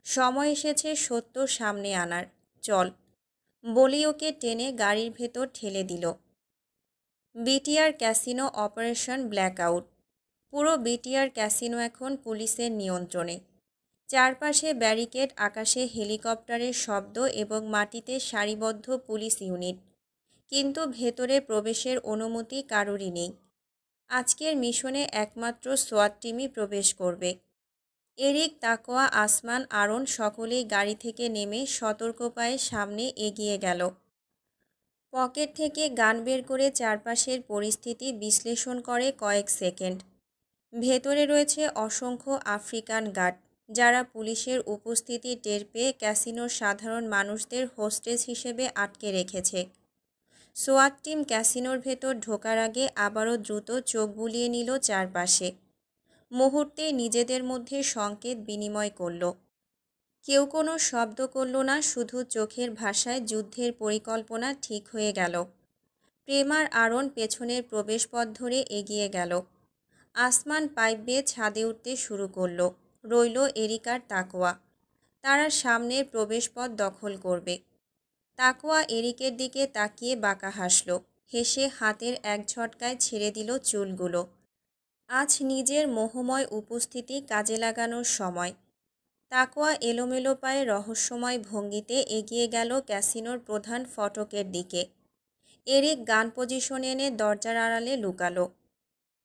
সময় এসেছে সত্য সামনে আনার। চল, বলি ওকে টেনে গাড়ির ভেতর ঠেলে দিল। BTR casino operation blackout. পুরো বিটিআর ক্যাসিনো এখন পুলিশের নিয়ন্ত্রণে। চারপাশে ব্যারিকেড, আকাশে হেলিকপ্টারের শব্দ এবং মাটিতে সারিবদ্ধ পুলিশ ইউনিট, কিন্তু ভেতরে প্রবেশের অনুমতি কারোরই নেই। আজকের মিশনে একমাত্র সোয়াট টিমই প্রবেশ করবে। এরিক, তাকোয়া, আসমান, আরন সকলেই গাড়ি থেকে নেমে সতর্ক পায়ে সামনে এগিয়ে গেল। পকেট থেকে গান বের করে চারপাশের পরিস্থিতি বিশ্লেষণ করে কয়েক সেকেন্ড। ভেতরে রয়েছে অসংখ্য আফ্রিকান গার্ড, যারা পুলিশের উপস্থিতি টের পেয়ে ক্যাসিনোর সাধারণ মানুষদের হোস্টেজ হিসেবে আটকে রেখেছে। সোয়াট টিম ক্যাসিনোর ভেতর ঢোকার আগে আবারও দ্রুত চোখ বুলিয়ে নিল চারপাশে। মুহূর্তে নিজেদের মধ্যে সংকেত বিনিময় করল। কেউ কোনো শব্দ করল না, শুধু চোখের ভাষায় যুদ্ধের পরিকল্পনা ঠিক হয়ে গেল। প্রেম আর আরন পেছনের প্রবেশপথ ধরে এগিয়ে গেল। আসমান পাইপ বেয়ে ছাদে উঠতে শুরু করল। রইল এরিকার তাকোয়া, তারা সামনের প্রবেশপথ দখল করবে। তাকোয়া এরিকের দিকে তাকিয়ে বাঁকা হাসল, হেসে হাতের এক ঝটকায় ছেড়ে দিল চুলগুলো। আজ নিজের মোহময় উপস্থিতি কাজে লাগানোর সময়। তাকোয়া এলোমেলো পায়ে রহস্যময় ভঙ্গিতে এগিয়ে গেল ক্যাসিনোর প্রধান ফটকের দিকে। এরিক গান পজিশনে এনে দরজার আড়ালে লুকালো।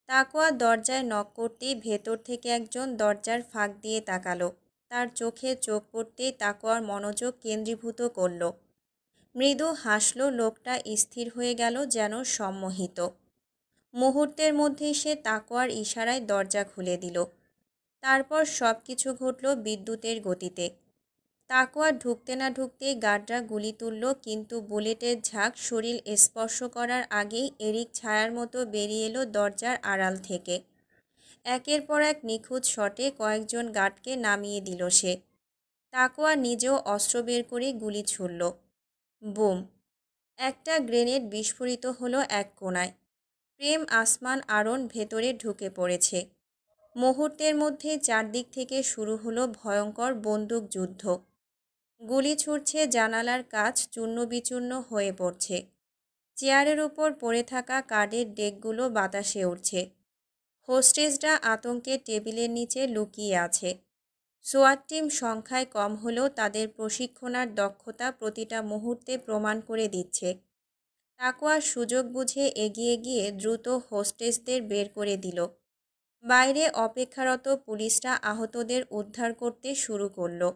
তাকোয়া দরজায় নক করতেই ভেতর থেকে একজন দরজার ফাঁক দিয়ে তাকালো। তার চোখে চোখ পড়তেই তাকোয়ার মনোযোগ কেন্দ্রীভূত করল। মৃদু হাসল, লোকটা স্থির হয়ে গেল যেন সম্মোহিত। মুহূর্তের মধ্যেই সে তাকোয়ার ইশারায় দরজা খুলে দিল। তারপর সব কিছু ঘটল বিদ্যুতের গতিতে। তাকোয়া ঢুকতে না ঢুকতেই গার্ডরা গুলি তুলল, কিন্তু বুলেটের ঝাঁক শরীর স্পর্শ করার আগেই এরিক ছায়ার মতো বেরিয়ে এলো দরজার আড়াল থেকে। একের পর এক নিখুঁত শটে কয়েকজন গার্ডকে নামিয়ে দিল সে। তাকোয়া নিজেও অস্ত্র বের করে গুলি ছুড়ল। বুম! একটা গ্রেনেড বিস্ফোরিত হলো এক কোণায়। প্রেম, আসমান, আরন ভেতরে ঢুকে পড়েছে। মুহূর্তের মধ্যে চারদিক থেকে শুরু হলো ভয়ঙ্কর বন্দুক যুদ্ধ। গুলি ছুটছে, জানালার কাচ চূর্ণবিচূর্ণ হয়ে পড়ছে। চেয়ারের উপর পড়ে থাকা কার্ডের ডেকগুলো বাতাসে উঠছে। হোস্টেজরা আতঙ্কে টেবিলের নিচে লুকিয়ে আছে। সোয়াট টিম সংখ্যায় কম হলেও তাদের প্রশিক্ষণ আর দক্ষতা প্রতিটা মুহূর্তে প্রমাণ করে দিচ্ছে। তাকোয়া সুযোগ বুঝে এগিয়ে গিয়ে দ্রুত হোস্টেজদের বের করে দিল। বাইরে অপেক্ষারত পুলিশরা আহতদের উদ্ধার করতে শুরু করলো।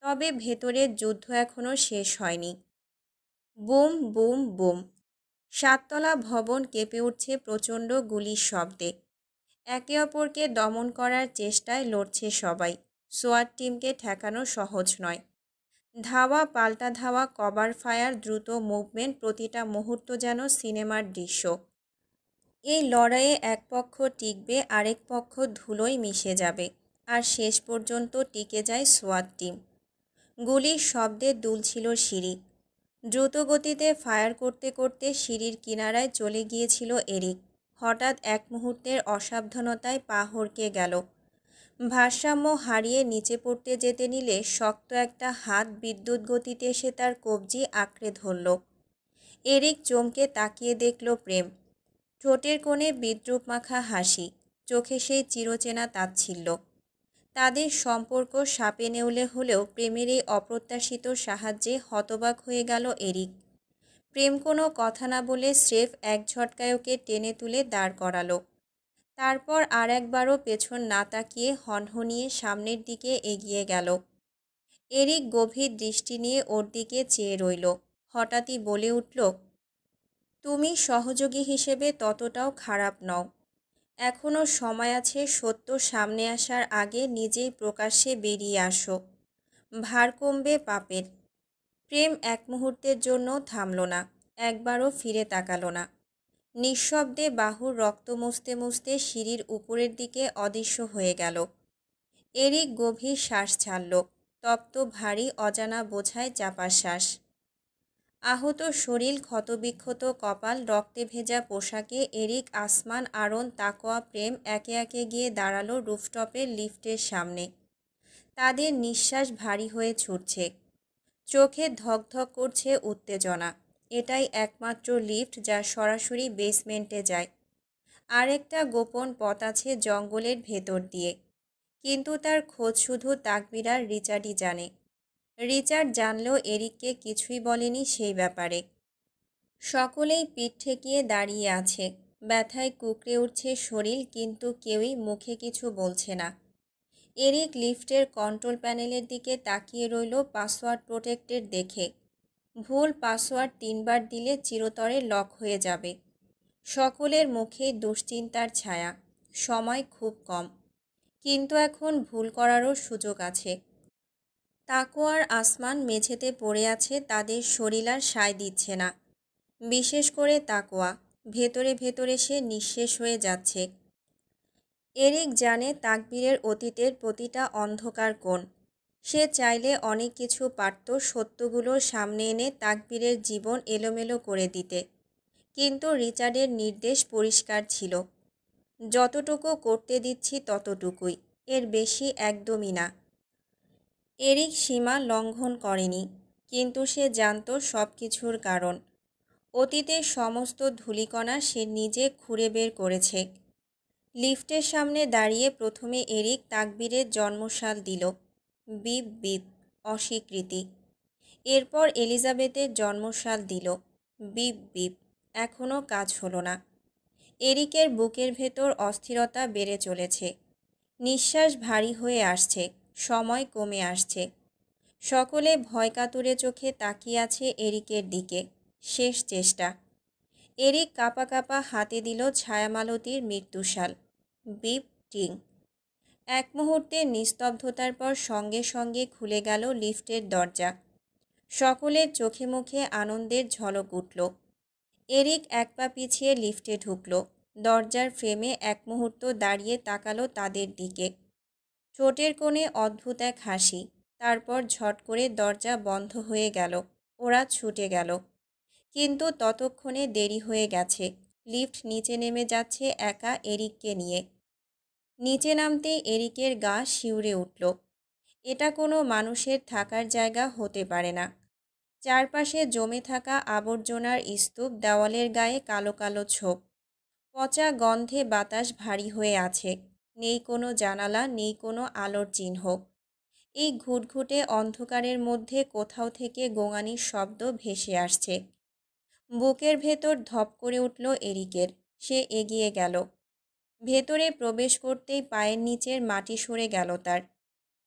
তবে ভেতরের যুদ্ধ এখনও শেষ হয়নি। বুম বুম বুম, সাততলা ভবন কেঁপে উঠছে প্রচণ্ড গুলির শব্দে। একে অপরকে দমন করার চেষ্টায় লড়ছে সবাই। সোয়াট টিমকে ঠেকানো সহজ নয়। ধাওয়া পাল্টা ধাওয়া, কভার ফায়ার, দ্রুত মুভমেন্ট, প্রতিটা মুহূর্ত যেন সিনেমার দৃশ্য। এই লড়াইয়ে এক পক্ষ টিকবে, আরেক পক্ষ ধুলোয় মিশে যাবে। আর শেষ পর্যন্ত টিকে যায় সোয়াট টিম। গুলির শব্দে দুলছিল সিঁড়ি। দ্রুত গতিতে ফায়ার করতে করতে সিঁড়ির কিনারায় চলে গিয়েছিল এরিক। হঠাৎ এক মুহূর্তের অসাবধানতায় পা হড়কে গেল। ভারসাম্য হারিয়ে নিচে পড়তে যেতে নিলে শক্ত একটা হাত বিদ্যুৎ গতিতে এসে তার কবজি আঁকড়ে ধরল। এরিক চমকে তাকিয়ে দেখল প্রেম। ঠোঁটের কোণে বিদ্রূপ মাখা হাসি, চোখে সেই চিরচেনা তাচ্ছিল্য। তাদের সম্পর্ক সাপে নেউলে হলেও প্রেমের এই অপ্রত্যাশিত সাহায্যে হতবাক হয়ে গেল এরিক। প্রেম কোনো কথা না বলে স্রেফ এক ঝটকায় ওকে টেনে তুলে দাঁড় করালো। তারপর আর একবারও পেছন না তাকিয়ে হনহনিয়ে সামনের দিকে এগিয়ে গেল। এরিক গভীর দৃষ্টি নিয়ে ওর দিকে চেয়ে রইল। হঠাৎই বলে উঠল, তুমি সহযোগী হিসেবে ততটাও খারাপ নও। এখনও সময় আছে, সত্য সামনে আসার আগে নিজেই প্রকাশ্যে বেরিয়ে আসো। ভার কমবে পাপের। প্রেম এক মুহূর্তের জন্য থামল না, একবারও ফিরে তাকালো না। নিঃশব্দে বাহুর রক্ত মুছতে মুছতে সিঁড়ির উপরের দিকে অদৃশ্য হয়ে গেল। এরিক গভীর শ্বাস ছাড়ল, তপ্ত ভারী অজানা বোঝায় চাপা শ্বাস। আহত শরীর, ক্ষতবিক্ষত কপাল, রক্তে ভেজা পোশাকে এরিক, আসমান, আরন, তাকোয়া, প্রেম একে একে গিয়ে দাঁড়ালো রুফটপের লিফটের সামনে। তাদের নিঃশ্বাস ভারী হয়ে ছুটছে, চোখে ধকধক করছে উত্তেজনা। এটাই একমাত্র লিফট যা সরাসরি বেসমেন্টে যায়। আরেকটা গোপন পথ আছে জঙ্গলের ভেতর দিয়ে, কিন্তু তার খোঁজ শুধু তাকবীর আর রিচার্ডই জানে। রিচার্ড জানলেও এরিককে কিছুই বলেনি সেই ব্যাপারে। সকলেই পিঠ ঠেকিয়ে দাঁড়িয়ে আছে, ব্যথায় কুঁকড়ে উঠছে শরীর, কিন্তু কেউই মুখে কিছু বলছে না। এরিক লিফটের কন্ট্রোল প্যানেলের দিকে তাকিয়ে রইল পাসওয়ার্ড প্রোটেক্টেড দেখে। ভুল পাসওয়ার্ড 3 বার দিলে চিরতরে লক হয়ে যাবে। সকলের মুখে দুশ্চিন্তার ছায়া। সময় খুব কম, কিন্তু এখন ভুল করারও সুযোগ আছে। তাকোয়ার আসমান মেঝেতে পড়ে আছে, তাদের শরীর আর সায় দিচ্ছে না। বিশেষ করে তাকোয়া, ভেতরে ভেতরে সে নিঃশেষ হয়ে যাচ্ছে। এরিক জানে তাকবীরের অতীতের প্রতিটা অন্ধকার কোণ। সে চাইলে অনেক কিছু পারত, সত্যগুলোর সামনে এনে তাকবীরের জীবন এলোমেলো করে দিতে। কিন্তু রিচার্ডের নির্দেশ পরিষ্কার ছিল, যতটুকু করতে দিচ্ছি ততটুকুই, এর বেশি একদমই না। এরিক সীমা লঙ্ঘন করেনি, কিন্তু সে জানত সব কিছুর কারণ। অতীতের সমস্ত ধূলিকণা সে নিজে খুঁড়ে বের করেছে। লিফটের সামনে দাঁড়িয়ে প্রথমে এরিক তাকবীরের জন্মসাল দিল। বিপ বিপ, অস্বীকৃতি। এরপর এলিজাবেথের জন্মসাল দিল। বিপ বিপ, এখনও কাজ হলো না। এরিকের বুকের ভেতর অস্থিরতা বেড়ে চলেছে। নিঃশ্বাস ভারী হয়ে আসছে, সময় কমে আসছে। সকলে ভয় কাতুরে চোখে তাকিয়ে আছে এরিকের দিকে। শেষ চেষ্টা। এরিক কাঁপা কাঁপা হাতে দিল ছায়ামালতীর মৃত্যুশাল। বিপ টিং। এক মুহূর্তে নিস্তব্ধতার পর সঙ্গে সঙ্গে খুলে গেল লিফটের দরজা। সকলের চোখে মুখে আনন্দের ঝলক উঠল। এরিক এক পা পিছিয়ে লিফটে ঢুকল। দরজার ফ্রেমে এক মুহূর্ত দাঁড়িয়ে তাকালো তাদের দিকে। ঠোঁটের কোণে অদ্ভুত এক হাসি। তারপর ঝট করে দরজা বন্ধ হয়ে গেল। ওরা ছুটে গেল, কিন্তু ততক্ষণে দেরি হয়ে গেছে। লিফট নিচে নেমে যাচ্ছে একা এরিককে নিয়ে। নিচে নামতেই এরিকের গা শিউরে উঠল। এটা কোনো মানুষের থাকার জায়গা হতে পারে না। চারপাশে জমে থাকা আবর্জনার স্তূপ, দেওয়ালের গায়ে কালো কালো ছোপ। পচা গন্ধে বাতাস ভারী হয়ে আছে। নেই কোনো জানালা, নেই কোনো আলোর চিহ্ন। এই ঘুটঘুটে অন্ধকারের মধ্যে কোথাও থেকে গোঙানির শব্দ ভেসে আসছে। বুকের ভেতর ধপ করে উঠল এরিকের। সে এগিয়ে গেল। ভেতরে প্রবেশ করতেই পায়ের নিচের মাটি সরে গেল তার।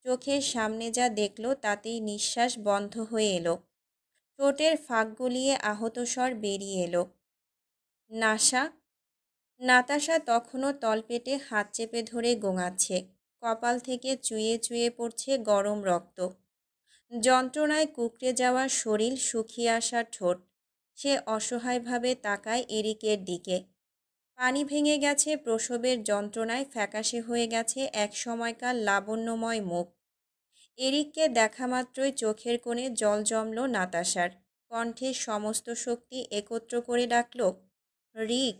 চোখের সামনে যা দেখল তাতেই নিঃশ্বাস বন্ধ হয়ে এলো। ঠোঁটের ফাঁক গলিয়ে আহত স্বর বেরিয়ে এলো, নাসা। নাতাশা তখনও তলপেটে হাত চেপে ধরে গোঙাচ্ছে। কপাল থেকে চুইয়ে চুইয়ে পড়ছে গরম রক্ত। যন্ত্রণায় কুঁকড়ে যাওয়া শরীর, শুকিয়ে আসা ঠোঁট। সে অসহায়ভাবে তাকায় এরিকের দিকে। পানি ভেঙে গেছে প্রসবের যন্ত্রণায়, ফ্যাকাশে হয়ে গেছে এক সময়কার লাবণ্যময় মুখ। এরিককে দেখা মাত্রই চোখের কোণে জল জমল নাতাশার। কণ্ঠের সমস্ত শক্তি একত্র করে ডাকল, রিক।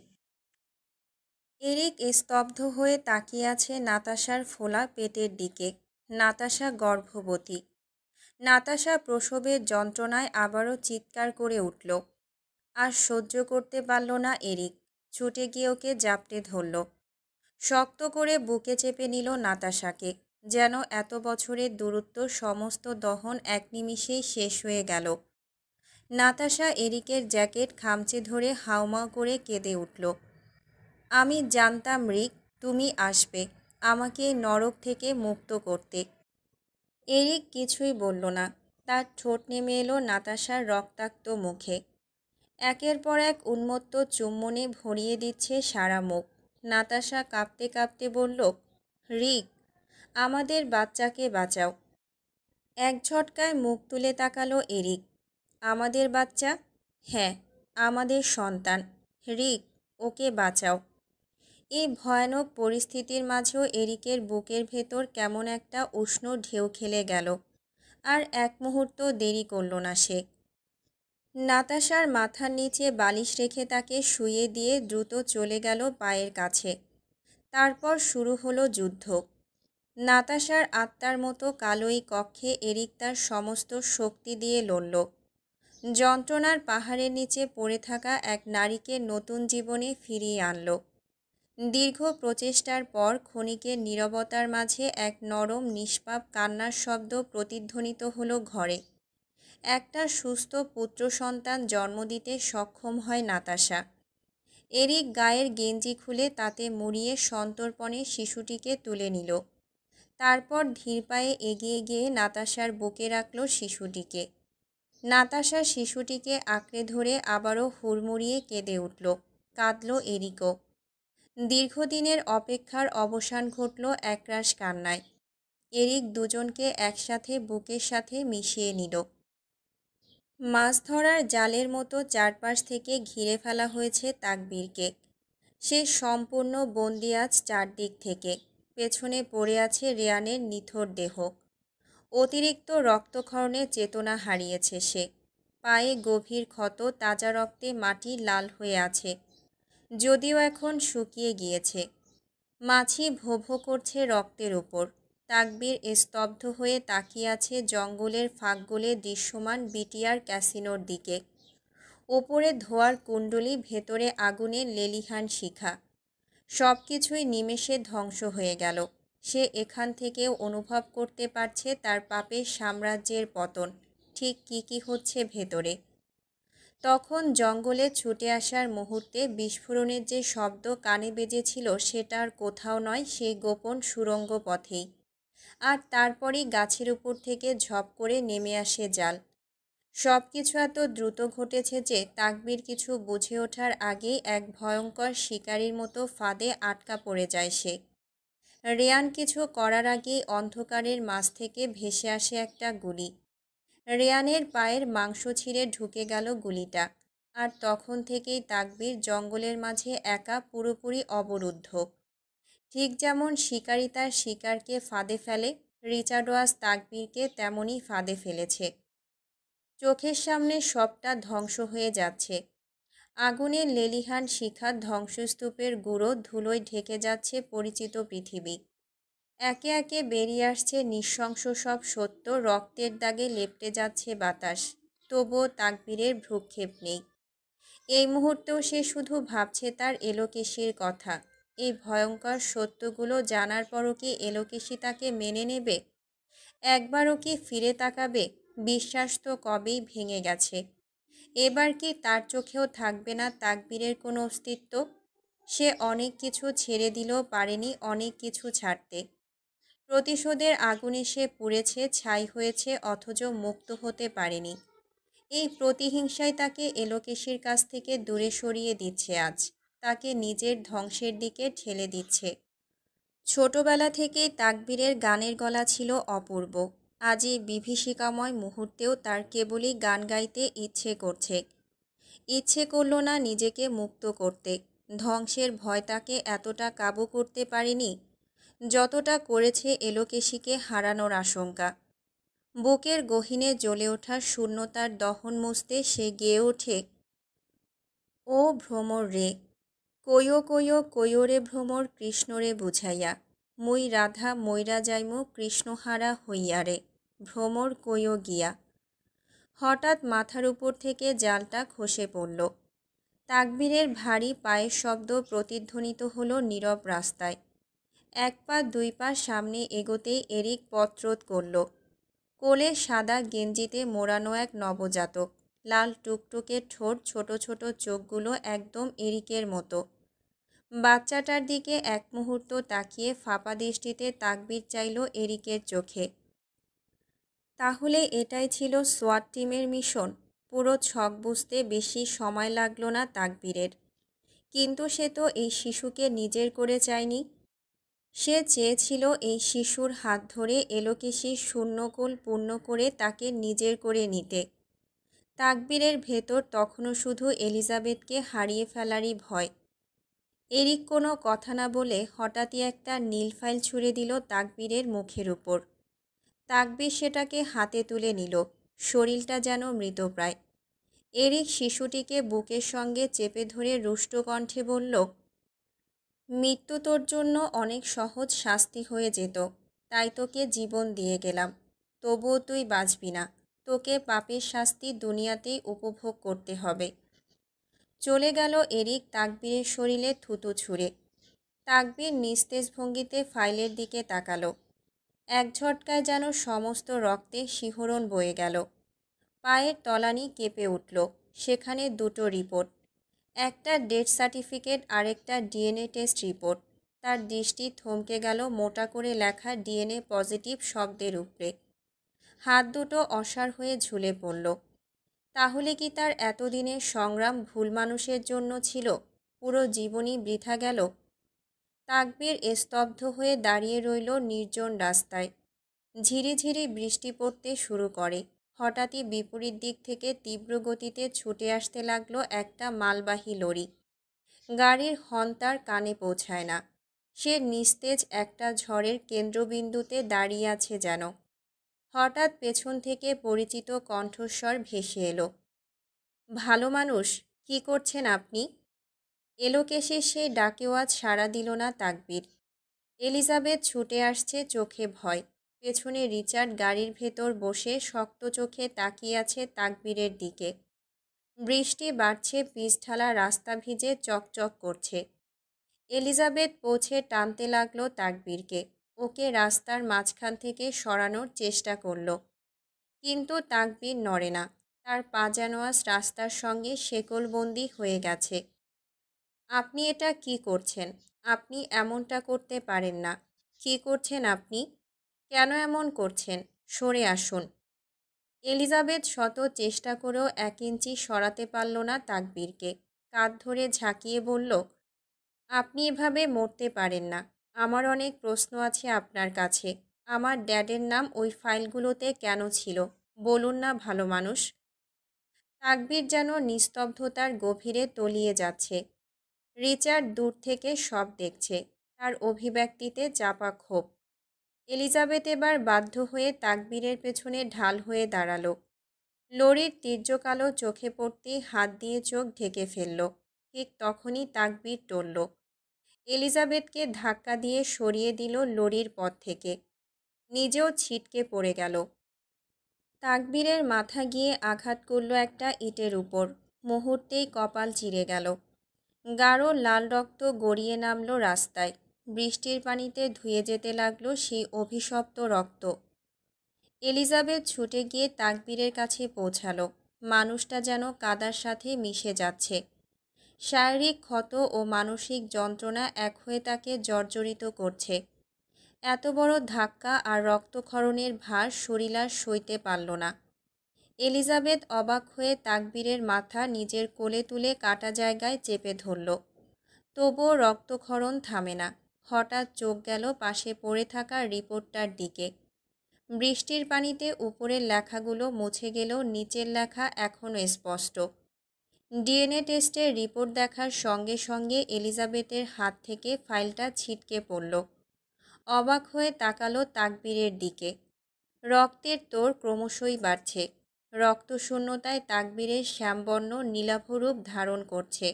এরিক স্তব্ধ হয়ে তাকিয়ে আছে নাতাশার ফোলা পেটের দিকে। নাতাশা গর্ভবতী। নাতাশা প্রসবের যন্ত্রণায় আবারও চিৎকার করে উঠল। আর সহ্য করতে পারল না এরিক। ছুটে গিয়ে ওকে জাপটে ধরল। শক্ত করে বুকে চেপে নিল নাতাশাকে, যেন এত বছরের দূরত্ব, সমস্ত দহন এক নিমিষেই শেষ হয়ে গেল। নাতাশা এরিকের জ্যাকেট খামচে ধরে হাউমাউ করে কেঁদে উঠল। আমি জানতাম রিক, তুমি আসবে আমাকে এই নরক থেকে মুক্ত করতে। এরিক কিছুই বলল না। তার ঠোঁট নেমে এলো নাতাশার রক্তাক্ত মুখে। একের পর এক উন্মত্ত চুম্বনে ভরিয়ে দিচ্ছে সারা মুখ। নাতাশা কাঁপতে কাঁপতে বলল, রিক, আমাদের বাচ্চাকে বাঁচাও। এক ঝটকায় মুখ তুলে তাকালো এরিক। আমাদের বাচ্চা? হ্যাঁ, আমাদের সন্তান। রিক, ওকে বাঁচাও। এই ভয়ানক পরিস্থিতির মাঝেও এরিকের বুকের ভেতর কেমন একটা উষ্ণ ঢেউ খেলে গেল। আর এক মুহূর্ত দেরি করল না সে। নাতাশার মাথার নিচে বালিশ রেখে তাকে শুইয়ে দিয়ে দ্রুত চলে গেল পায়ের কাছে। তারপর শুরু হলো যুদ্ধ। নাতাশার আত্মার মতো কালোই কক্ষে এরিক তার সমস্ত শক্তি দিয়ে লড়ল। যন্ত্রণার পাহাড়ের নিচে পড়ে থাকা এক নারীকে নতুন জীবনে ফিরিয়ে আনল। দীর্ঘ প্রচেষ্টার পর ক্ষণিকের নীরবতার মাঝে এক নরম নিষ্পাপ কান্নার শব্দ প্রতিধ্বনিত হলো ঘরে। একটা সুস্থ পুত্র সন্তান জন্ম দিতে সক্ষম হয় নাতাশা। এরিক গায়ের গেঞ্জি খুলে তাতে মুড়িয়ে সন্তর্পণে শিশুটিকে তুলে নিল। তারপর ধীর পায়ে এগিয়ে গিয়ে নাতাশার বুকে রাখল শিশুটিকে। নাতাশা শিশুটিকে আঁকড়ে ধরে আবারও হুড়মুড়িয়ে কেঁদে উঠল। কাঁদল এরিকও। দীর্ঘদিনের অপেক্ষার অবসান ঘটল একরাশ কান্নায়। এরিক দুজনকে একসাথে বুকের সাথে মিশিয়ে নিল। মাছ ধরার জালের মতো চারপাশ থেকে ঘিরে ফেলা হয়েছে তাকবীরকে। সে সম্পূর্ণ বন্দি আজ চারদিক থেকে। পেছনে পড়ে আছে রেয়ানের নিথর দেহ। অতিরিক্ত রক্তক্ষরণে চেতনা হারিয়েছে সে। পায়ে গভীর ক্ষত, তাজা রক্তে মাটি লাল হয়ে আছে, যদিও এখন শুকিয়ে গিয়েছে। মাছি ভো ভো করছে রক্তের উপর। তাকবীর স্তব্ধ হয়ে তাকিয়ে আছে জঙ্গলের ফাঁক গলে দৃশ্যমান বিটিআর ক্যাসিনোর দিকে। ওপরে ধোয়ার কুণ্ডলী, ভেতরে আগুনের লেলিহান শিখা। সব কিছুই নিমেষে ধ্বংস হয়ে গেল। সে এখান থেকেও অনুভব করতে পারছে তার পাপের সাম্রাজ্যের পতন। ঠিক কী হচ্ছে ভেতরে। তখন জঙ্গলে ছুটে আসার মুহূর্তে বিস্ফোরণের যে শব্দ কানে বেজেছিল, সেটা আর কোথাও নয়, সেই গোপন সুড়ঙ্গ পথেই। আর তারপরই গাছের উপর থেকে ঝপ করে নেমে আসে জাল। সব কিছু এত দ্রুত ঘটেছে যে তাকবীর কিছু বুঝে ওঠার আগেই এক ভয়ঙ্কর শিকারীর মতো ফাঁদে আটকা পড়ে যায় সে। রেয়ান কিছু করার আগেই অন্ধকারের মাঝ থেকে ভেসে আসে একটা গুলি। রেয়ানের পায়ের মাংস ছিঁড়ে ঢুকে গেল গুলিটা। আর তখন থেকেই তাকবীর জঙ্গলের মাঝে একা, পুরোপুরি অবরুদ্ধ। ঠিক যেমন শিকারী তার শিকারকে ফাঁদে ফেলে, রিচার্ডও আজ তাকবীরকে তেমনই ফাঁদে ফেলেছে। চোখের সামনে সবটা ধ্বংস হয়ে যাচ্ছে। আগুনের লেলিহান শিখা, ধ্বংসস্তূপের গুঁড়ো ধুলোয় ঢেকে যাচ্ছে পরিচিত পৃথিবী। একে একে বেরিয়ে আসছে নৃশংস সব সত্য, রক্তের দাগে লেপ্টে যাচ্ছে বাতাস। তবুও তাকবীরের ভ্রুক্ষেপ নেই। এই মুহূর্তেও সে শুধু ভাবছে তার এলোকেশির কথা। এই ভয়ঙ্কর সত্যগুলো জানার পরও কি এলোকেশি তাকে মেনে নেবে? একবারও কি ফিরে তাকাবে? বিশ্বাস তো কবেই ভেঙে গেছে। এবার কি তার চোখেও থাকবে না তাকবীরের কোনো অস্তিত্ব? সে অনেক কিছু ছেড়ে দিলেও পারেনি অনেক কিছু ছাড়তে। প্রতিশোধের আগুনে সে পুড়েছে, ছাই হয়েছে, অথচ মুক্ত হতে পারেনি। এই প্রতিহিংসাই তাকে এলোকেশীর কাছ থেকে দূরে সরিয়ে দিচ্ছে আজ, তাকে নিজের ধ্বংসের দিকে ঠেলে দিচ্ছে। ছোটবেলা থেকেই তাকবীরের গানের গলা ছিল অপূর্ব। আজ এই বিভীষিকাময় মুহূর্তেও তার কেবলই গান গাইতে ইচ্ছে করছে। ইচ্ছে করল না নিজেকে মুক্ত করতে। ধ্বংসের ভয় তাকে এতটা কাবু করতে পারেনি যতটা করেছে এলোকেশীকে হারানোর আশঙ্কা। বুকের গহীনে জ্বলে ওঠা শূন্যতার দহন মুছতে সে গেয়ে ওঠে, ও ভ্রমর রে, কইও কইও কইও রে ভ্রমর কৃষ্ণরে বুঝাইয়া, মুই রাধা মইরা যাইমু কৃষ্ণহারা হইয়া রে, ভ্রমর কইও গিয়া। হঠাৎ মাথার উপর থেকে জালটা খসে পড়ল। তাকবীরের ভারী পায়ের শব্দ প্রতিধ্বনিত হলো নীরব রাস্তায়। এক পা দুই পা সামনে এগোতেই এরিক পথরোধ করল। কোলে সাদা গেঞ্জিতে মোড়ানো এক নবজাতক, লাল টুকটুকে ঠোঁট, ছোট ছোট চোখগুলো একদম এরিকের মতো। বাচ্চাটার দিকে এক মুহূর্ত তাকিয়ে ফাঁপা দৃষ্টিতে তাকবীর চাইল এরিকের চোখে। তাহলে এটাই ছিল সোয়াট টিমের মিশন? পুরো ছক বুঝতে বেশি সময় লাগলো না তাকবীরের। কিন্তু সে তো এই শিশুকে নিজের করে চায়নি। সে চেয়েছিল এই শিশুর হাত ধরে এলোকেশীর শূন্যকোল পূর্ণ করে তাকে নিজের করে নিতে। তাকবীরের ভেতর তখনও শুধু এলিজাবেথকে হারিয়ে ফেলারই ভয়। এরিক কোনো কথা না বলে হঠাৎই একটা নীল ফাইল ছুঁড়ে দিল তাকবীরের মুখের উপর। তাকবীর সেটাকে হাতে তুলে নিল। শরীরটা যেন মৃতপ্রায়। এরিক শিশুটিকে বুকের সঙ্গে চেপে ধরে রুষ্ট কণ্ঠে বলল, মৃত্যু তোর জন্য অনেক সহজ শাস্তি হয়ে যেত, তাই তোকে জীবন দিয়ে গেলাম। তবুও তুই বাঁচবি না। তোকে পাপের শাস্তি দুনিয়াতেই উপভোগ করতে হবে। চলে গেল এরিক তাকবীরের শরীরে থুতু ছুঁড়ে। তাকবীর নিস্তেজ ভঙ্গিতে ফাইলের দিকে তাকালো। এক ঝটকায় যেন সমস্ত রক্তে শিহরণ বয়ে গেল। পায়ের তলানি কেঁপে উঠল। সেখানে দুটো রিপোর্ট, একটা ডেথ সার্টিফিকেট, আরেকটা ডিএনএ টেস্ট রিপোর্ট। তার দৃষ্টি থমকে গেল মোটা করে লেখা ডিএনএ পজিটিভ শব্দের উপরে। হাত দুটো অসাড় হয়ে ঝুলে পড়ল। তাহলে কি তার এতদিনের সংগ্রাম ভুল মানুষের জন্য ছিল? পুরো জীবনই বৃথা গেল? তাকবীর স্তব্ধ হয়ে দাঁড়িয়ে রইল নির্জন রাস্তায়। ঝিরিঝিরি বৃষ্টি পড়তে শুরু করে। হঠাৎই বিপরীত দিক থেকে তীব্র গতিতে ছুটে আসতে লাগলো একটা মালবাহী লরি। গাড়ির হর্ন তার কানে পৌঁছায় না। সে নিস্তেজ একটা ঝড়ের কেন্দ্রবিন্দুতে দাঁড়িয়ে আছে যেন। হঠাৎ পেছন থেকে পরিচিত কণ্ঠস্বর ভেসে এলো, ভালো মানুষ, কি করছেন আপনি? এলোকেশে সেই ডাকেও আজ সাড়া দিল না তাকবীর। এলিজাবেথ ছুটে আসছে, চোখে ভয়। পেছনে রিচার্ড গাড়ির ভেতর বসে শক্ত চোখে তাকিয়ে আছে তাকবীরের দিকে। বৃষ্টি বাড়ছে, পিচ ঢালা রাস্তা ভিজে চকচক করছে। এলিজাবেথ পৌঁছে টানতে লাগলো তাকবীরকে। ওকে রাস্তার মাঝখান থেকে সরানোর চেষ্টা করলো, কিন্তু তাকবীর নড়ে না। তার পা যেন আজ রাস্তার সঙ্গে শেকলবন্দি হয়ে গেছে। আপনি এটা কি করছেন? আপনি এমনটা করতে পারেন না। কি করছেন আপনি? কেন এমন করছেন? সরে আসুন। এলিজাবেথ শত চেষ্টা করেও 1 ইঞ্চি সরাতে পারল না তাকবীরকে। কাঁধ ধরে ঝাঁকিয়ে বলল, আপনি এভাবে মরতে পারেন না। আমার অনেক প্রশ্ন আছে আপনার কাছে। আমার ড্যাডের নাম ওই ফাইলগুলোতে কেন ছিল? বলুন না ভালো মানুষ। তাকবীর যেন নিস্তব্ধতার গভীরে তলিয়ে যাচ্ছে। রিচার্ড দূর থেকে সব দেখছে। তার অভিব্যক্তিতে চাপা ক্ষোভ। এলিজাবেথ এবার বাধ্য হয়ে তাকবীরের পেছনে ঢাল হয়ে দাঁড়ালো। লরির তীর্যকালো চোখে পড়তেই হাত দিয়ে চোখ ঢেকে ফেলল। ঠিক তখনই তাকবীর টলল। এলিজাবেথকে ধাক্কা দিয়ে সরিয়ে দিল লরির পথ থেকে। নিজেও ছিটকে পড়ে গেল। তাকবীরের মাথা গিয়ে আঘাত করল একটা ইটের উপর। মুহূর্তেই কপাল চিরে গেল। গাঢ় লাল রক্ত গড়িয়ে নামল রাস্তায়। বৃষ্টির পানিতে ধুয়ে যেতে লাগলো সেই অভিশপ্ত রক্ত। এলিজাবেথ ছুটে গিয়ে তাকবীরের কাছে পৌঁছালো। মানুষটা যেন কাদার সাথে মিশে যাচ্ছে। শারীরিক ক্ষত ও মানসিক যন্ত্রণা এক হয়ে তাকে জর্জরিত করছে। এত বড় ধাক্কা আর রক্তক্ষরণের ভার শরীর আর সইতে পারল না। এলিজাবেথ অবাক হয়ে তাকবীরের মাথা নিজের কোলে তুলে কাটা জায়গায় চেপে ধরল। তবুও রক্তক্ষরণ থামে না। হঠাৎ চোখ গেল পাশে পড়ে থাকা রিপোর্টটার দিকে। বৃষ্টির পানিতে উপরের লেখাগুলো মুছে গেলেও নিচের লেখা এখনও স্পষ্ট। ডিএনএ টেস্টের রিপোর্ট দেখার সঙ্গে সঙ্গে এলিজাবেথের হাত থেকে ফাইলটা ছিটকে পড়ল। অবাক হয়ে তাকালো তাকবীরের দিকে। রক্তের তোড় ক্রমশই বাড়ছে। রক্তশূন্যতায় তাকবীরের শ্যামবর্ণ নীলাভরূপ ধারণ করছে।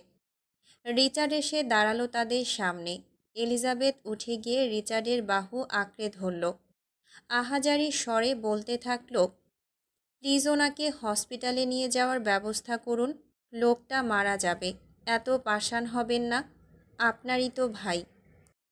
রিচার্ড এসে দাঁড়ালো তাদের সামনে। এলিজাবেথ উঠে গিয়ে রিচার্ডের বাহু আঁকড়ে ধরল। আহাজারি স্বরে বলতে থাকলো, প্লিজ ওনাকে হসপিটালে নিয়ে যাওয়ার ব্যবস্থা করুন, লোকটা মারা যাবে। এত পাষাণ হবেন না, আপনারই তো ভাই।